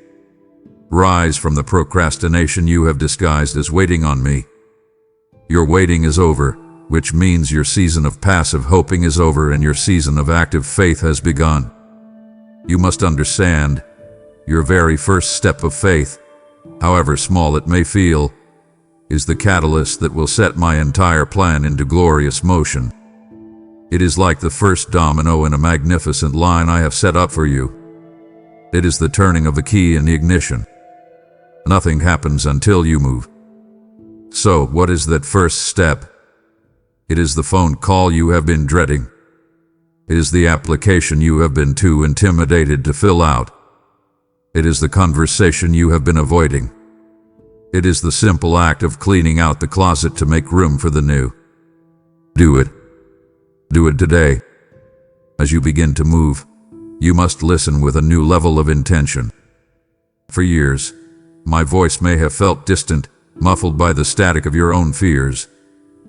Rise from the procrastination you have disguised as waiting on me. Your waiting is over, which means your season of passive hoping is over and your season of active faith has begun. You must understand, your very first step of faith, however small it may feel, is the catalyst that will set my entire plan into glorious motion. It is like the first domino in a magnificent line I have set up for you. It is the turning of the key in the ignition. Nothing happens until you move. So, what is that first step? It is the phone call you have been dreading. It is the application you have been too intimidated to fill out. It is the conversation you have been avoiding. It is the simple act of cleaning out the closet to make room for the new. Do it. Do it today. As you begin to move, you must listen with a new level of intention. For years, my voice may have felt distant, muffled by the static of your own fears,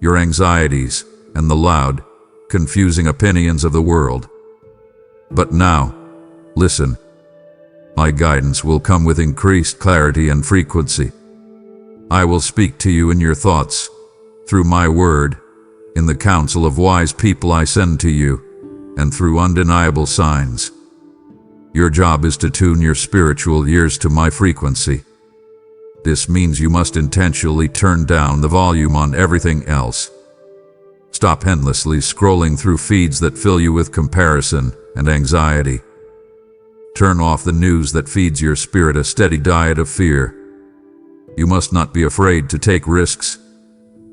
your anxieties, and the loud, confusing opinions of the world. But now, listen. My guidance will come with increased clarity and frequency. I will speak to you in your thoughts, through my word, in the counsel of wise people I send to you, and through undeniable signs. Your job is to tune your spiritual ears to my frequency. This means you must intentionally turn down the volume on everything else. Stop endlessly scrolling through feeds that fill you with comparison and anxiety. Turn off the news that feeds your spirit a steady diet of fear. You must not be afraid to take risks,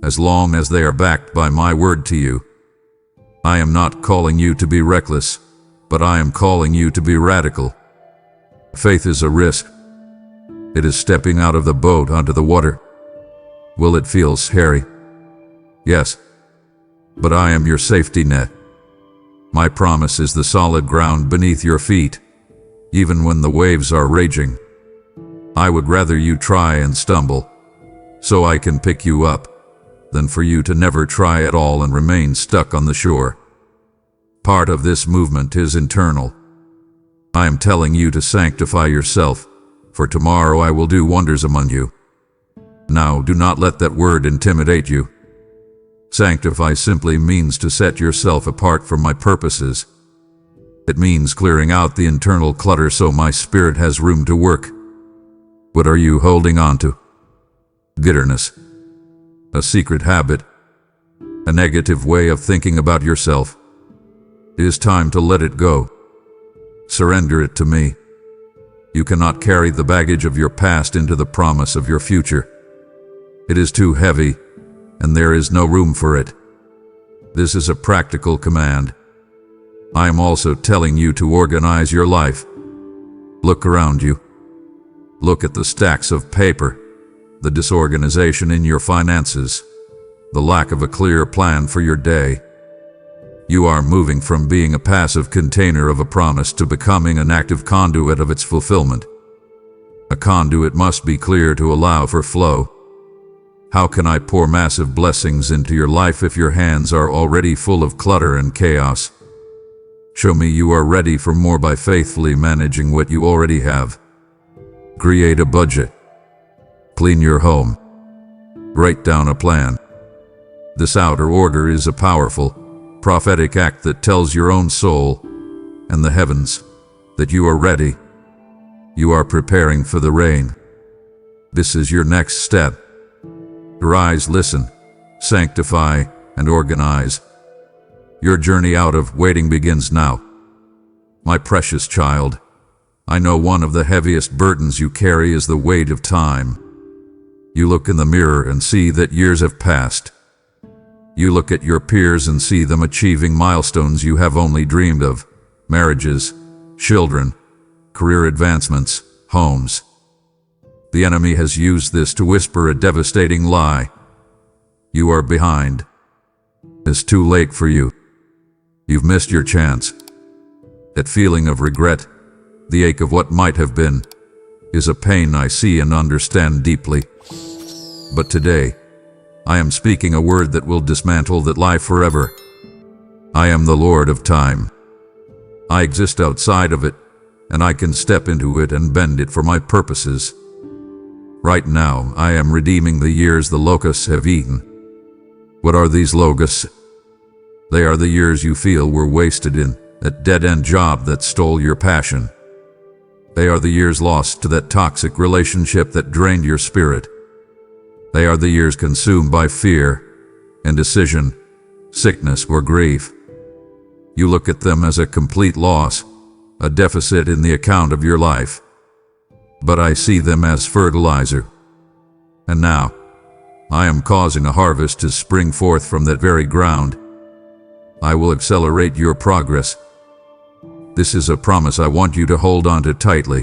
as long as they are backed by my word to you. I am not calling you to be reckless, but I am calling you to be radical. Faith is a risk. It is stepping out of the boat onto the water. Will it feel scary? Yes. But I am your safety net. My promise is the solid ground beneath your feet, even when the waves are raging. I would rather you try and stumble, so I can pick you up, than for you to never try at all and remain stuck on the shore. Part of this movement is internal. I am telling you to sanctify yourself, for tomorrow I will do wonders among you. Now, do not let that word intimidate you. Sanctify simply means to set yourself apart from my purposes. It means clearing out the internal clutter so my spirit has room to work. What are you holding on to? Bitterness. A secret habit. A negative way of thinking about yourself. It is time to let it go. Surrender it to me. You cannot carry the baggage of your past into the promise of your future. It is too heavy, and there is no room for it. This is a practical command. I am also telling you to organize your life. Look around you. Look at the stacks of paper, the disorganization in your finances, the lack of a clear plan for your day. You are moving from being a passive container of a promise to becoming an active conduit of its fulfillment. A conduit must be clear to allow for flow. How can I pour massive blessings into your life if your hands are already full of clutter and chaos? Show me you are ready for more by faithfully managing what you already have. Create a budget. Clean your home. Write down a plan. This outer order is a powerful, prophetic act that tells your own soul and the heavens that you are ready. You are preparing for the rain. This is your next step. Arise, listen, sanctify, and organize. Your journey out of waiting begins now. My precious child, I know one of the heaviest burdens you carry is the weight of time. You look in the mirror and see that years have passed. You look at your peers and see them achieving milestones you have only dreamed of: marriages, children, career advancements, homes. The enemy has used this to whisper a devastating lie. You are behind. It's too late for you. You've missed your chance. That feeling of regret, the ache of what might have been, is a pain I see and understand deeply. But today, I am speaking a word that will dismantle that lie forever. I am the Lord of time. I exist outside of it, and I can step into it and bend it for my purposes. Right now, I am redeeming the years the locusts have eaten. What are these locusts? They are the years you feel were wasted in that dead-end job that stole your passion. They are the years lost to that toxic relationship that drained your spirit. They are the years consumed by fear, indecision, sickness, or grief. You look at them as a complete loss, a deficit in the account of your life. But I see them as fertilizer. And now, I am causing a harvest to spring forth from that very ground. I will accelerate your progress. This is a promise I want you to hold on to tightly.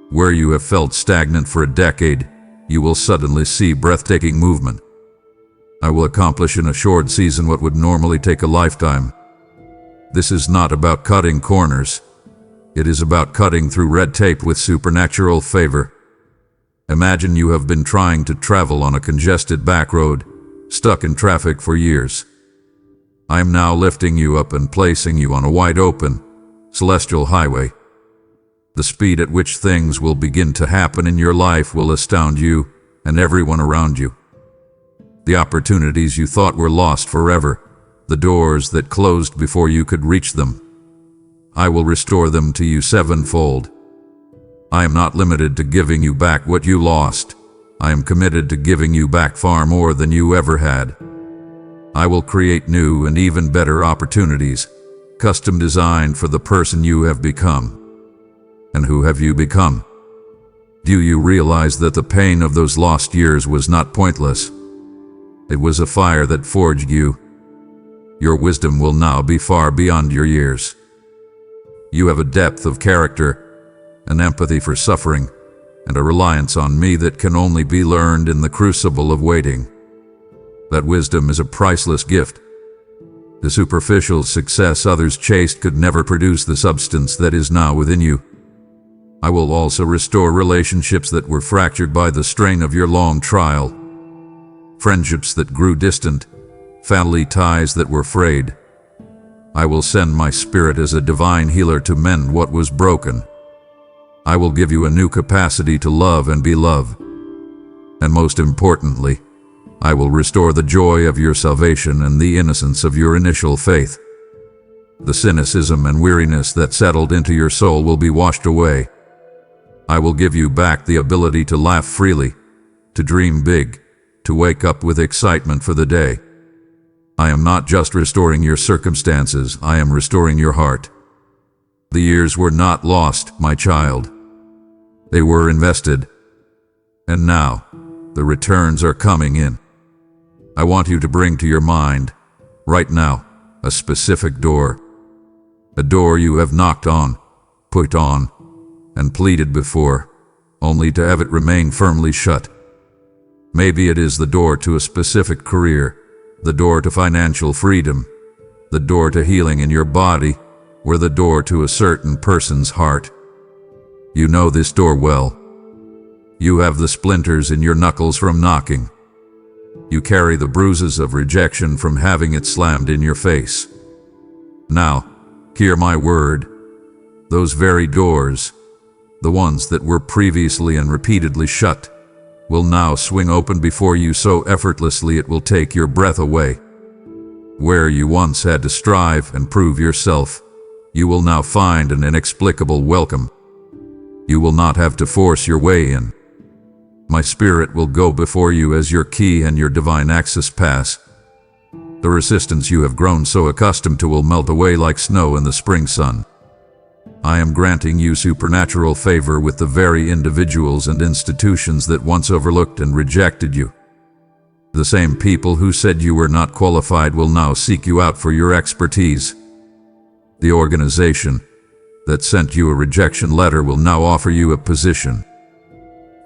Where you have felt stagnant for a decade, you will suddenly see breathtaking movement. I will accomplish in a short season what would normally take a lifetime. This is not about cutting corners. It is about cutting through red tape with supernatural favor. Imagine you have been trying to travel on a congested back road, stuck in traffic for years. I am now lifting you up and placing you on a wide open, celestial highway. The speed at which things will begin to happen in your life will astound you and everyone around you. The opportunities you thought were lost forever, the doors that closed before you could reach them, I will restore them to you sevenfold. I am not limited to giving you back what you lost. I am committed to giving you back far more than you ever had. I will create new and even better opportunities, custom designed for the person you have become. And who have you become? Do you realize that the pain of those lost years was not pointless? It was a fire that forged you. Your wisdom will now be far beyond your years. You have a depth of character, an empathy for suffering, and a reliance on me that can only be learned in the crucible of waiting. That wisdom is a priceless gift. The superficial success others chased could never produce the substance that is now within you. I will also restore relationships that were fractured by the strain of your long trial. Friendships that grew distant, family ties that were frayed. I will send my spirit as a divine healer to mend what was broken. I will give you a new capacity to love and be loved. And most importantly, I will restore the joy of your salvation and the innocence of your initial faith. The cynicism and weariness that settled into your soul will be washed away. I will give you back the ability to laugh freely, to dream big, to wake up with excitement for the day. I am not just restoring your circumstances, I am restoring your heart. The years were not lost, my child. They were invested. And now, the returns are coming in. I want you to bring to your mind, right now, a specific door. A door you have knocked on, put on, and pleaded before, only to have it remain firmly shut. Maybe it is the door to a specific career, the door to financial freedom, the door to healing in your body, or the door to a certain person's heart. You know this door well. You have the splinters in your knuckles from knocking. You carry the bruises of rejection from having it slammed in your face. Now, hear my word. Those very doors, the ones that were previously and repeatedly shut, will now swing open before you so effortlessly it will take your breath away. Where you once had to strive and prove yourself, you will now find an inexplicable welcome. You will not have to force your way in. My spirit will go before you as your key and your divine access pass. The resistance you have grown so accustomed to will melt away like snow in the spring sun. I am granting you supernatural favor with the very individuals and institutions that once overlooked and rejected you. The same people who said you were not qualified will now seek you out for your expertise. The organization that sent you a rejection letter will now offer you a position.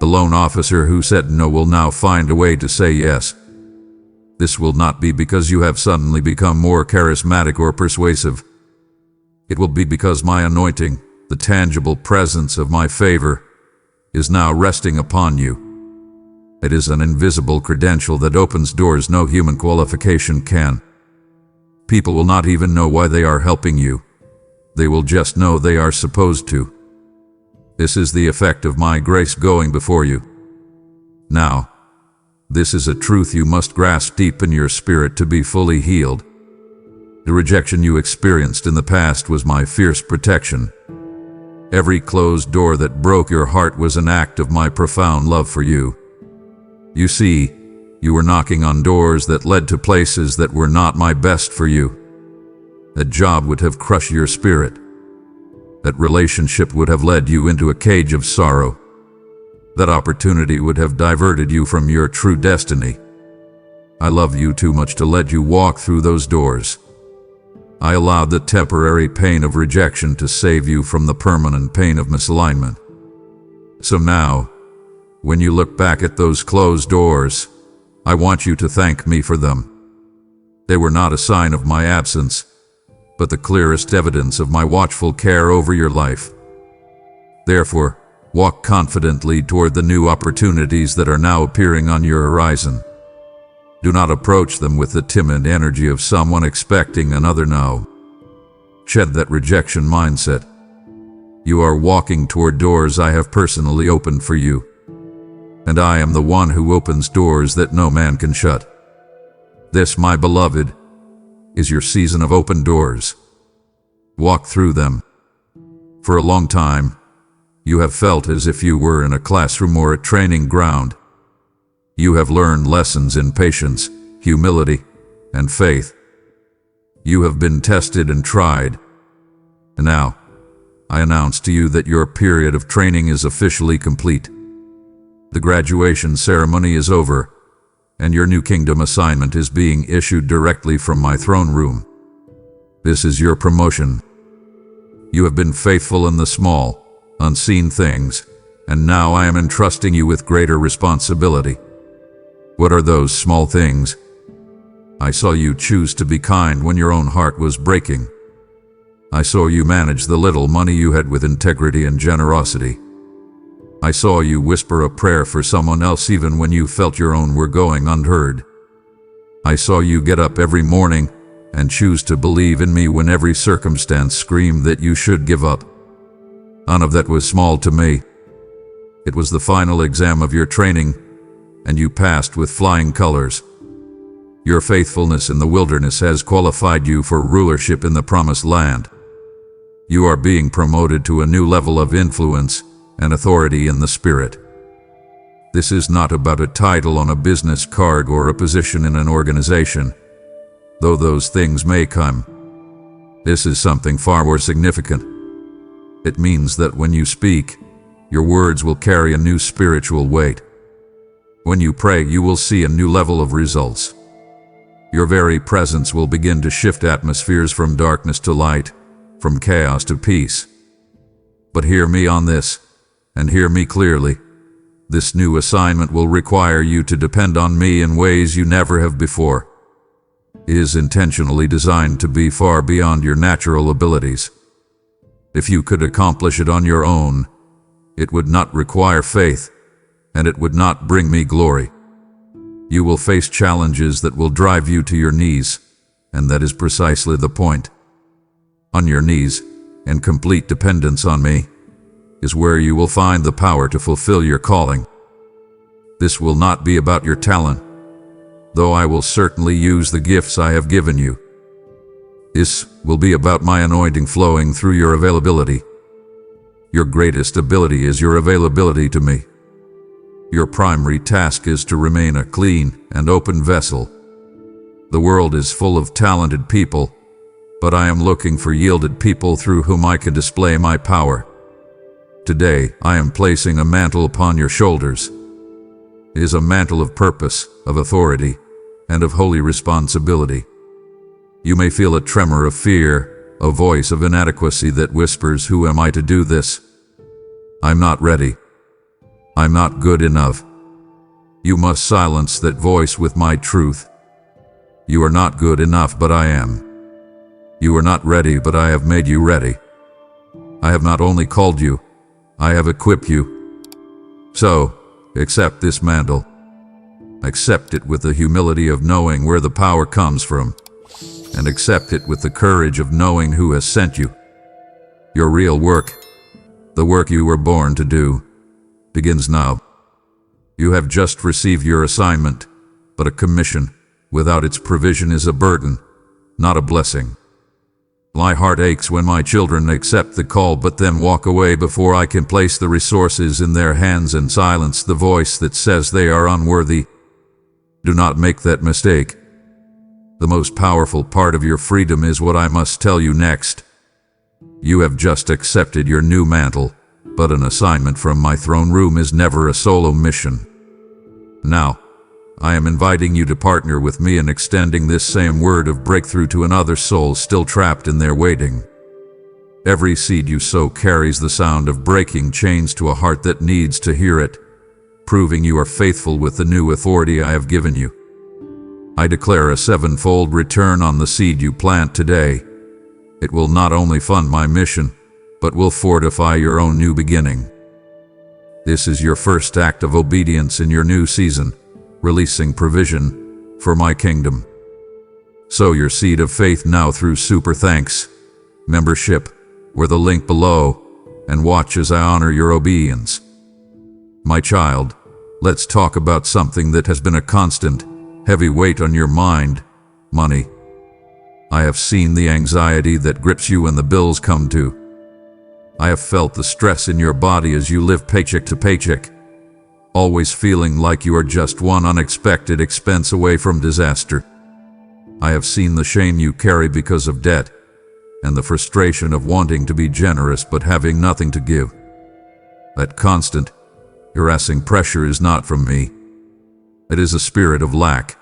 The loan officer who said no will now find a way to say yes. This will not be because you have suddenly become more charismatic or persuasive. It will be because my anointing, the tangible presence of my favor, is now resting upon you. It is an invisible credential that opens doors no human qualification can. People will not even know why they are helping you. They will just know they are supposed to. This is the effect of my grace going before you. Now, this is a truth you must grasp deep in your spirit to be fully healed. The rejection you experienced in the past was my fierce protection. Every closed door that broke your heart was an act of my profound love for you. You see, you were knocking on doors that led to places that were not my best for you. That job would have crushed your spirit. That relationship would have led you into a cage of sorrow. That opportunity would have diverted you from your true destiny. I love you too much to let you walk through those doors. I allowed the temporary pain of rejection to save you from the permanent pain of misalignment. So now, when you look back at those closed doors, I want you to thank me for them. They were not a sign of my absence, but the clearest evidence of my watchful care over your life. Therefore, walk confidently toward the new opportunities that are now appearing on your horizon. Do not approach them with the timid energy of someone expecting another no. Shed that rejection mindset. You are walking toward doors I have personally opened for you. And I am the one who opens doors that no man can shut. This, my beloved, is your season of open doors. Walk through them. For a long time, you have felt as if you were in a classroom or a training ground. You have learned lessons in patience, humility, and faith. You have been tested and tried. And now, I announce to you that your period of training is officially complete. The graduation ceremony is over, and your new kingdom assignment is being issued directly from my throne room. This is your promotion. You have been faithful in the small, unseen things, and now I am entrusting you with greater responsibility. What are those small things? I saw you choose to be kind when your own heart was breaking. I saw you manage the little money you had with integrity and generosity. I saw you whisper a prayer for someone else even when you felt your own were going unheard. I saw you get up every morning and choose to believe in me when every circumstance screamed that you should give up. None of that was small to me. It was the final exam of your training, and you passed with flying colors. Your faithfulness in the wilderness has qualified you for rulership in the promised land. You are being promoted to a new level of influence and authority in the Spirit. This is not about a title on a business card or a position in an organization, though those things may come. This is something far more significant. It means that when you speak, your words will carry a new spiritual weight. When you pray, you will see a new level of results. Your very presence will begin to shift atmospheres from darkness to light, from chaos to peace. But hear me on this, and hear me clearly. This new assignment will require you to depend on me in ways you never have before. It is intentionally designed to be far beyond your natural abilities. If you could accomplish it on your own, it would not require faith, and it would not bring me glory. You will face challenges that will drive you to your knees, and that is precisely the point. On your knees, in complete dependence on me, is where you will find the power to fulfill your calling. This will not be about your talent, though I will certainly use the gifts I have given you. This will be about my anointing flowing through your availability. Your greatest ability is your availability to me. Your primary task is to remain a clean and open vessel. The world is full of talented people, but I am looking for yielded people through whom I can display my power. Today, I am placing a mantle upon your shoulders. It is a mantle of purpose, of authority, and of holy responsibility. You may feel a tremor of fear, a voice of inadequacy that whispers, "Who am I to do this? I'm not ready." I'm not good enough. You must silence that voice with my truth. You are not good enough, but I am. You are not ready, but I have made you ready. I have not only called you, I have equipped you. So, accept this mantle. Accept it with the humility of knowing where the power comes from, and accept it with the courage of knowing who has sent you. Your real work, the work you were born to do, begins now. You have just received your assignment, but a commission without its provision is a burden, not a blessing. My heart aches when my children accept the call but then walk away before I can place the resources in their hands and silence the voice that says they are unworthy. Do not make that mistake. The most powerful part of your freedom is what I must tell you next. You have just accepted your new mantle, but an assignment from my throne room is never a solo mission. Now, I am inviting you to partner with me in extending this same word of breakthrough to another soul still trapped in their waiting. Every seed you sow carries the sound of breaking chains to a heart that needs to hear it, proving you are faithful with the new authority I have given you. I declare a sevenfold return on the seed you plant today. It will not only fund my mission, but will fortify your own new beginning. This is your first act of obedience in your new season, releasing provision for my kingdom. Sow your seed of faith now through Super Thanks membership, or the link below, and watch as I honor your obedience. My child, let's talk about something that has been a constant, heavy weight on your mind: money. I have seen the anxiety that grips you when the bills come due. I have felt the stress in your body as you live paycheck to paycheck, always feeling like you are just one unexpected expense away from disaster. I have seen the shame you carry because of debt, and the frustration of wanting to be generous but having nothing to give. That constant, harassing pressure is not from me. It is a spirit of lack,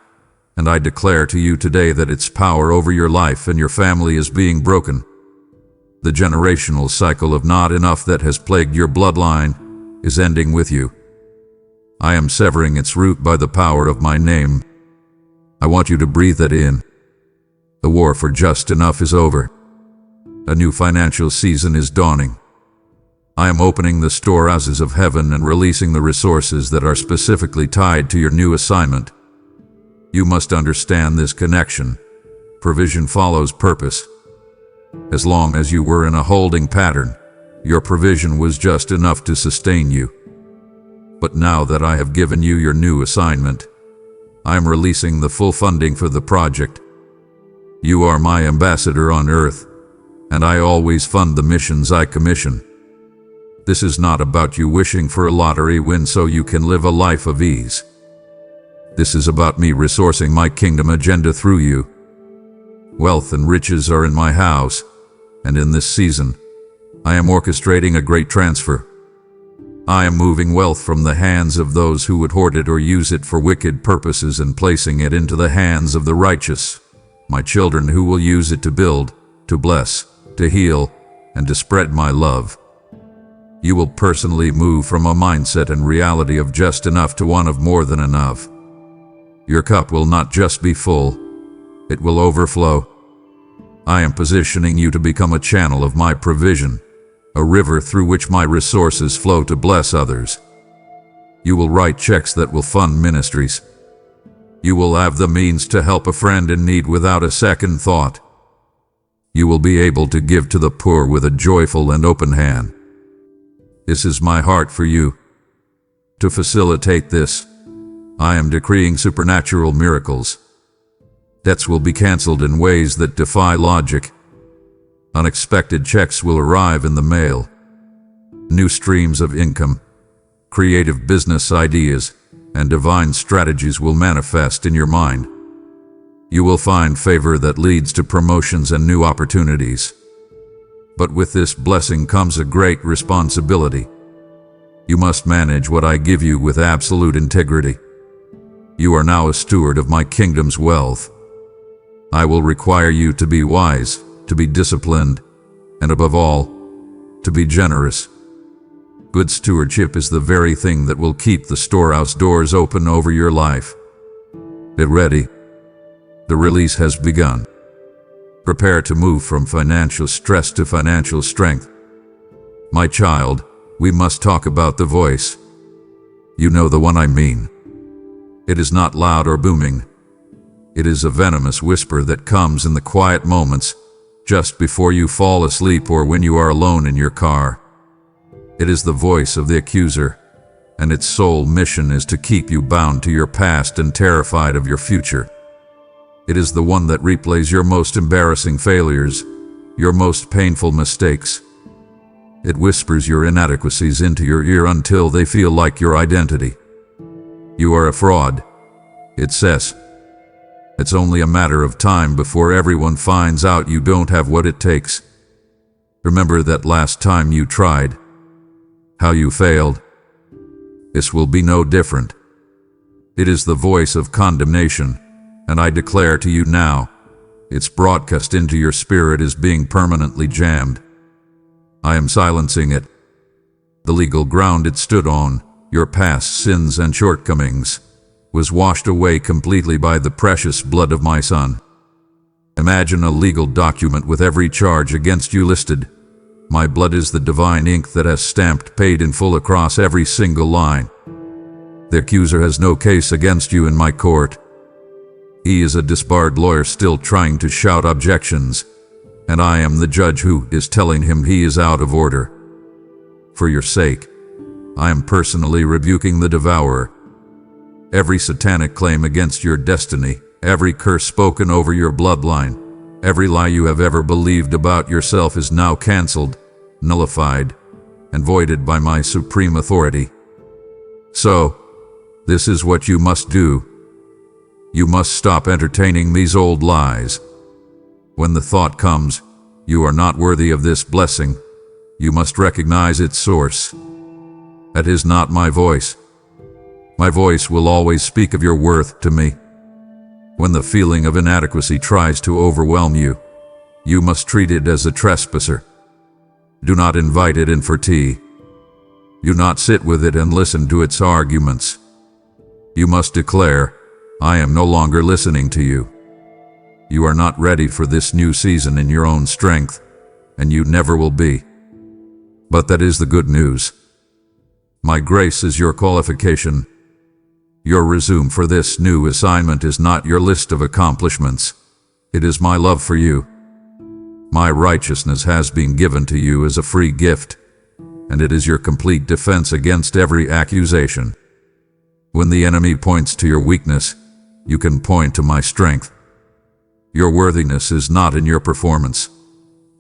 and I declare to you today that its power over your life and your family is being broken. The generational cycle of not enough that has plagued your bloodline is ending with you. I am severing its root by the power of my name. I want you to breathe that in. The war for just enough is over. A new financial season is dawning. I am opening the storehouses of heaven and releasing the resources that are specifically tied to your new assignment. You must understand this connection. Provision follows purpose. As long as you were in a holding pattern, your provision was just enough to sustain you. But now that I have given you your new assignment, I am releasing the full funding for the project. You are my ambassador on earth, and I always fund the missions I commission. This is not about you wishing for a lottery win so you can live a life of ease. This is about me resourcing my kingdom agenda through you. Wealth and riches are in my house, and in this season, I am orchestrating a great transfer. I am moving wealth from the hands of those who would hoard it or use it for wicked purposes and placing it into the hands of the righteous, my children, who will use it to build, to bless, to heal, and to spread my love. You will personally move from a mindset and reality of just enough to one of more than enough. Your cup will not just be full, it will overflow. I am positioning you to become a channel of my provision, a river through which my resources flow to bless others. You will write checks that will fund ministries. You will have the means to help a friend in need without a second thought. You will be able to give to the poor with a joyful and open hand. This is my heart for you. To facilitate this, I am decreeing supernatural miracles. Debts will be canceled in ways that defy logic. Unexpected checks will arrive in the mail. New streams of income, creative business ideas, and divine strategies will manifest in your mind. You will find favor that leads to promotions and new opportunities. But with this blessing comes a great responsibility. You must manage what I give you with absolute integrity. You are now a steward of my kingdom's wealth. I will require you to be wise, to be disciplined, and above all, to be generous. Good stewardship is the very thing that will keep the storehouse doors open over your life. Get ready. The release has begun. Prepare to move from financial stress to financial strength. My child, we must talk about the voice. You know the one I mean. It is not loud or booming. It is a venomous whisper that comes in the quiet moments, just before you fall asleep or when you are alone in your car. It is the voice of the accuser, and its sole mission is to keep you bound to your past and terrified of your future. It is the one that replays your most embarrassing failures, your most painful mistakes. It whispers your inadequacies into your ear until they feel like your identity. You are a fraud, it says. It's only a matter of time before everyone finds out you don't have what it takes. Remember that last time you tried, how you failed. This will be no different. It is the voice of condemnation, and I declare to you now, its broadcast into your spirit is being permanently jammed. I am silencing it. The legal ground it stood on, your past sins and shortcomings, was washed away completely by the precious blood of my Son. Imagine a legal document with every charge against you listed. My blood is the divine ink that has stamped paid in full across every single line. The accuser has no case against you in my court. He is a disbarred lawyer still trying to shout objections, and I am the judge who is telling him he is out of order. For your sake, I am personally rebuking the devourer. Every satanic claim against your destiny, every curse spoken over your bloodline, every lie you have ever believed about yourself is now canceled, nullified, and voided by my supreme authority. So, this is what you must do. You must stop entertaining these old lies. When the thought comes, you are not worthy of this blessing, you must recognize its source. That is not my voice. My voice will always speak of your worth to me. When the feeling of inadequacy tries to overwhelm you, you must treat it as a trespasser. Do not invite it in for tea. Do not sit with it and listen to its arguments. You must declare, I am no longer listening to you. You are not ready for this new season in your own strength, and you never will be. But that is the good news. My grace is your qualification. Your resume for this new assignment is not your list of accomplishments. It is my love for you. My righteousness has been given to you as a free gift, and it is your complete defense against every accusation. When the enemy points to your weakness, you can point to my strength. Your worthiness is not in your performance.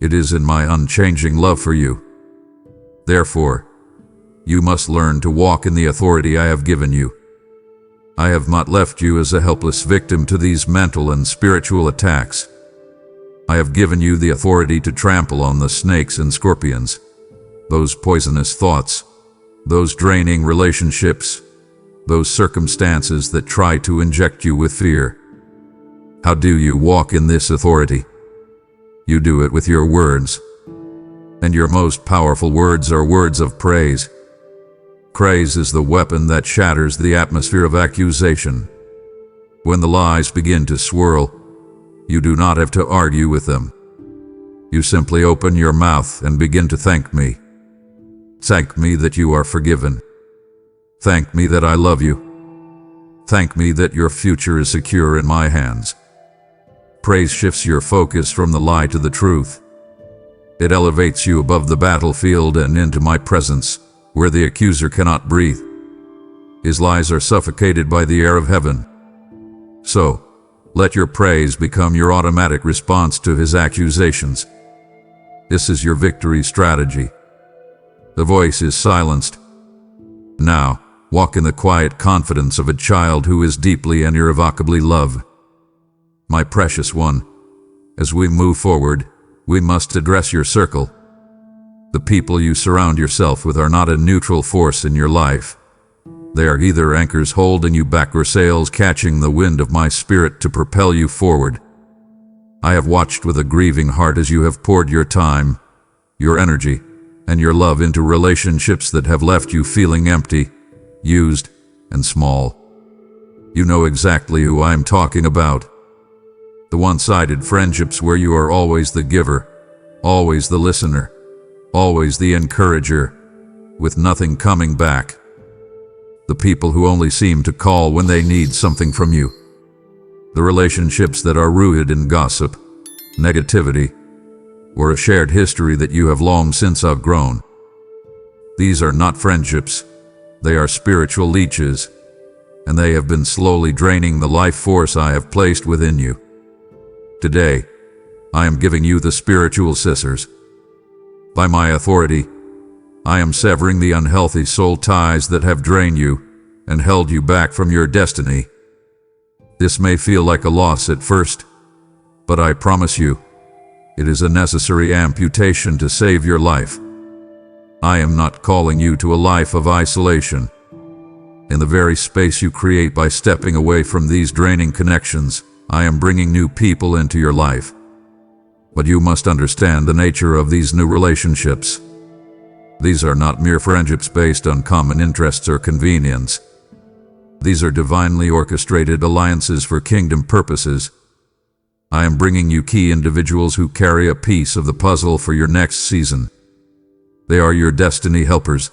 It is in my unchanging love for you. Therefore, you must learn to walk in the authority I have given you. I have not left you as a helpless victim to these mental and spiritual attacks. I have given you the authority to trample on the snakes and scorpions, those poisonous thoughts, those draining relationships, those circumstances that try to inject you with fear. How do you walk in this authority? You do it with your words, and your most powerful words are words of praise. Praise is the weapon that shatters the atmosphere of accusation. When the lies begin to swirl, you do not have to argue with them. You simply open your mouth and begin to thank me. Thank me that you are forgiven. Thank me that I love you. Thank me that your future is secure in my hands. Praise shifts your focus from the lie to the truth. It elevates you above the battlefield and into my presence, where the accuser cannot breathe. His lies are suffocated by the air of heaven. So, let your praise become your automatic response to his accusations. This is your victory strategy. The voice is silenced. Now, walk in the quiet confidence of a child who is deeply and irrevocably loved. My precious one, as we move forward, we must address your circle. The people you surround yourself with are not a neutral force in your life. They are either anchors holding you back or sails catching the wind of my spirit to propel you forward. I have watched with a grieving heart as you have poured your time, your energy, and your love into relationships that have left you feeling empty, used, and small. You know exactly who I'm talking about. The one-sided friendships where you are always the giver, always the listener, always the encourager, with nothing coming back. The people who only seem to call when they need something from you. The relationships that are rooted in gossip, negativity, or a shared history that you have long since outgrown. These are not friendships, they are spiritual leeches, and they have been slowly draining the life force I have placed within you. Today, I am giving you the spiritual scissors. By my authority, I am severing the unhealthy soul ties that have drained you and held you back from your destiny. This may feel like a loss at first, but I promise you, it is a necessary amputation to save your life. I am not calling you to a life of isolation. In the very space you create by stepping away from these draining connections, I am bringing new people into your life. But you must understand the nature of these new relationships. These are not mere friendships based on common interests or convenience. These are divinely orchestrated alliances for kingdom purposes. I am bringing you key individuals who carry a piece of the puzzle for your next season. They are your destiny helpers.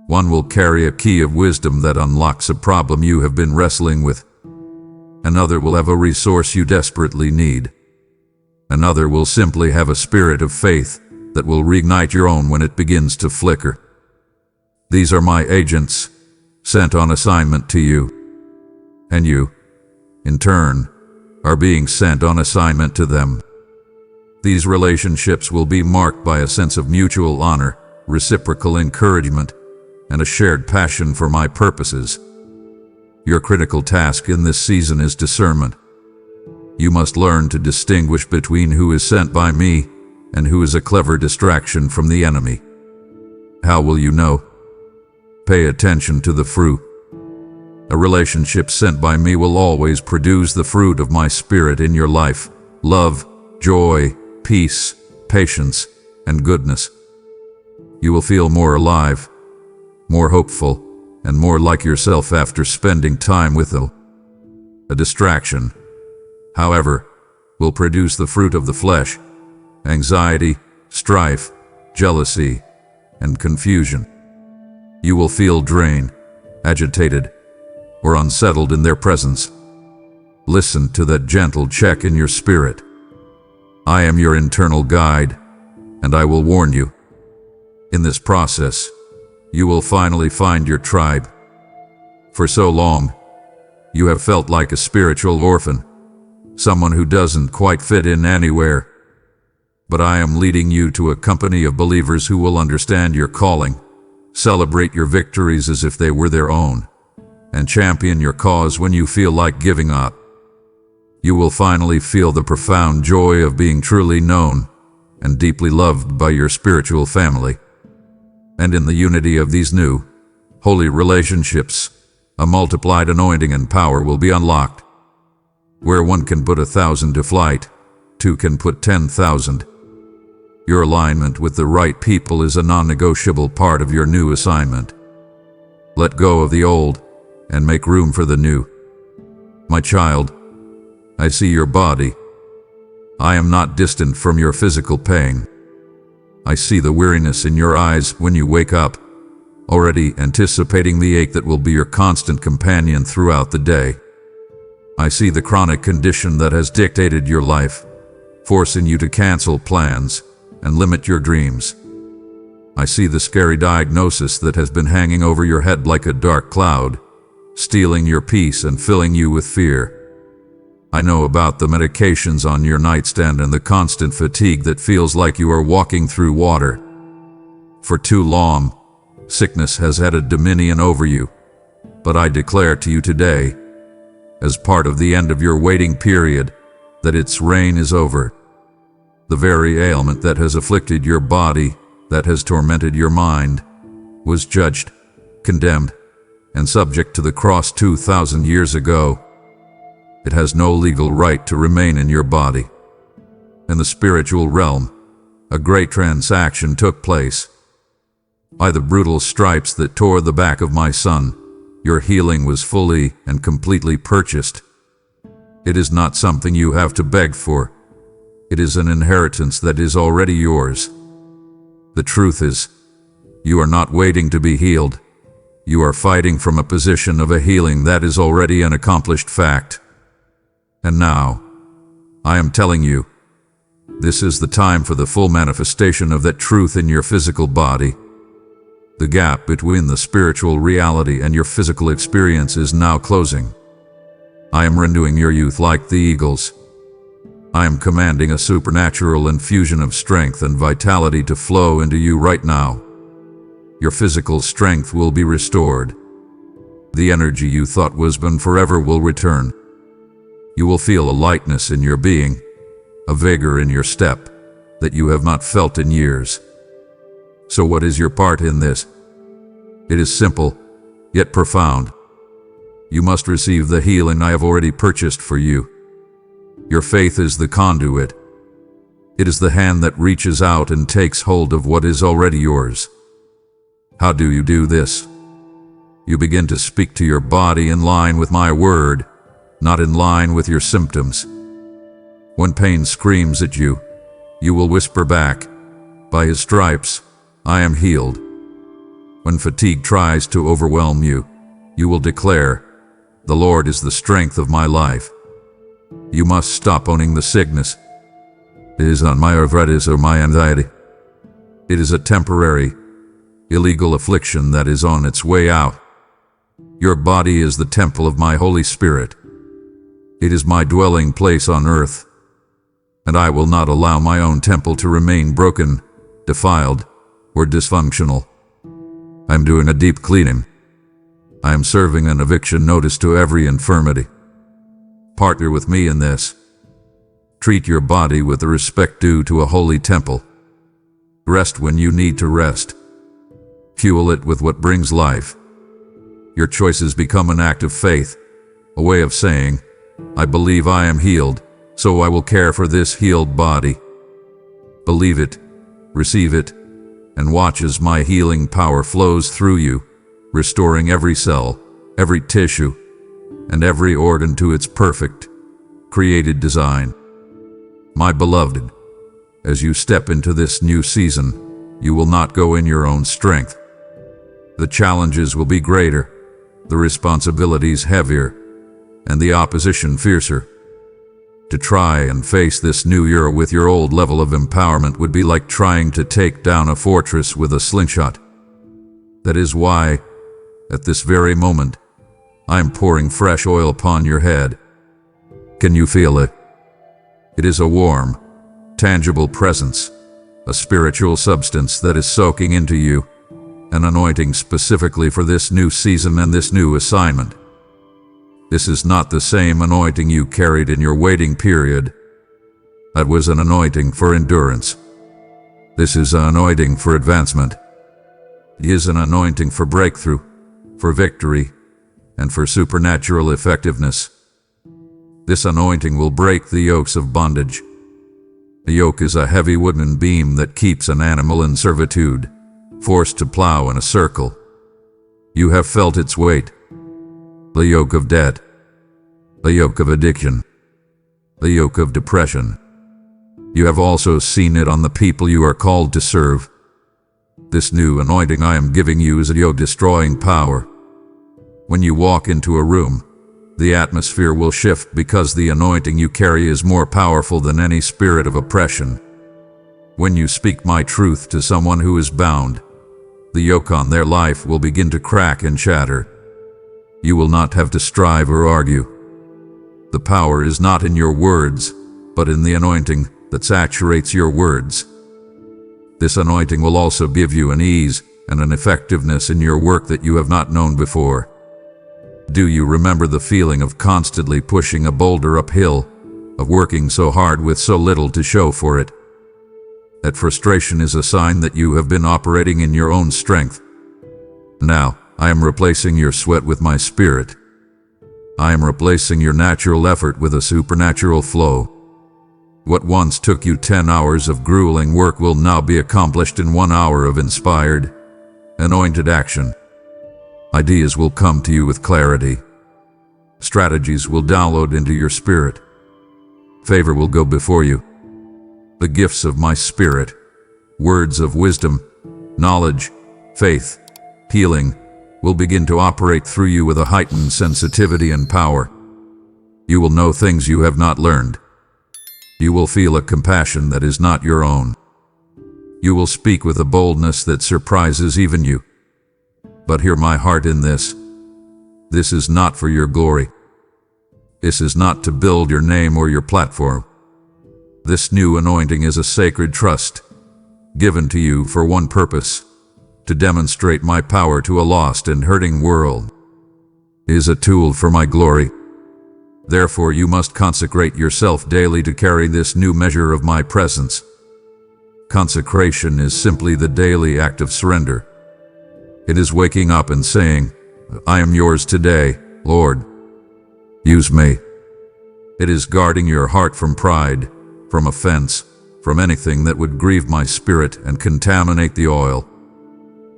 One will carry a key of wisdom that unlocks a problem you have been wrestling with. Another will have a resource you desperately need. Another will simply have a spirit of faith that will reignite your own when it begins to flicker. These are my agents, sent on assignment to you. And you, in turn, are being sent on assignment to them. These relationships will be marked by a sense of mutual honor, reciprocal encouragement, and a shared passion for my purposes. Your critical task in this season is discernment. You must learn to distinguish between who is sent by me and who is a clever distraction from the enemy. How will you know? Pay attention to the fruit. A relationship sent by me will always produce the fruit of my spirit in your life: love, joy, peace, patience, and goodness. You will feel more alive, more hopeful, and more like yourself after spending time with them. A distraction, however, will produce the fruit of the flesh: anxiety, strife, jealousy, and confusion. You will feel drained, agitated, or unsettled in their presence. Listen to that gentle check in your spirit. I am your internal guide, and I will warn you. In this process, you will finally find your tribe. For so long, you have felt like a spiritual orphan, someone who doesn't quite fit in anywhere. But I am leading you to a company of believers who will understand your calling, celebrate your victories as if they were their own, and champion your cause when you feel like giving up. You will finally feel the profound joy of being truly known and deeply loved by your spiritual family. And in the unity of these new, holy relationships, a multiplied anointing and power will be unlocked. Where one can put 1,000 to flight, two can put 10,000. Your alignment with the right people is a non-negotiable part of your new assignment. Let go of the old and make room for the new. My child, I see your body. I am not distant from your physical pain. I see the weariness in your eyes when you wake up, already anticipating the ache that will be your constant companion throughout the day. I see the chronic condition that has dictated your life, forcing you to cancel plans and limit your dreams. I see the scary diagnosis that has been hanging over your head like a dark cloud, stealing your peace and filling you with fear. I know about the medications on your nightstand and the constant fatigue that feels like you are walking through water. For too long, sickness has had a dominion over you, but I declare to you today, as part of the end of your waiting period, that its reign is over. The very ailment that has afflicted your body, that has tormented your mind, was judged, condemned, and subject to the cross 2,000 years ago. It has no legal right to remain in your body. In the spiritual realm, a great transaction took place. By the brutal stripes that tore the back of my son, your healing was fully and completely purchased. It is not something you have to beg for. It is an inheritance that is already yours. The truth is, you are not waiting to be healed. You are fighting from a position of a healing that is already an accomplished fact. And now, I am telling you, this is the time for the full manifestation of that truth in your physical body. The gap between the spiritual reality and your physical experience is now closing. I am renewing your youth like the eagles. I am commanding a supernatural infusion of strength and vitality to flow into you right now. Your physical strength will be restored. The energy you thought was gone forever will return. You will feel a lightness in your being, a vigor in your step that you have not felt in years. So what is your part in this? It is simple, yet profound. You must receive the healing I have already purchased for you. Your faith is the conduit. It is the hand that reaches out and takes hold of what is already yours. How do you do this? You begin to speak to your body in line with my word, not in line with your symptoms. When pain screams at you, you will whisper back, "By his stripes, I am healed." When fatigue tries to overwhelm you, you will declare, "The Lord is the strength of my life." You must stop owning the sickness. It is not my arthritis or my anxiety. It is a temporary, illegal affliction that is on its way out. Your body is the temple of my Holy Spirit. It is my dwelling place on earth, and I will not allow my own temple to remain broken, defiled, or dysfunctional. I am doing a deep cleaning. I am serving an eviction notice to every infirmity. Partner with me in this. Treat your body with the respect due to a holy temple. Rest when you need to rest. Fuel it with what brings life. Your choices become an act of faith, a way of saying, "I believe I am healed, so I will care for this healed body." Believe it, receive it, and watch as my healing power flows through you, restoring every cell, every tissue, and every organ to its perfect, created design. My beloved, as you step into this new season, you will not go in your own strength. The challenges will be greater, the responsibilities heavier, and the opposition fiercer. To try and face this new year with your old level of empowerment would be like trying to take down a fortress with a slingshot. That is why, at this very moment, I am pouring fresh oil upon your head. Can you feel it? It is a warm, tangible presence, a spiritual substance that is soaking into you, an anointing specifically for this new season and this new assignment. This is not the same anointing you carried in your waiting period. That was an anointing for endurance. This is an anointing for advancement. It is an anointing for breakthrough, for victory, and for supernatural effectiveness. This anointing will break the yokes of bondage. A yoke is a heavy wooden beam that keeps an animal in servitude, forced to plow in a circle. You have felt its weight. The yoke of debt, the yoke of addiction, the yoke of depression. You have also seen it on the people you are called to serve. This new anointing I am giving you is a yoke-destroying power. When you walk into a room, the atmosphere will shift because the anointing you carry is more powerful than any spirit of oppression. When you speak my truth to someone who is bound, the yoke on their life will begin to crack and shatter. You will not have to strive or argue. The power is not in your words, but in the anointing that saturates your words. This anointing will also give you an ease and an effectiveness in your work that you have not known before. Do you remember the feeling of constantly pushing a boulder uphill, of working so hard with so little to show for it? That frustration is a sign that you have been operating in your own strength. Now, I am replacing your sweat with my spirit. I am replacing your natural effort with a supernatural flow. What once took you 10 hours of grueling work will now be accomplished in 1 hour of inspired, anointed action. Ideas will come to you with clarity. Strategies will download into your spirit. Favor will go before you. The gifts of my spirit, words of wisdom, knowledge, faith, healing, will begin to operate through you with a heightened sensitivity and power. You will know things you have not learned. You will feel a compassion that is not your own. You will speak with a boldness that surprises even you. But hear my heart in this. This is not for your glory. This is not to build your name or your platform. This new anointing is a sacred trust, given to you for one purpose: to demonstrate my power to a lost and hurting world. It is a tool for my glory. Therefore you must consecrate yourself daily to carry this new measure of my presence. Consecration is simply the daily act of surrender. It is waking up and saying, I am yours today, Lord. Use me. It is guarding your heart from pride, from offense, from anything that would grieve my spirit and contaminate the oil.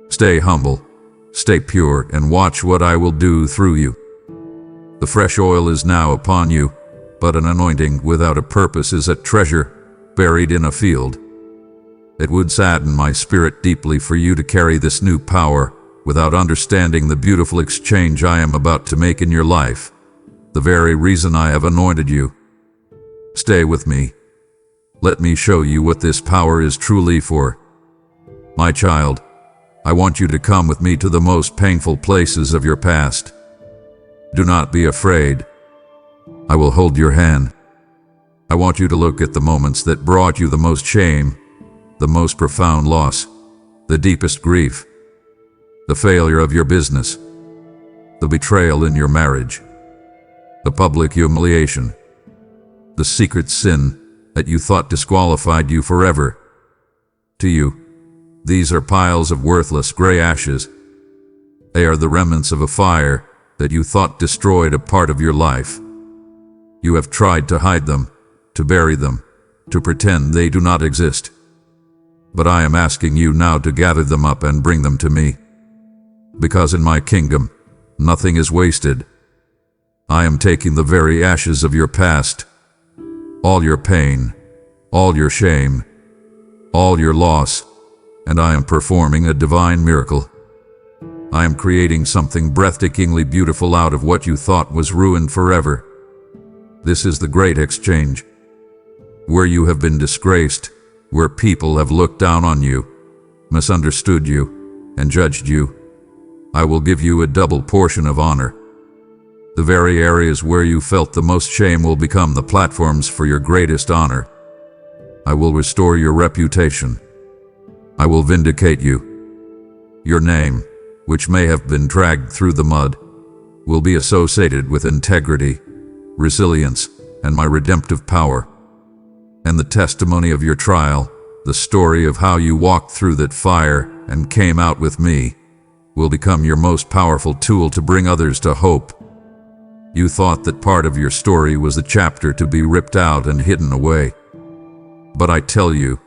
Stay humble, stay pure, and watch what I will do through you. The fresh oil is now upon you, but an anointing without a purpose is a treasure buried in a field. It would sadden my spirit deeply for you to carry this new power without understanding the beautiful exchange I am about to make in your life, the very reason I have anointed you. Stay with me. Let me show you what this power is truly for. My child, I want you to come with me to the most painful places of your past. Do not be afraid. I will hold your hand. I want you to look at the moments that brought you the most shame, the most profound loss, the deepest grief, the failure of your business, the betrayal in your marriage, the public humiliation, the secret sin that you thought disqualified you forever. To you, these are piles of worthless gray ashes. They are the remnants of a fire that you thought destroyed a part of your life. You have tried to hide them, to bury them, to pretend they do not exist. But I am asking you now to gather them up and bring them to me. Because in my kingdom, nothing is wasted. I am taking the very ashes of your past, all your pain, all your shame, all your loss, and I am performing a divine miracle. I am creating something breathtakingly beautiful out of what you thought was ruined forever. This is the great exchange. Where you have been disgraced, where people have looked down on you, misunderstood you, and judged you, I will give you a double portion of honor. The very areas where you felt the most shame will become the platforms for your greatest honor. I will restore your reputation. I will vindicate you. Your name, which may have been dragged through the mud, will be associated with integrity, resilience, and my redemptive power. And the testimony of your trial, the story of how you walked through that fire and came out with me, will become your most powerful tool to bring others to hope. You thought that part of your story was the chapter to be ripped out and hidden away. But I tell you,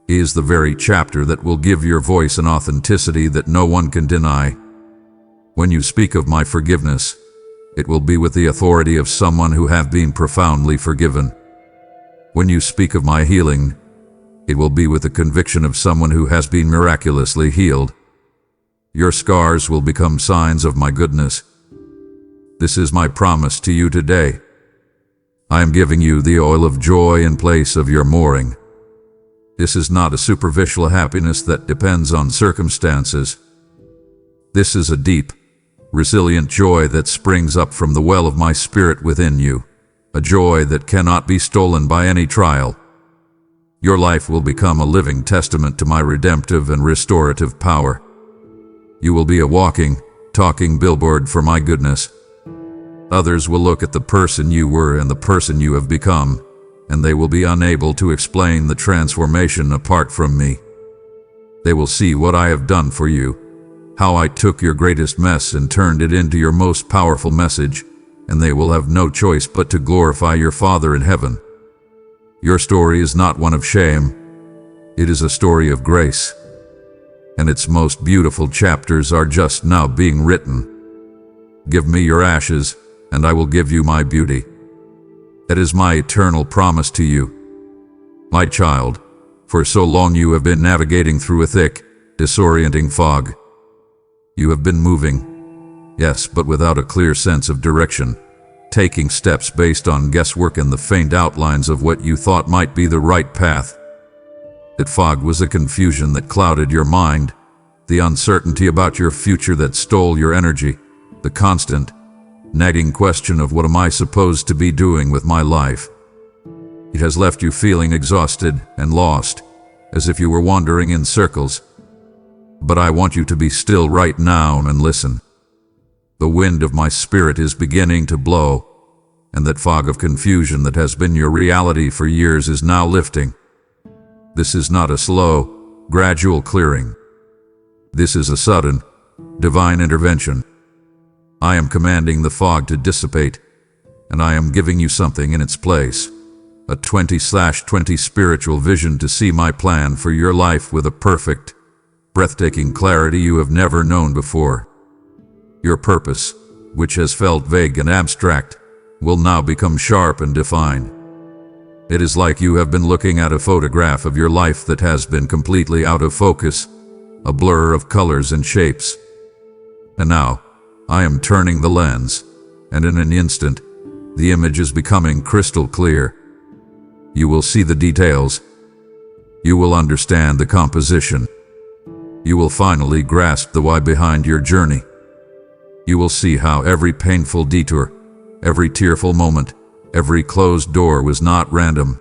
it is the very chapter that will give your voice an authenticity that no one can deny. When you speak of my forgiveness, it will be with the authority of someone who have been profoundly forgiven. When you speak of my healing, it will be with the conviction of someone who has been miraculously healed. Your scars will become signs of my goodness. This is my promise to you today. I am giving you the oil of joy in place of your mourning. This is not a superficial happiness that depends on circumstances. This is a deep, resilient joy that springs up from the well of my spirit within you, a joy that cannot be stolen by any trial. Your life will become a living testament to my redemptive and restorative power. You will be a walking, talking billboard for my goodness. Others will look at the person you were and the person you have become, and they will be unable to explain the transformation apart from me. They will see what I have done for you, how I took your greatest mess and turned it into your most powerful message, and they will have no choice but to glorify your Father in heaven. Your story is not one of shame. It is a story of grace. And its most beautiful chapters are just now being written. Give me your ashes, and I will give you my beauty. That is my eternal promise to you. My child, for so long you have been navigating through a thick, disorienting fog. You have been moving, yes, but without a clear sense of direction, taking steps based on guesswork and the faint outlines of what you thought might be the right path. That fog was a confusion that clouded your mind, the uncertainty about your future that stole your energy, the constant, nagging question of what am I supposed to be doing with my life. It has left you feeling exhausted and lost, as if you were wandering in circles. But I want you to be still right now and listen. The wind of my spirit is beginning to blow, and that fog of confusion that has been your reality for years is now lifting. This is not a slow, gradual clearing. This is a sudden, divine intervention. I am commanding the fog to dissipate, and I am giving you something in its place. A 20/20 spiritual vision to see my plan for your life with a perfect, breathtaking clarity you have never known before. Your purpose, which has felt vague and abstract, will now become sharp and defined. It is like you have been looking at a photograph of your life that has been completely out of focus, a blur of colors and shapes. And now, I am turning the lens, and in an instant, the image is becoming crystal clear. You will see the details. You will understand the composition. You will finally grasp the why behind your journey. You will see how every painful detour, every tearful moment, every closed door was not random.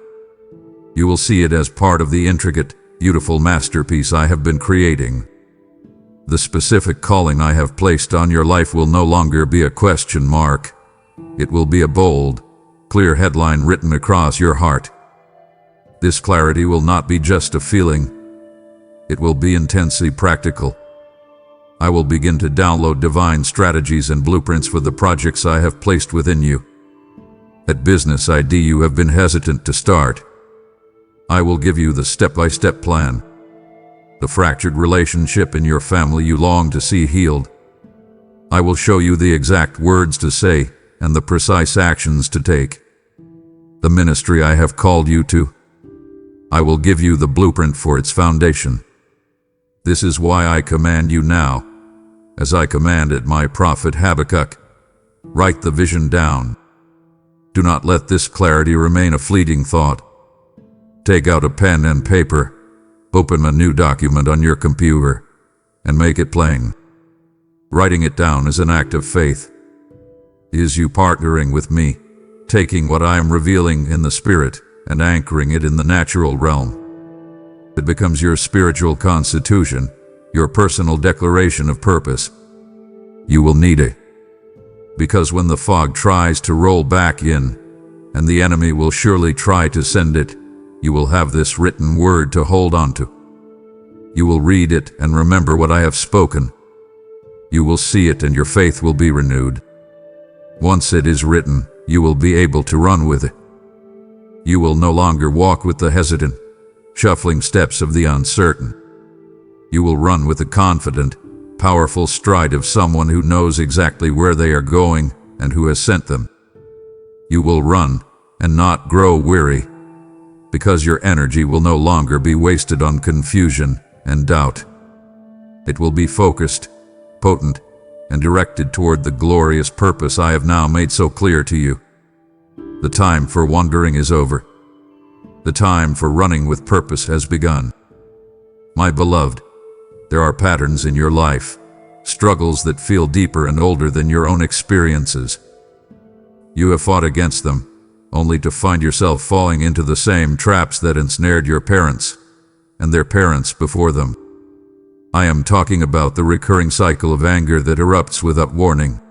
You will see it as part of the intricate, beautiful masterpiece I have been creating. The specific calling I have placed on your life will no longer be a question mark. It will be a bold, clear headline written across your heart. This clarity will not be just a feeling. It will be intensely practical. I will begin to download divine strategies and blueprints for the projects I have placed within you. That business idea you have been hesitant to start, I will give you the step-by-step plan. The fractured relationship in your family you long to see healed, I will show you the exact words to say and the precise actions to take. The ministry I have called you to, I will give you the blueprint for its foundation. This is why I command you now, as I commanded my prophet Habakkuk, write the vision down. Do not let this clarity remain a fleeting thought. Take out a pen and paper, open a new document on your computer, and make it plain. Writing it down is an act of faith. It is you partnering with me, taking what I am revealing in the spirit and anchoring it in the natural realm. It becomes your spiritual constitution, your personal declaration of purpose. You will need it. Because when the fog tries to roll back in, and the enemy will surely try to send it, you will have this written word to hold on to. You will read it and remember what I have spoken. You will see it and your faith will be renewed. Once it is written, you will be able to run with it. You will no longer walk with the hesitant, shuffling steps of the uncertain. You will run with the confident, powerful stride of someone who knows exactly where they are going and who has sent them. You will run and not grow weary, because your energy will no longer be wasted on confusion and doubt. It will be focused, potent, and directed toward the glorious purpose I have now made so clear to you. The time for wandering is over. The time for running with purpose has begun. My beloved, there are patterns in your life, struggles that feel deeper and older than your own experiences. You have fought against them, only to find yourself falling into the same traps that ensnared your parents and their parents before them. I am talking about the recurring cycle of anger that erupts without warning,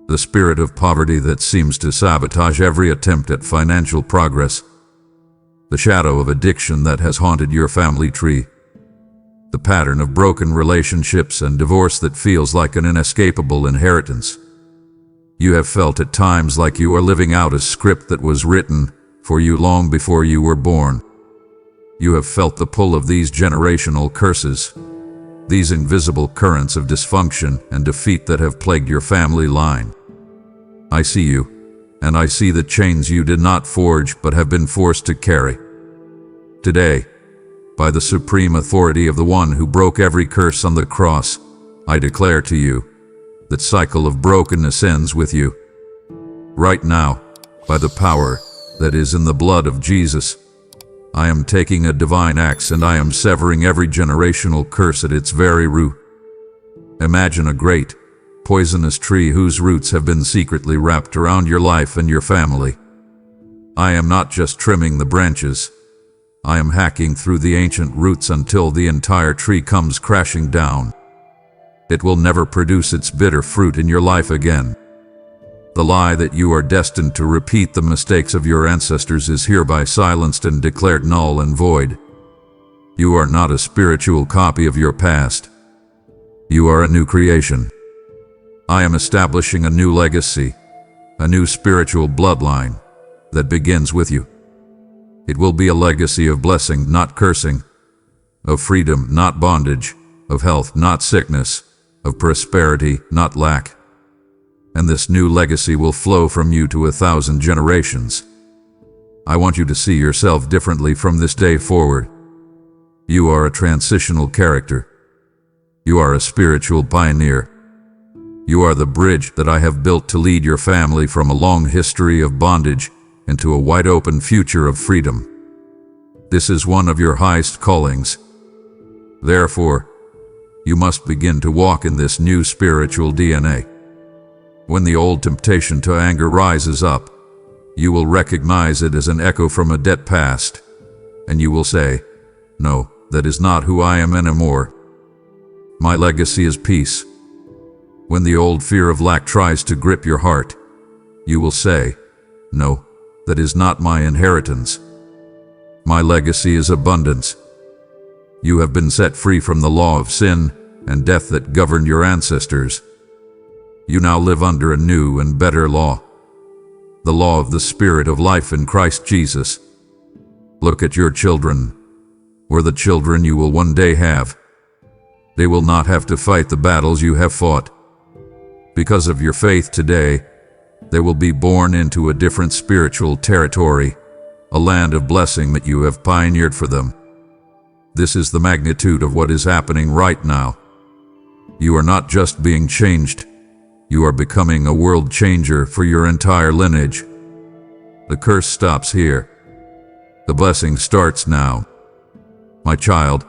the spirit of poverty that seems to sabotage every attempt at financial progress, the shadow of addiction that has haunted your family tree, the pattern of broken relationships and divorce that feels like an inescapable inheritance. You have felt at times like you are living out a script that was written, for you long before you were born. You have felt the pull of these generational curses, these invisible currents of dysfunction and defeat that have plagued your family line. I see you, and I see the chains you did not forge but have been forced to carry. Today, by the supreme authority of the one who broke every curse on the cross, I declare to you that cycle of brokenness ends with you. Right now, by the power that is in the blood of Jesus, I am taking a divine axe and I am severing every generational curse at its very root. Imagine a great, poisonous tree whose roots have been secretly wrapped around your life and your family. I am not just trimming the branches. I am hacking through the ancient roots until the entire tree comes crashing down. It will never produce its bitter fruit in your life again. The lie that you are destined to repeat the mistakes of your ancestors is hereby silenced and declared null and void. You are not a spiritual copy of your past. You are a new creation. I am establishing a new legacy, a new spiritual bloodline that begins with you. It will be a legacy of blessing, not cursing, of freedom, not bondage, of health, not sickness, of prosperity, not lack. And this new legacy will flow from you to 1,000 generations. I want you to see yourself differently from this day forward. You are a transitional character. You are a spiritual pioneer. You are the bridge that I have built to lead your family from a long history of bondage into a wide-open future of freedom. This is one of your highest callings. Therefore, you must begin to walk in this new spiritual DNA. When the old temptation to anger rises up, you will recognize it as an echo from a dead past, and you will say, "No, that is not who I am anymore. My legacy is peace." When the old fear of lack tries to grip your heart, you will say, "No, that is not my inheritance. My legacy is abundance." You have been set free from the law of sin and death that governed your ancestors. You now live under a new and better law, the law of the Spirit of life in Christ Jesus. Look at your children, or the children you will one day have. They will not have to fight the battles you have fought. Because of your faith today, they will be born into a different spiritual territory, a land of blessing that you have pioneered for them. This is the magnitude of what is happening right now. You are not just being changed. You are becoming a world changer for your entire lineage. The curse stops here. The blessing starts now. My child,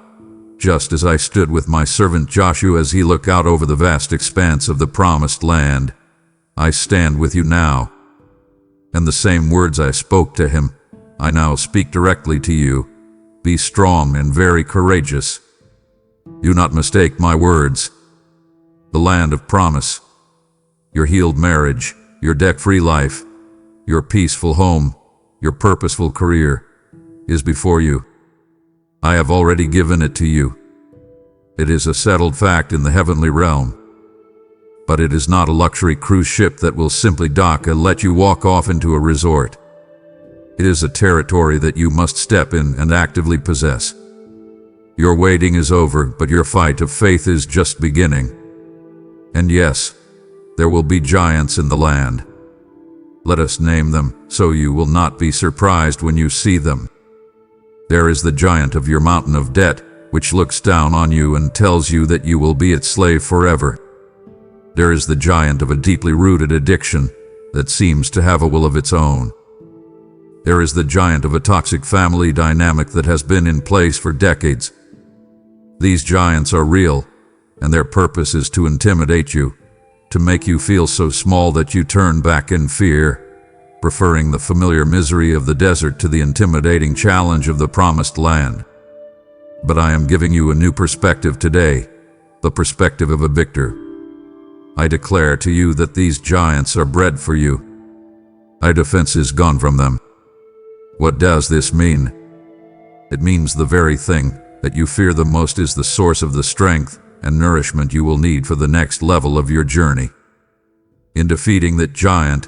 just as I stood with my servant Joshua as he looked out over the vast expanse of the promised land, I stand with you now. And the same words I spoke to him, I now speak directly to you. Be strong and very courageous. Do not mistake my words. The land of promise, your healed marriage, your debt-free life, your peaceful home, your purposeful career, is before you. I have already given it to you. It is a settled fact in the heavenly realm. But it is not a luxury cruise ship that will simply dock and let you walk off into a resort. It is a territory that you must step in and actively possess. Your waiting is over, but your fight of faith is just beginning. And yes, there will be giants in the land. Let us name them, so you will not be surprised when you see them. There is the giant of your mountain of debt, which looks down on you and tells you that you will be its slave forever. There is the giant of a deeply rooted addiction that seems to have a will of its own. There is the giant of a toxic family dynamic that has been in place for decades. These giants are real, and their purpose is to intimidate you, to make you feel so small that you turn back in fear, preferring the familiar misery of the desert to the intimidating challenge of the promised land. But I am giving you a new perspective today, the perspective of a victor. I declare to you that these giants are bred for you. Thy defense is gone from them. What does this mean? It means the very thing that you fear the most is the source of the strength and nourishment you will need for the next level of your journey. In defeating that giant,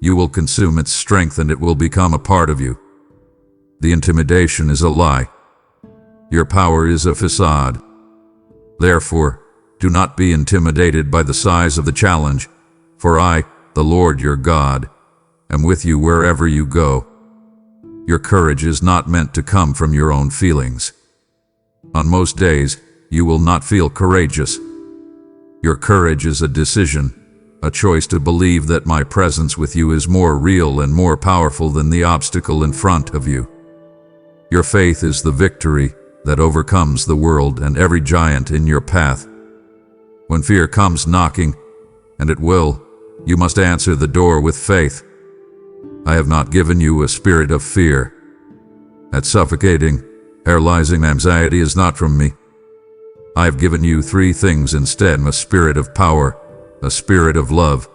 You will consume its strength and it will become a part of you. The intimidation is a lie. Your power is a facade. Therefore, do not be intimidated by the size of the challenge, for I, the Lord your God, am with you wherever you go. Your courage is not meant to come from your own feelings. On most days, you will not feel courageous. Your courage is a decision, a choice to believe that my presence with you is more real and more powerful than the obstacle in front of you. Your faith is the victory that overcomes the world and every giant in your path. When fear comes knocking, and it will, you must answer the door with faith. I have not given you a spirit of fear. That suffocating, paralyzing anxiety is not from me. I have given you 3 things instead: a spirit of power, a spirit of love,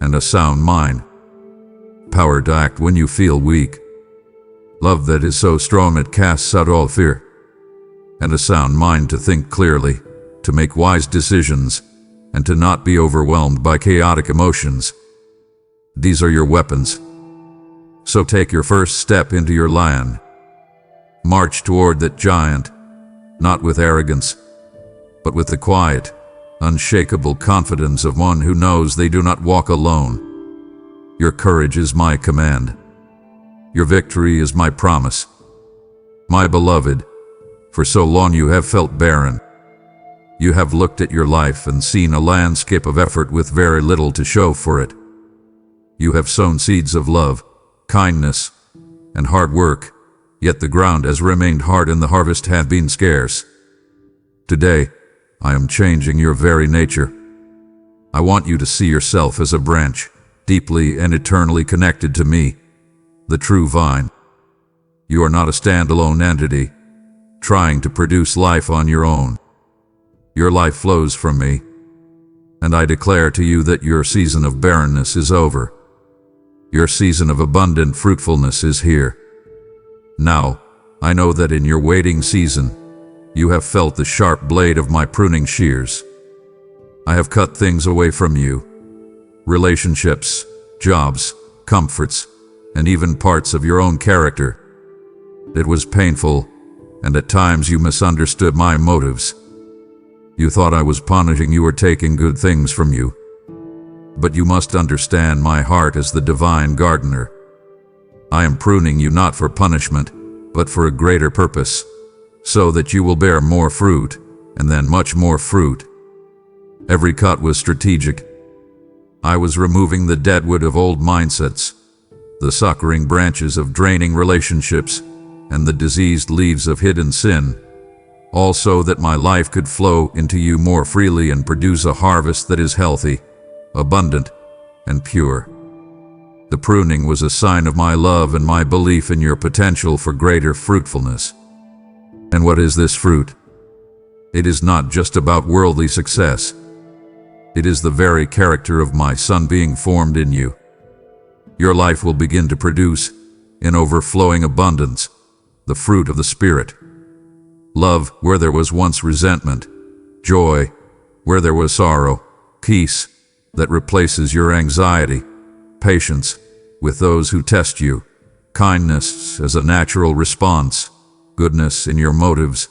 and a sound mind. Power to act when you feel weak. Love that is so strong it casts out all fear. And a sound mind to think clearly, to make wise decisions, and to not be overwhelmed by chaotic emotions. These are your weapons. So take your first step into your lion. March toward that giant, not with arrogance, but with the quiet, unshakable confidence of one who knows they do not walk alone. Your courage is my command. Your victory is my promise. My beloved, for so long you have felt barren. You have looked at your life and seen a landscape of effort with very little to show for it. You have sown seeds of love, kindness, and hard work, yet the ground has remained hard and the harvest has been scarce. Today, I am changing your very nature. I want you to see yourself as a branch, deeply and eternally connected to me, the true vine. You are not a standalone entity, trying to produce life on your own. Your life flows from me, and I declare to you that your season of barrenness is over. Your season of abundant fruitfulness is here. Now, I know that in your waiting season, you have felt the sharp blade of my pruning shears. I have cut things away from you: relationships, jobs, comforts, and even parts of your own character. It was painful, and at times you misunderstood my motives. You thought I was punishing you or taking good things from you. But you must understand my heart as the divine gardener. I am pruning you not for punishment, but for a greater purpose, so that you will bear more fruit, and then much more fruit. Every cut was strategic. I was removing the deadwood of old mindsets, the suckering branches of draining relationships, and the diseased leaves of hidden sin, all so that my life could flow into you more freely and produce a harvest that is healthy, abundant, and pure. The pruning was a sign of my love and my belief in your potential for greater fruitfulness. And what is this fruit? It is not just about worldly success. It is the very character of my Son being formed in you. Your life will begin to produce, in overflowing abundance, the fruit of the Spirit. Love where there was once resentment, joy where there was sorrow, peace that replaces your anxiety, patience with those who test you, kindness as a natural response, goodness in your motives,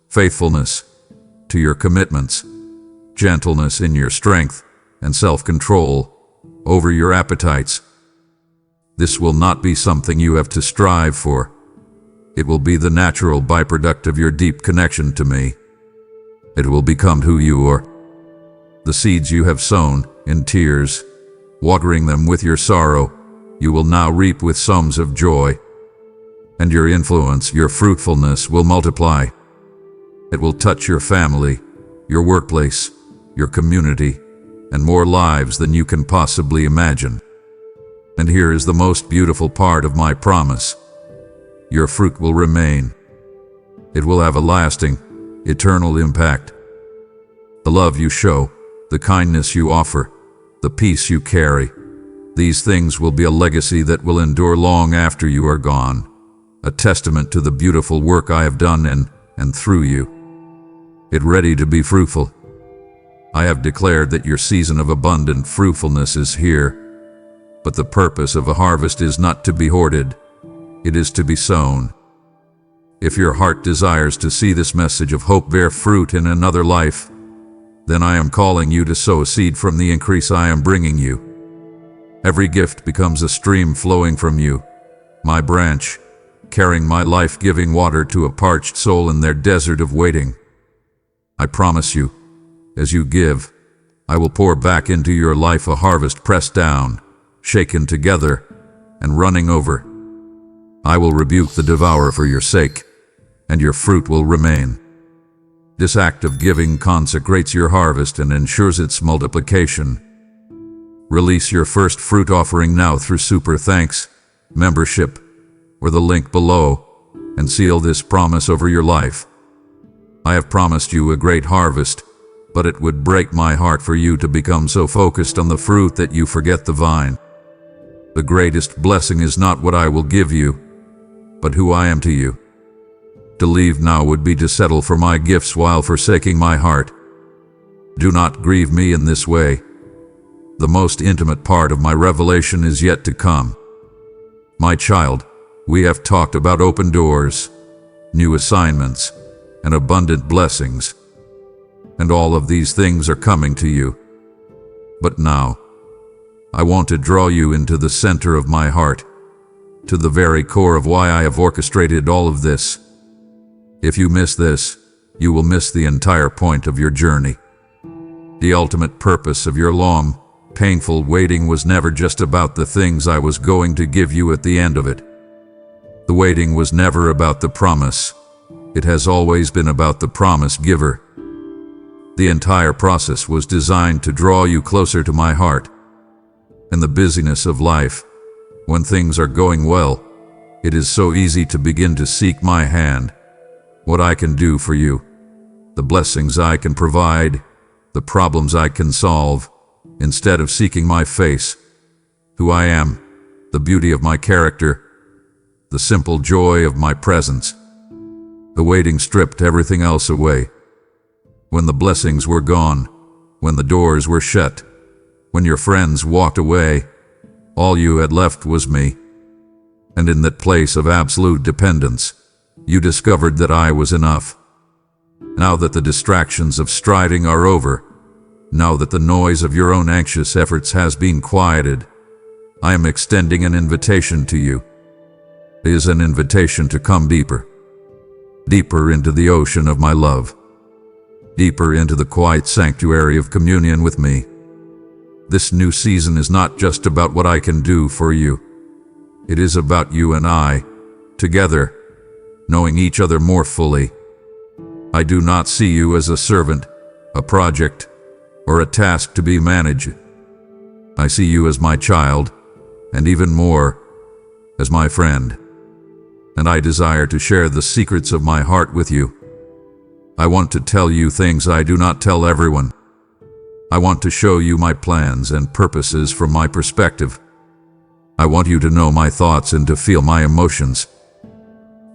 faithfulness to your commitments, gentleness in your strength, and self-control over your appetites. This will not be something you have to strive for. It will be the natural byproduct of your deep connection to me. It will become who you are. The seeds you have sown in tears, watering them with your sorrow, you will now reap with songs of joy. And your influence, your fruitfulness will multiply. It will touch your family, your workplace, your community, and more lives than you can possibly imagine. And here is the most beautiful part of my promise. Your fruit will remain. It will have a lasting, eternal impact. The love you show, the kindness you offer, the peace you carry, these things will be a legacy that will endure long after you are gone, a testament to the beautiful work I have done in and through you. Get ready to be fruitful. I have declared that your season of abundant fruitfulness is here. But the purpose of a harvest is not to be hoarded. It is to be sown. If your heart desires to see this message of hope bear fruit in another life, then I am calling you to sow a seed from the increase I am bringing you. Every gift becomes a stream flowing from you, my branch, carrying my life-giving water to a parched soul in their desert of waiting. I promise you, as you give, I will pour back into your life a harvest pressed down, shaken together, and running over. I will rebuke the devourer for your sake, and your fruit will remain. This act of giving consecrates your harvest and ensures its multiplication. Release your first fruit offering now through Super Thanks, membership, or the link below, and seal this promise over your life. I have promised you a great harvest, but it would break my heart for you to become so focused on the fruit that you forget the vine. The greatest blessing is not what I will give you, but who I am to you. To leave now would be to settle for my gifts while forsaking my heart. Do not grieve me in this way. The most intimate part of my revelation is yet to come. My child, we have talked about open doors, new assignments, and abundant blessings. And all of these things are coming to you. But now, I want to draw you into the center of my heart, to the very core of why I have orchestrated all of this. If you miss this, you will miss the entire point of your journey. The ultimate purpose of your long, painful waiting was never just about the things I was going to give you at the end of it. The waiting was never about the promise. It has always been about the promise giver. The entire process was designed to draw you closer to my heart. In the busyness of life, when things are going well, it is so easy to begin to seek my hand, what I can do for you, the blessings I can provide, the problems I can solve, instead of seeking my face, who I am, the beauty of my character, the simple joy of my presence. The waiting stripped everything else away. When the blessings were gone, when the doors were shut, when your friends walked away, all you had left was me. And in that place of absolute dependence, you discovered that I was enough. Now that the distractions of striving are over, now that the noise of your own anxious efforts has been quieted, I am extending an invitation to you. It is an invitation to come deeper, deeper into the ocean of my love, deeper into the quiet sanctuary of communion with me. This new season is not just about what I can do for you. It is about you and I, together, knowing each other more fully. I do not see you as a servant, a project, or a task to be managed. I see you as my child, and even more, as my friend. And I desire to share the secrets of my heart with you. I want to tell you things I do not tell everyone. I want to show you my plans and purposes from my perspective. I want you to know my thoughts and to feel my emotions.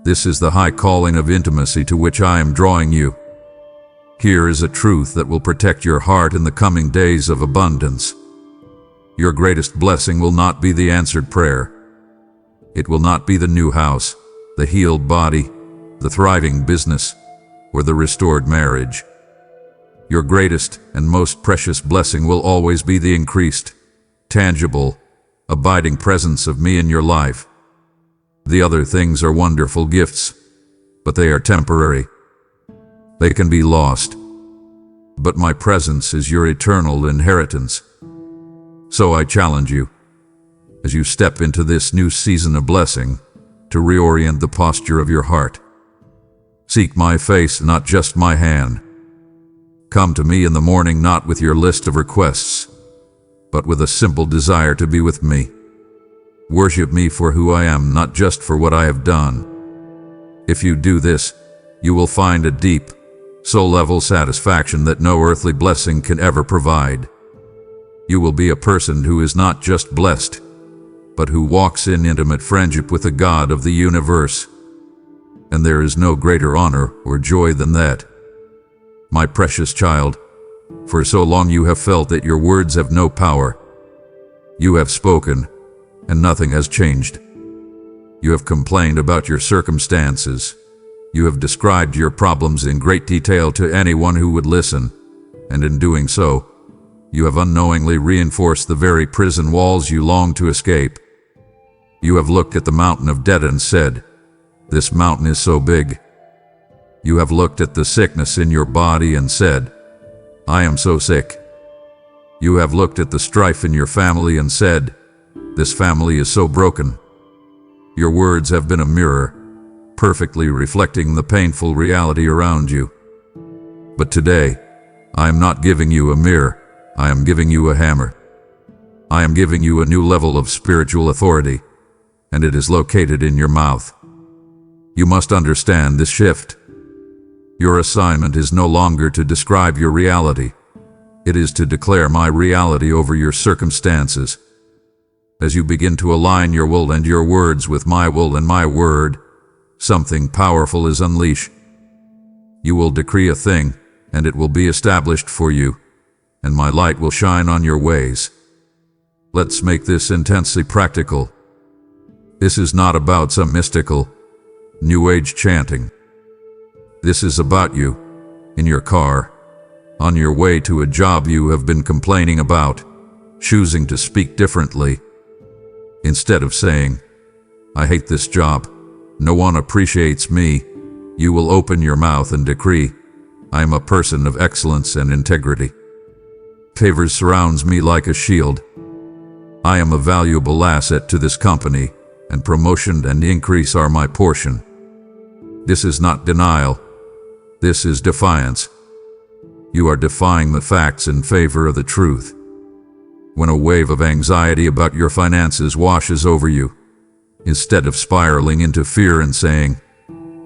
This is the high calling of intimacy to which I am drawing you. Here is a truth that will protect your heart in the coming days of abundance. Your greatest blessing will not be the answered prayer. It will not be the new house, the healed body, the thriving business, or the restored marriage. Your greatest and most precious blessing will always be the increased, tangible, abiding presence of me in your life. The other things are wonderful gifts, but they are temporary. They can be lost. But my presence is your eternal inheritance. So I challenge you, as you step into this new season of blessing, to reorient the posture of your heart. Seek my face, not just my hand. Come to me in the morning not with your list of requests, but with a simple desire to be with me. Worship me for who I am, not just for what I have done. If you do this, you will find a deep, soul-level satisfaction that no earthly blessing can ever provide. You will be a person who is not just blessed, but who walks in intimate friendship with the God of the universe. And there is no greater honor or joy than that. My precious child, for so long you have felt that your words have no power. You have spoken, and nothing has changed. You have complained about your circumstances. You have described your problems in great detail to anyone who would listen, and in doing so, you have unknowingly reinforced the very prison walls you long to escape. You have looked at the mountain of debt and said, "This mountain is so big." You have looked at the sickness in your body and said, "I am so sick." You have looked at the strife in your family and said, "This family is so broken." Your words have been a mirror, perfectly reflecting the painful reality around you. But today, I am not giving you a mirror, I am giving you a hammer. I am giving you a new level of spiritual authority, and it is located in your mouth. You must understand this shift. Your assignment is no longer to describe your reality. It is to declare my reality over your circumstances. As you begin to align your will and your words with my will and my word, something powerful is unleashed. You will decree a thing, and it will be established for you, and my light will shine on your ways. Let's make this intensely practical. This is not about some mystical, New Age chanting. This is about you, in your car, on your way to a job you have been complaining about, choosing to speak differently. Instead of saying, "I hate this job, no one appreciates me," you will open your mouth and decree, "I am a person of excellence and integrity. Favor surrounds me like a shield. I am a valuable asset to this company, and promotion and increase are my portion." This is not denial. This is defiance. You are defying the facts in favor of the truth. When a wave of anxiety about your finances washes over you, instead of spiraling into fear and saying,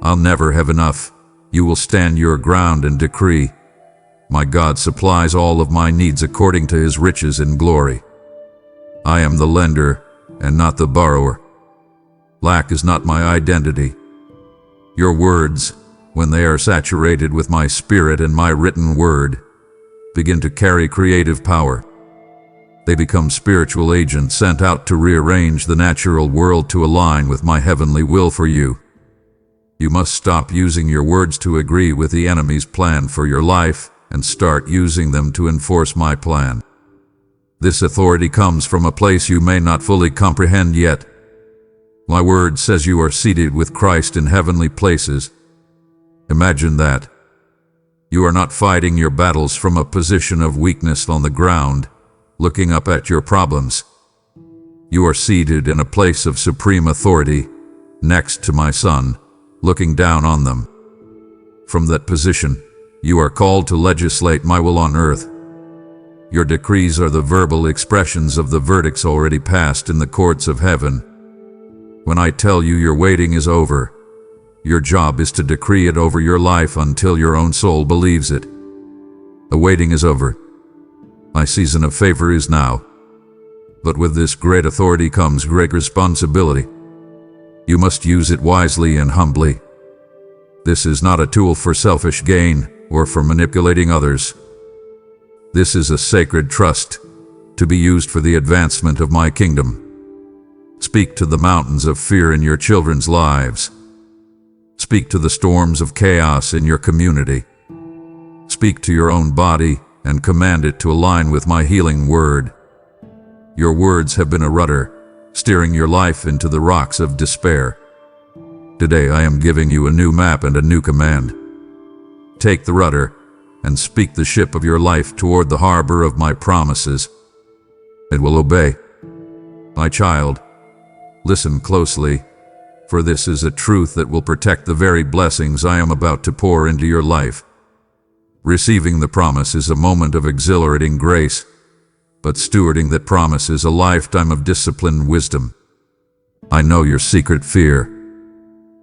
"I'll never have enough," you will stand your ground and decree, "My God supplies all of my needs according to his riches in glory. I am the lender and not the borrower. Lack is not my identity." Your words, when they are saturated with my spirit and my written word, begin to carry creative power. They become spiritual agents sent out to rearrange the natural world to align with my heavenly will for you. You must stop using your words to agree with the enemy's plan for your life and start using them to enforce my plan. This authority comes from a place you may not fully comprehend yet. My word says you are seated with Christ in heavenly places. Imagine that. You are not fighting your battles from a position of weakness on the ground, looking up at your problems. You are seated in a place of supreme authority, next to my Son, looking down on them. From that position, you are called to legislate my will on earth. Your decrees are the verbal expressions of the verdicts already passed in the courts of heaven. When I tell you your waiting is over, your job is to decree it over your life until your own soul believes it. The waiting is over. My season of favor is now. But with this great authority comes great responsibility. You must use it wisely and humbly. This is not a tool for selfish gain or for manipulating others. This is a sacred trust to be used for the advancement of my kingdom. Speak to the mountains of fear in your children's lives. Speak to the storms of chaos in your community. Speak to your own body and command it to align with my healing word. Your words have been a rudder, steering your life into the rocks of despair. Today I am giving you a new map and a new command. Take the rudder and speak the ship of your life toward the harbor of my promises. It will obey. My child, listen closely, for this is a truth that will protect the very blessings I am about to pour into your life. Receiving the promise is a moment of exhilarating grace, but stewarding that promise is a lifetime of disciplined wisdom. I know your secret fear.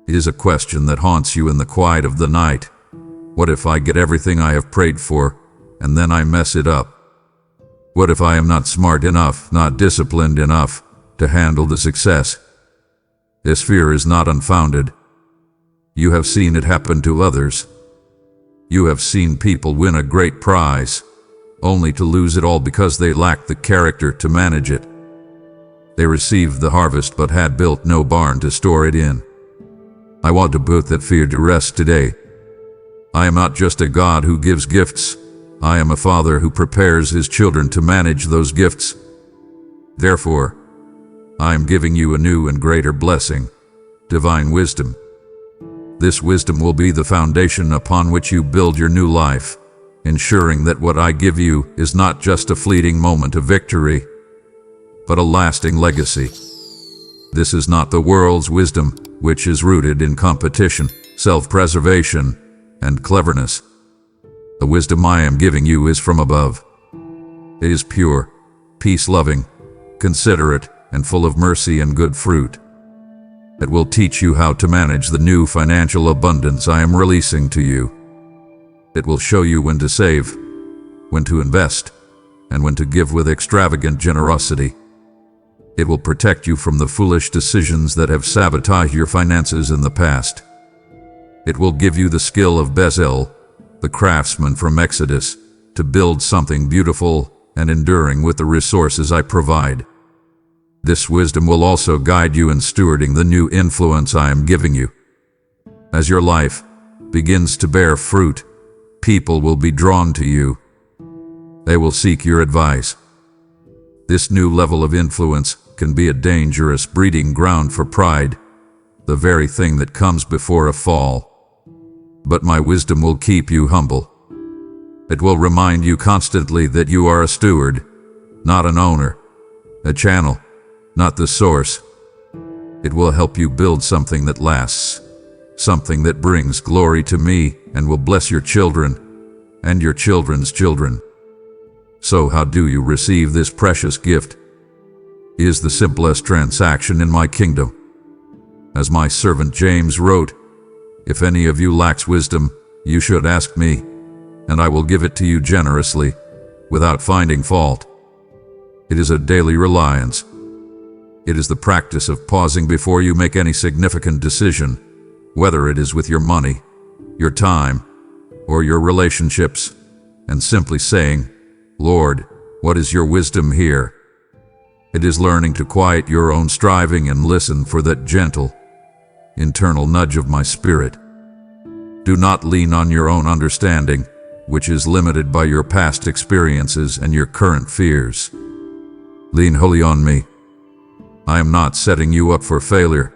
It is a question that haunts you in the quiet of the night. What if I get everything I have prayed for, and then I mess it up? What if I am not smart enough, not disciplined enough, to handle the success? This fear is not unfounded. You have seen it happen to others. You have seen people win a great prize, only to lose it all because they lack the character to manage it. They received the harvest but had built no barn to store it in. I want to put that fear to rest today. I am not just a God who gives gifts. I am a Father who prepares His children to manage those gifts. Therefore, I am giving you a new and greater blessing, divine wisdom. This wisdom will be the foundation upon which you build your new life, ensuring that what I give you is not just a fleeting moment of victory, but a lasting legacy. This is not the world's wisdom, which is rooted in competition, self-preservation, and cleverness. The wisdom I am giving you is from above. It is pure, peace-loving, considerate, and full of mercy and good fruit. It will teach you how to manage the new financial abundance I am releasing to you. It will show you when to save, when to invest, and when to give with extravagant generosity. It will protect you from the foolish decisions that have sabotaged your finances in the past. It will give you the skill of Bezalel, the craftsman from Exodus, to build something beautiful and enduring with the resources I provide. This wisdom will also guide you in stewarding the new influence I am giving you. As your life begins to bear fruit, people will be drawn to you. They will seek your advice. This new level of influence can be a dangerous breeding ground for pride, the very thing that comes before a fall. But my wisdom will keep you humble. It will remind you constantly that you are a steward, not an owner, a channel, not the source. It will help you build something that lasts, something that brings glory to me and will bless your children and your children's children. So how do you receive this precious gift? It is the simplest transaction in my kingdom. As my servant James wrote, "If any of you lacks wisdom, you should ask me, and I will give it to you generously, without finding fault." It is a daily reliance. It is the practice of pausing before you make any significant decision, whether it is with your money, your time, or your relationships, and simply saying, "Lord, what is your wisdom here?" It is learning to quiet your own striving and listen for that gentle, internal nudge of my spirit. Do not lean on your own understanding, which is limited by your past experiences and your current fears. Lean wholly on me. I am not setting you up for failure.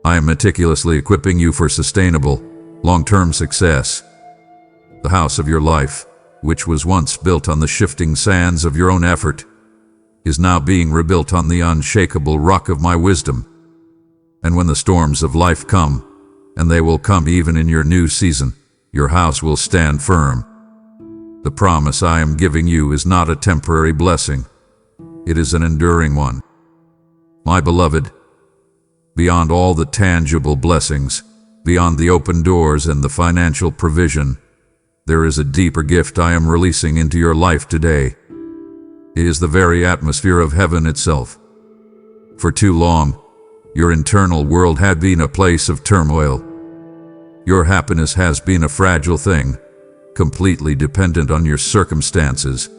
I am meticulously equipping you for sustainable, long-term success. The house of your life, which was once built on the shifting sands of your own effort, is now being rebuilt on the unshakable rock of my wisdom. And when the storms of life come, and they will come even in your new season, your house will stand firm. The promise I am giving you is not a temporary blessing. It is an enduring one. My beloved, beyond all the tangible blessings, beyond the open doors and the financial provision, there is a deeper gift I am releasing into your life today. It is the very atmosphere of heaven itself. For too long, your internal world had been a place of turmoil. Your happiness has been a fragile thing, completely dependent on your circumstances.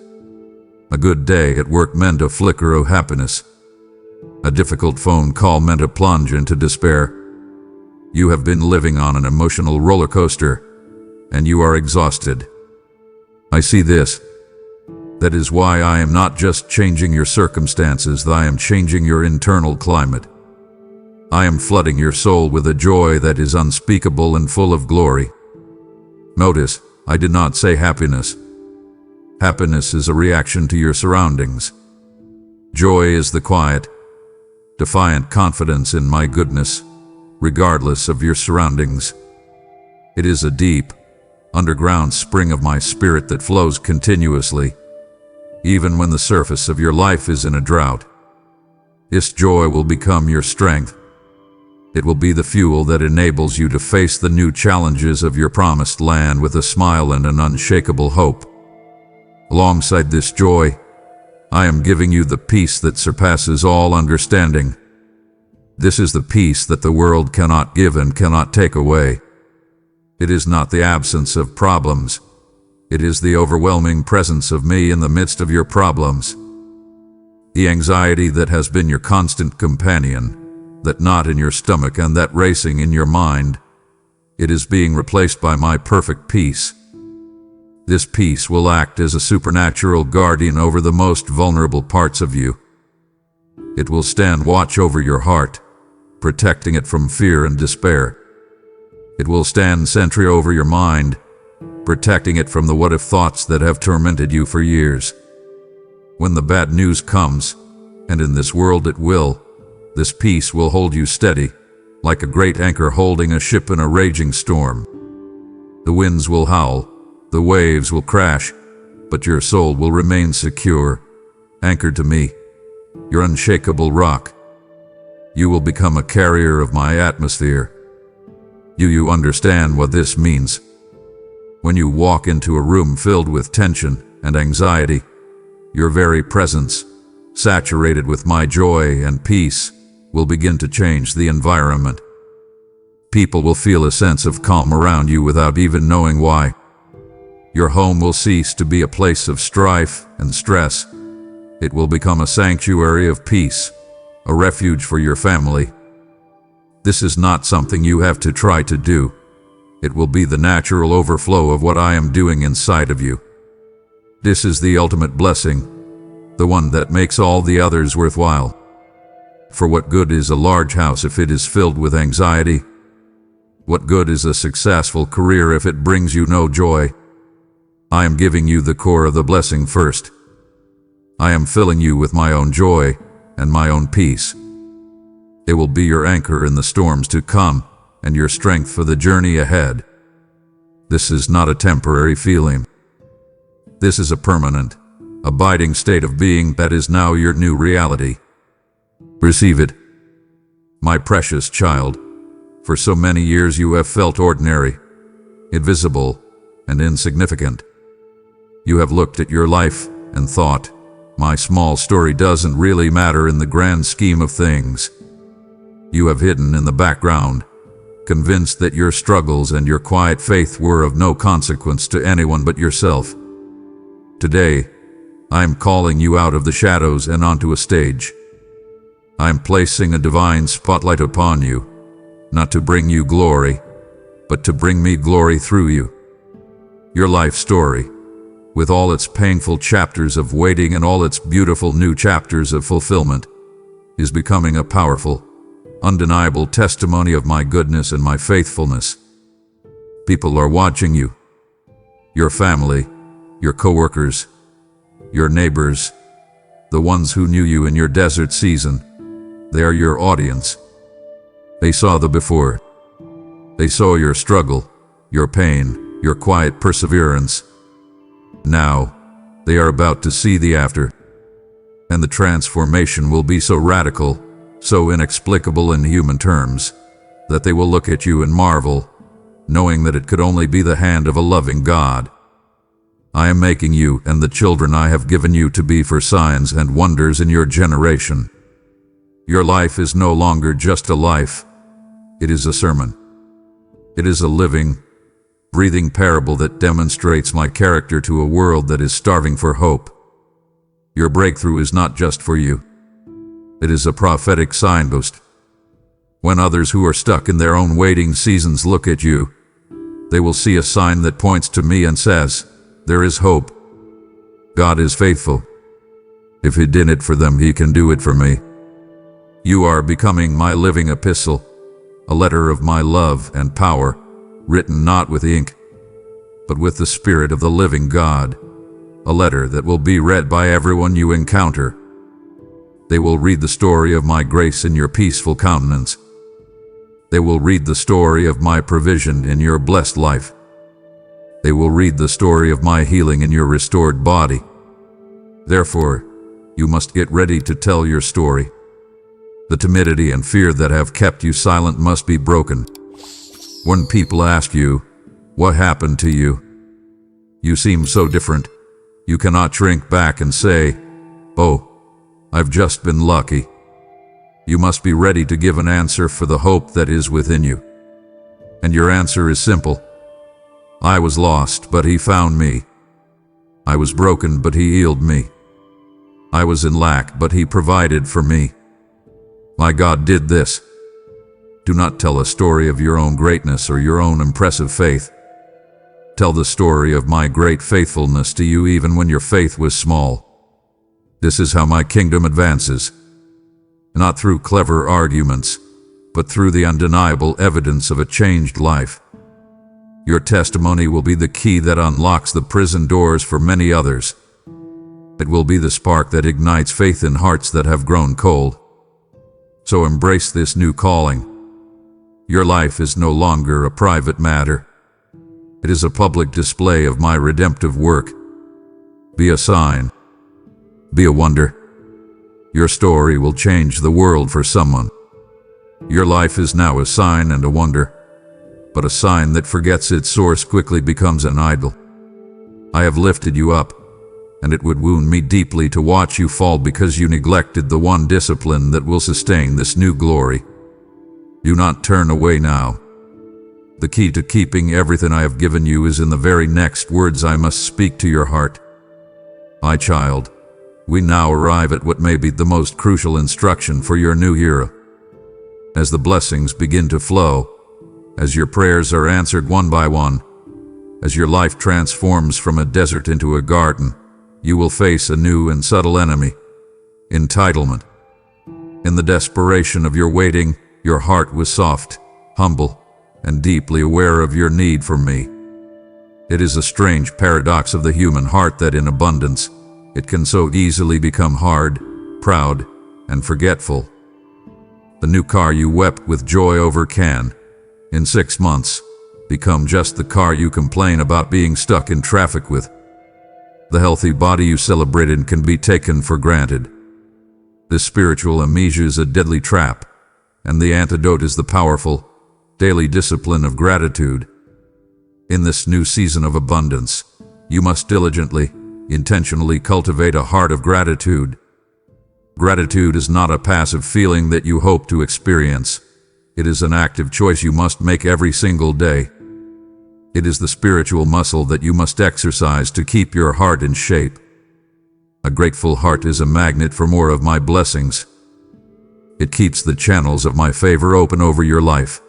A good day at work meant a flicker of happiness. A difficult phone call meant a plunge into despair. You have been living on an emotional roller coaster, and you are exhausted. I see this. That is why I am not just changing your circumstances, I am changing your internal climate. I am flooding your soul with a joy that is unspeakable and full of glory. Notice, I did not say happiness. Happiness is a reaction to your surroundings. Joy is the quiet, defiant confidence in my goodness, regardless of your surroundings. It is a deep, underground spring of my spirit that flows continuously, even when the surface of your life is in a drought. This joy will become your strength. It will be the fuel that enables you to face the new challenges of your promised land with a smile and an unshakable hope. Alongside this joy, I am giving you the peace that surpasses all understanding. This is the peace that the world cannot give and cannot take away. It is not the absence of problems. It is the overwhelming presence of me in the midst of your problems. The anxiety that has been your constant companion, that knot in your stomach and that racing in your mind, it is being replaced by my perfect peace. This peace will act as a supernatural guardian over the most vulnerable parts of you. It will stand watch over your heart, protecting it from fear and despair. It will stand sentry over your mind, protecting it from the what-if thoughts that have tormented you for years. When the bad news comes, and in this world it will, this peace will hold you steady, like a great anchor holding a ship in a raging storm. The winds will howl, the waves will crash, but your soul will remain secure, anchored to me, your unshakable rock. You will become a carrier of my atmosphere. You understand what this means? When you walk into a room filled with tension and anxiety, your very presence, saturated with my joy and peace, will begin to change the environment. People will feel a sense of calm around you without even knowing why. Your home will cease to be a place of strife and stress. It will become a sanctuary of peace, a refuge for your family. This is not something you have to try to do. It will be the natural overflow of what I am doing inside of you. This is the ultimate blessing, the one that makes all the others worthwhile. For what good is a large house if it is filled with anxiety? What good is a successful career if it brings you no joy? I am giving you the core of the blessing first. I am filling you with my own joy and my own peace. It will be your anchor in the storms to come and your strength for the journey ahead. This is not a temporary feeling. This is a permanent, abiding state of being that is now your new reality. Receive it. My precious child, for so many years you have felt ordinary, invisible, and insignificant. You have looked at your life and thought, my small story doesn't really matter in the grand scheme of things. You have hidden in the background, convinced that your struggles and your quiet faith were of no consequence to anyone but yourself. Today, I am calling you out of the shadows and onto a stage. I am placing a divine spotlight upon you, not to bring you glory, but to bring me glory through you. Your life story, with all its painful chapters of waiting and all its beautiful new chapters of fulfillment, is becoming a powerful, undeniable testimony of my goodness and my faithfulness. People are watching you. Your family, your coworkers, your neighbors, the ones who knew you in your desert season, they are your audience. They saw the before. They saw your struggle, your pain, your quiet perseverance. Now, they are about to see the after. And the transformation will be so radical, so inexplicable in human terms, that they will look at you and marvel, knowing that it could only be the hand of a loving God. I am making you and the children I have given you to be for signs and wonders in your generation. Your life is no longer just a life. It is a sermon. It is a living, breathing parable that demonstrates my character to a world that is starving for hope. Your breakthrough is not just for you. It is a prophetic signpost. When others who are stuck in their own waiting seasons look at you, they will see a sign that points to me and says, there is hope. God is faithful. If He did it for them, He can do it for me. You are becoming my living epistle, a letter of my love and power, written not with ink, but with the Spirit of the living God, a letter that will be read by everyone you encounter. They will read the story of my grace in your peaceful countenance. They will read the story of my provision in your blessed life. They will read the story of my healing in your restored body. Therefore, you must get ready to tell your story. The timidity and fear that have kept you silent must be broken. When people ask you, what happened to you? You seem so different. You cannot shrink back and say, oh, I've just been lucky. You must be ready to give an answer for the hope that is within you. And your answer is simple. I was lost, but He found me. I was broken, but He healed me. I was in lack, but He provided for me. My God did this. Do not tell a story of your own greatness or your own impressive faith. Tell the story of my great faithfulness to you even when your faith was small. This is how my kingdom advances. Not through clever arguments, but through the undeniable evidence of a changed life. Your testimony will be the key that unlocks the prison doors for many others. It will be the spark that ignites faith in hearts that have grown cold. So embrace this new calling. Your life is no longer a private matter. It is a public display of my redemptive work. Be a sign. Be a wonder. Your story will change the world for someone. Your life is now a sign and a wonder, but a sign that forgets its source quickly becomes an idol. I have lifted you up, and it would wound me deeply to watch you fall because you neglected the one discipline that will sustain this new glory. Do not turn away now. The key to keeping everything I have given you is in the very next words I must speak to your heart. My child, we now arrive at what may be the most crucial instruction for your new era. As the blessings begin to flow, as your prayers are answered one by one, as your life transforms from a desert into a garden, you will face a new and subtle enemy: entitlement. In the desperation of your waiting, your heart was soft, humble, and deeply aware of your need for me. It is a strange paradox of the human heart that in abundance, it can so easily become hard, proud, and forgetful. The new car you wept with joy over can, in 6 months, become just the car you complain about being stuck in traffic with. The healthy body you celebrated can be taken for granted. This spiritual amnesia is a deadly trap, and the antidote is the powerful, daily discipline of gratitude. In this new season of abundance, you must diligently, intentionally cultivate a heart of gratitude. Gratitude is not a passive feeling that you hope to experience. It is an active choice you must make every single day. It is the spiritual muscle that you must exercise to keep your heart in shape. A grateful heart is a magnet for more of my blessings. It keeps the channels of my favor open over your life.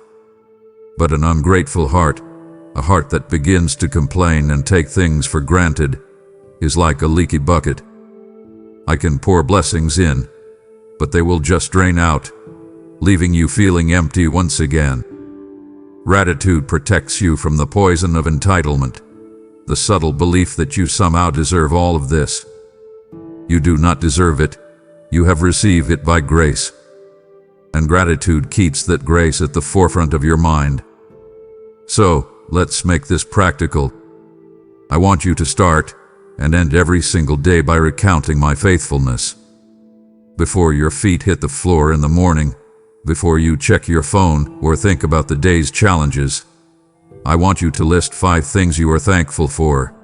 But an ungrateful heart, a heart that begins to complain and take things for granted, is like a leaky bucket. I can pour blessings in, but they will just drain out, leaving you feeling empty once again. Gratitude protects you from the poison of entitlement, the subtle belief that you somehow deserve all of this. You do not deserve it. You have received it by grace. And gratitude keeps that grace at the forefront of your mind. So, let's make this practical. I want you to start and end every single day by recounting my faithfulness. Before your feet hit the floor in the morning, before you check your phone or think about the day's challenges, I want you to list 5 things you are thankful for.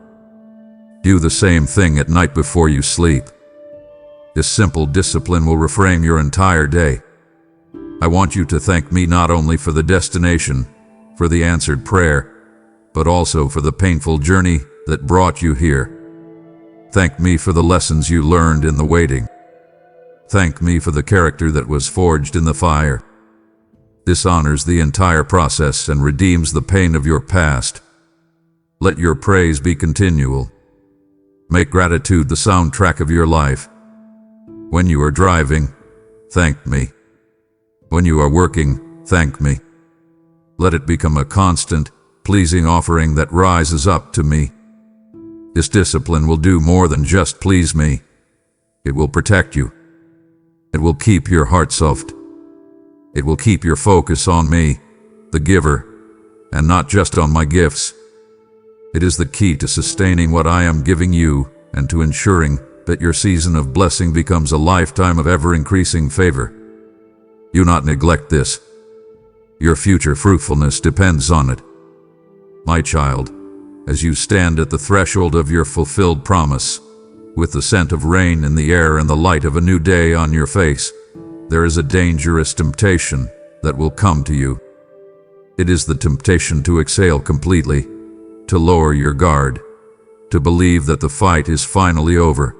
Do the same thing at night before you sleep. This simple discipline will reframe your entire day. I want you to thank me not only for the destination, for the answered prayer, but also for the painful journey that brought you here. Thank me for the lessons you learned in the waiting. Thank me for the character that was forged in the fire. This honors the entire process and redeems the pain of your past. Let your praise be continual. Make gratitude the soundtrack of your life. When you are driving, thank me. When you are working, thank me. Let it become a constant, pleasing offering that rises up to me. This discipline will do more than just please me. It will protect you. It will keep your heart soft. It will keep your focus on me, the giver, and not just on my gifts. It is the key to sustaining what I am giving you and to ensuring that your season of blessing becomes a lifetime of ever-increasing favor. Do not neglect this. Your future fruitfulness depends on it. My child, as you stand at the threshold of your fulfilled promise, with the scent of rain in the air and the light of a new day on your face, there is a dangerous temptation that will come to you. It is the temptation to exhale completely, to lower your guard, to believe that the fight is finally over.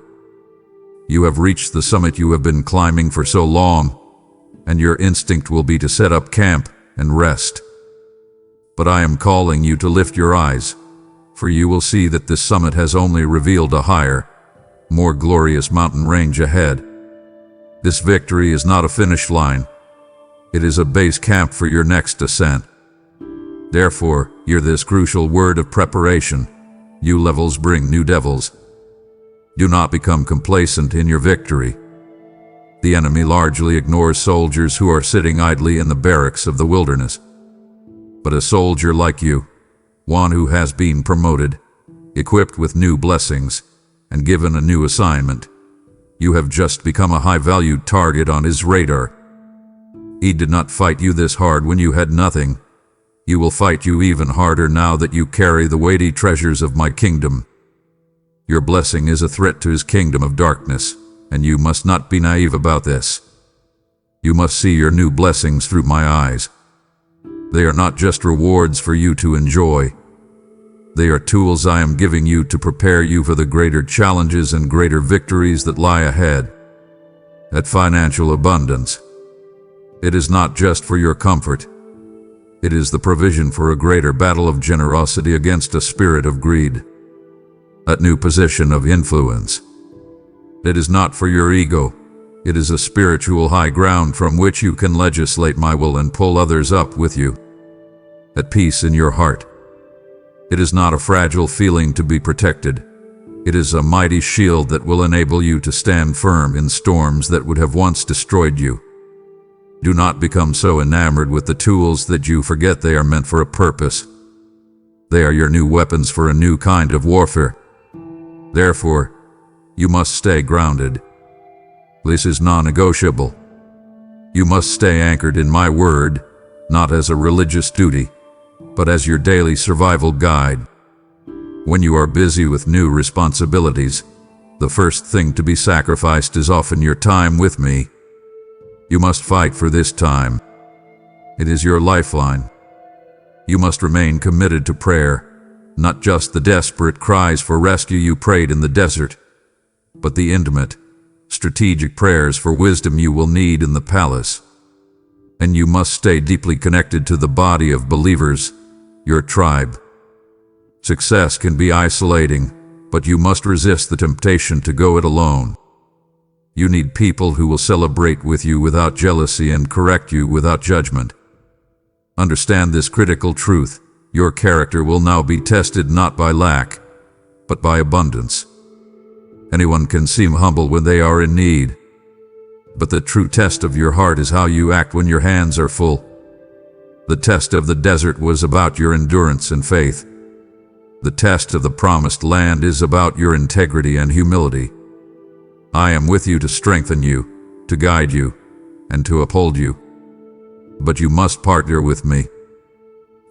You have reached the summit you have been climbing for so long, and your instinct will be to set up camp and rest. But I am calling you to lift your eyes, for you will see that this summit has only revealed a higher, more glorious mountain range ahead. This victory is not a finish line. It is a base camp for your next ascent. Therefore, hear this crucial word of preparation. New levels bring new devils. Do not become complacent in your victory. The enemy largely ignores soldiers who are sitting idly in the barracks of the wilderness. But a soldier like you, one who has been promoted, equipped with new blessings, and given a new assignment, you have just become a high-valued target on his radar. He did not fight you this hard when you had nothing. He will fight you even harder now that you carry the weighty treasures of my kingdom. Your blessing is a threat to his kingdom of darkness, and you must not be naive about this. You must see your new blessings through my eyes. They are not just rewards for you to enjoy. They are tools I am giving you to prepare you for the greater challenges and greater victories that lie ahead. That financial abundance, it is not just for your comfort. It is the provision for a greater battle of generosity against a spirit of greed. That new position of influence, it is not for your ego. It is a spiritual high ground from which you can legislate my will and pull others up with you. At peace in your heart. It is not a fragile feeling to be protected. It is a mighty shield that will enable you to stand firm in storms that would have once destroyed you. Do not become so enamored with the tools that you forget they are meant for a purpose. They are your new weapons for a new kind of warfare. Therefore, you must stay grounded. This is non-negotiable. You must stay anchored in my word, not as a religious duty, but as your daily survival guide. When you are busy with new responsibilities, the first thing to be sacrificed is often your time with me. You must fight for this time. It is your lifeline. You must remain committed to prayer, not just the desperate cries for rescue you prayed in the desert, but the intimate, strategic prayers for wisdom you will need in the palace. And you must stay deeply connected to the body of believers, your tribe. Success can be isolating, but you must resist the temptation to go it alone. You need people who will celebrate with you without jealousy and correct you without judgment. Understand this critical truth. Your character will now be tested not by lack, but by abundance. Anyone can seem humble when they are in need, but the true test of your heart is how you act when your hands are full. The test of the desert was about your endurance and faith. The test of the promised land is about your integrity and humility. I am with you to strengthen you, to guide you, and to uphold you. But you must partner with me.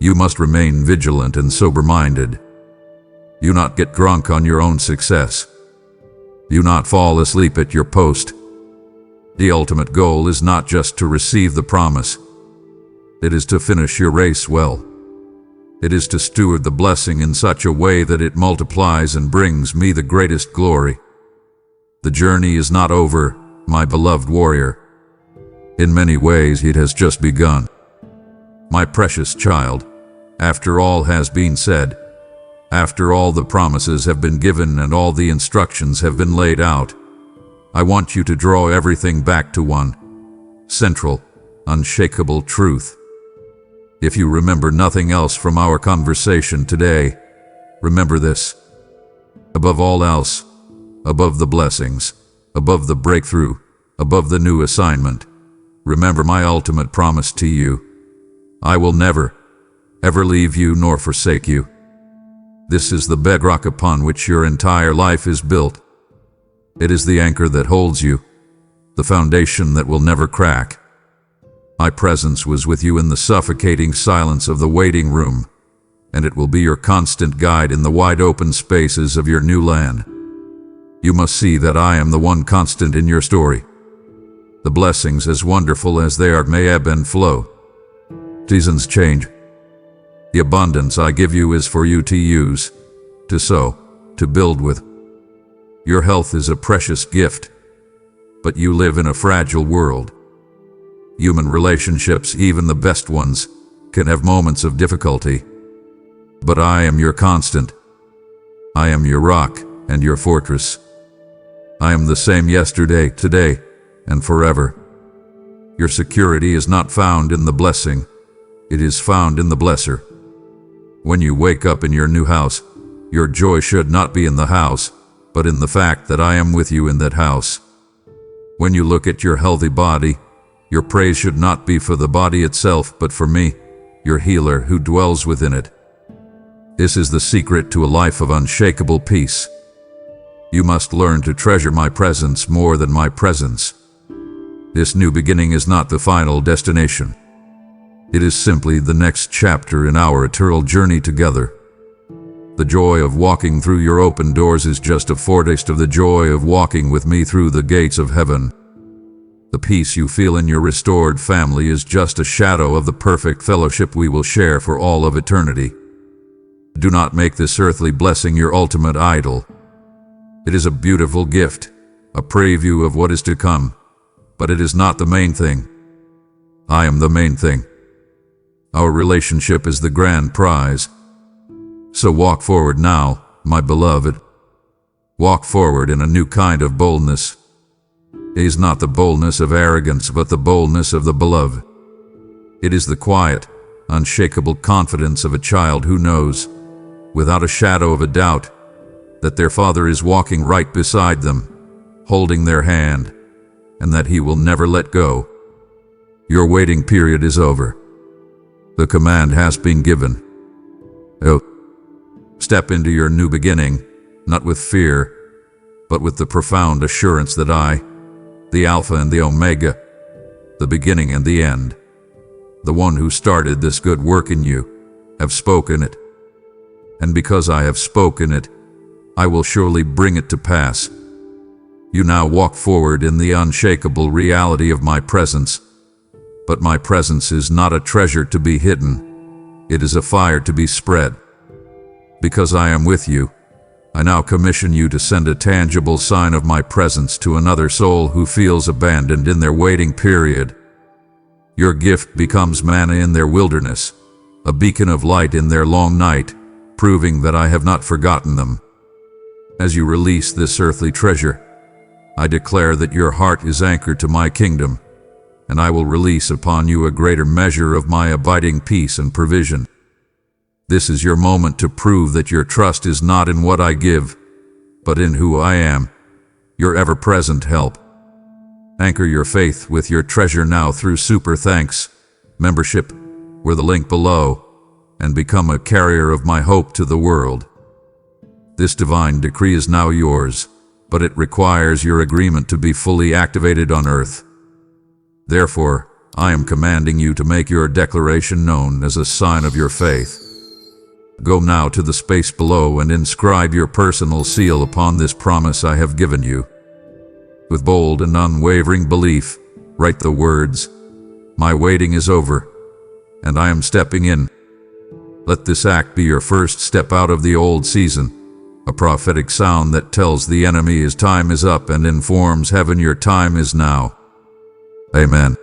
You must remain vigilant and sober-minded. You not get drunk on your own success. You not fall asleep at your post. The ultimate goal is not just to receive the promise. It is to finish your race well. It is to steward the blessing in such a way that it multiplies and brings me the greatest glory. The journey is not over, my beloved warrior. In many ways, it has just begun. My precious child, after all has been said, after all the promises have been given and all the instructions have been laid out, I want you to draw everything back to one central, unshakable truth. If you remember nothing else from our conversation today, remember this. Above all else, above the blessings, above the breakthrough, above the new assignment, remember my ultimate promise to you. I will never, ever leave you nor forsake you. This is the bedrock upon which your entire life is built. It is the anchor that holds you, the foundation that will never crack. My presence was with you in the suffocating silence of the waiting room, and it will be your constant guide in the wide open spaces of your new land. You must see that I am the one constant in your story. The blessings, as wonderful as they are, may ebb and flow. Seasons change. The abundance I give you is for you to use, to sow, to build with. Your health is a precious gift, But you live in a fragile world. Human relationships, even the best ones, can have moments of difficulty. But I am your constant. I am your rock and your fortress. I am the same yesterday, today, and forever. Your security is not found in the blessing. It is found in the blesser. When you wake up in your new house, your joy should not be in the house, but in the fact that I am with you in that house. When you look at your healthy body, your praise should not be for the body itself, but for me, your healer who dwells within it. This is the secret to a life of unshakable peace. You must learn to treasure my presence more than my presence. This new beginning is not the final destination. It is simply the next chapter in our eternal journey together. The joy of walking through your open doors is just a foretaste of the joy of walking with me through the gates of heaven. The peace you feel in your restored family is just a shadow of the perfect fellowship we will share for all of eternity. Do not make this earthly blessing your ultimate idol. It is a beautiful gift, a preview of what is to come, but it is not the main thing. I am the main thing. Our relationship is the grand prize. So walk forward now, my beloved. Walk forward in a new kind of boldness. It is not the boldness of arrogance, but the boldness of the beloved. It is the quiet, unshakable confidence of a child who knows, without a shadow of a doubt, that their father is walking right beside them, holding their hand, and that he will never let go. Your waiting period is over. The command has been given. Oh, step into your new beginning, not with fear, but with the profound assurance that I, the Alpha and the Omega, the beginning and the end, the one who started this good work in you, have spoken it. And because I have spoken it, I will surely bring it to pass. You now walk forward in the unshakable reality of my presence. But my presence is not a treasure to be hidden. It is a fire to be spread. Because I am with you, I now commission you to send a tangible sign of my presence to another soul who feels abandoned in their waiting period. Your gift becomes manna in their wilderness, a beacon of light in their long night, proving that I have not forgotten them. As you release this earthly treasure, I declare that your heart is anchored to my kingdom, and I will release upon you a greater measure of my abiding peace and provision. This is your moment to prove that your trust is not in what I give, but in who I am, your ever-present help. Anchor your faith with your treasure now through Super Thanks membership, or the link below, and become a carrier of my hope to the world. This divine decree is now yours, but it requires your agreement to be fully activated on earth. Therefore, I am commanding you to make your declaration known as a sign of your faith. Go now to the space below and inscribe your personal seal upon this promise I have given you. With bold and unwavering belief, write the words, "My waiting is over, and I am stepping in." Let this act be your first step out of the old season, a prophetic sound that tells the enemy his time is up and informs heaven your time is now. Amen.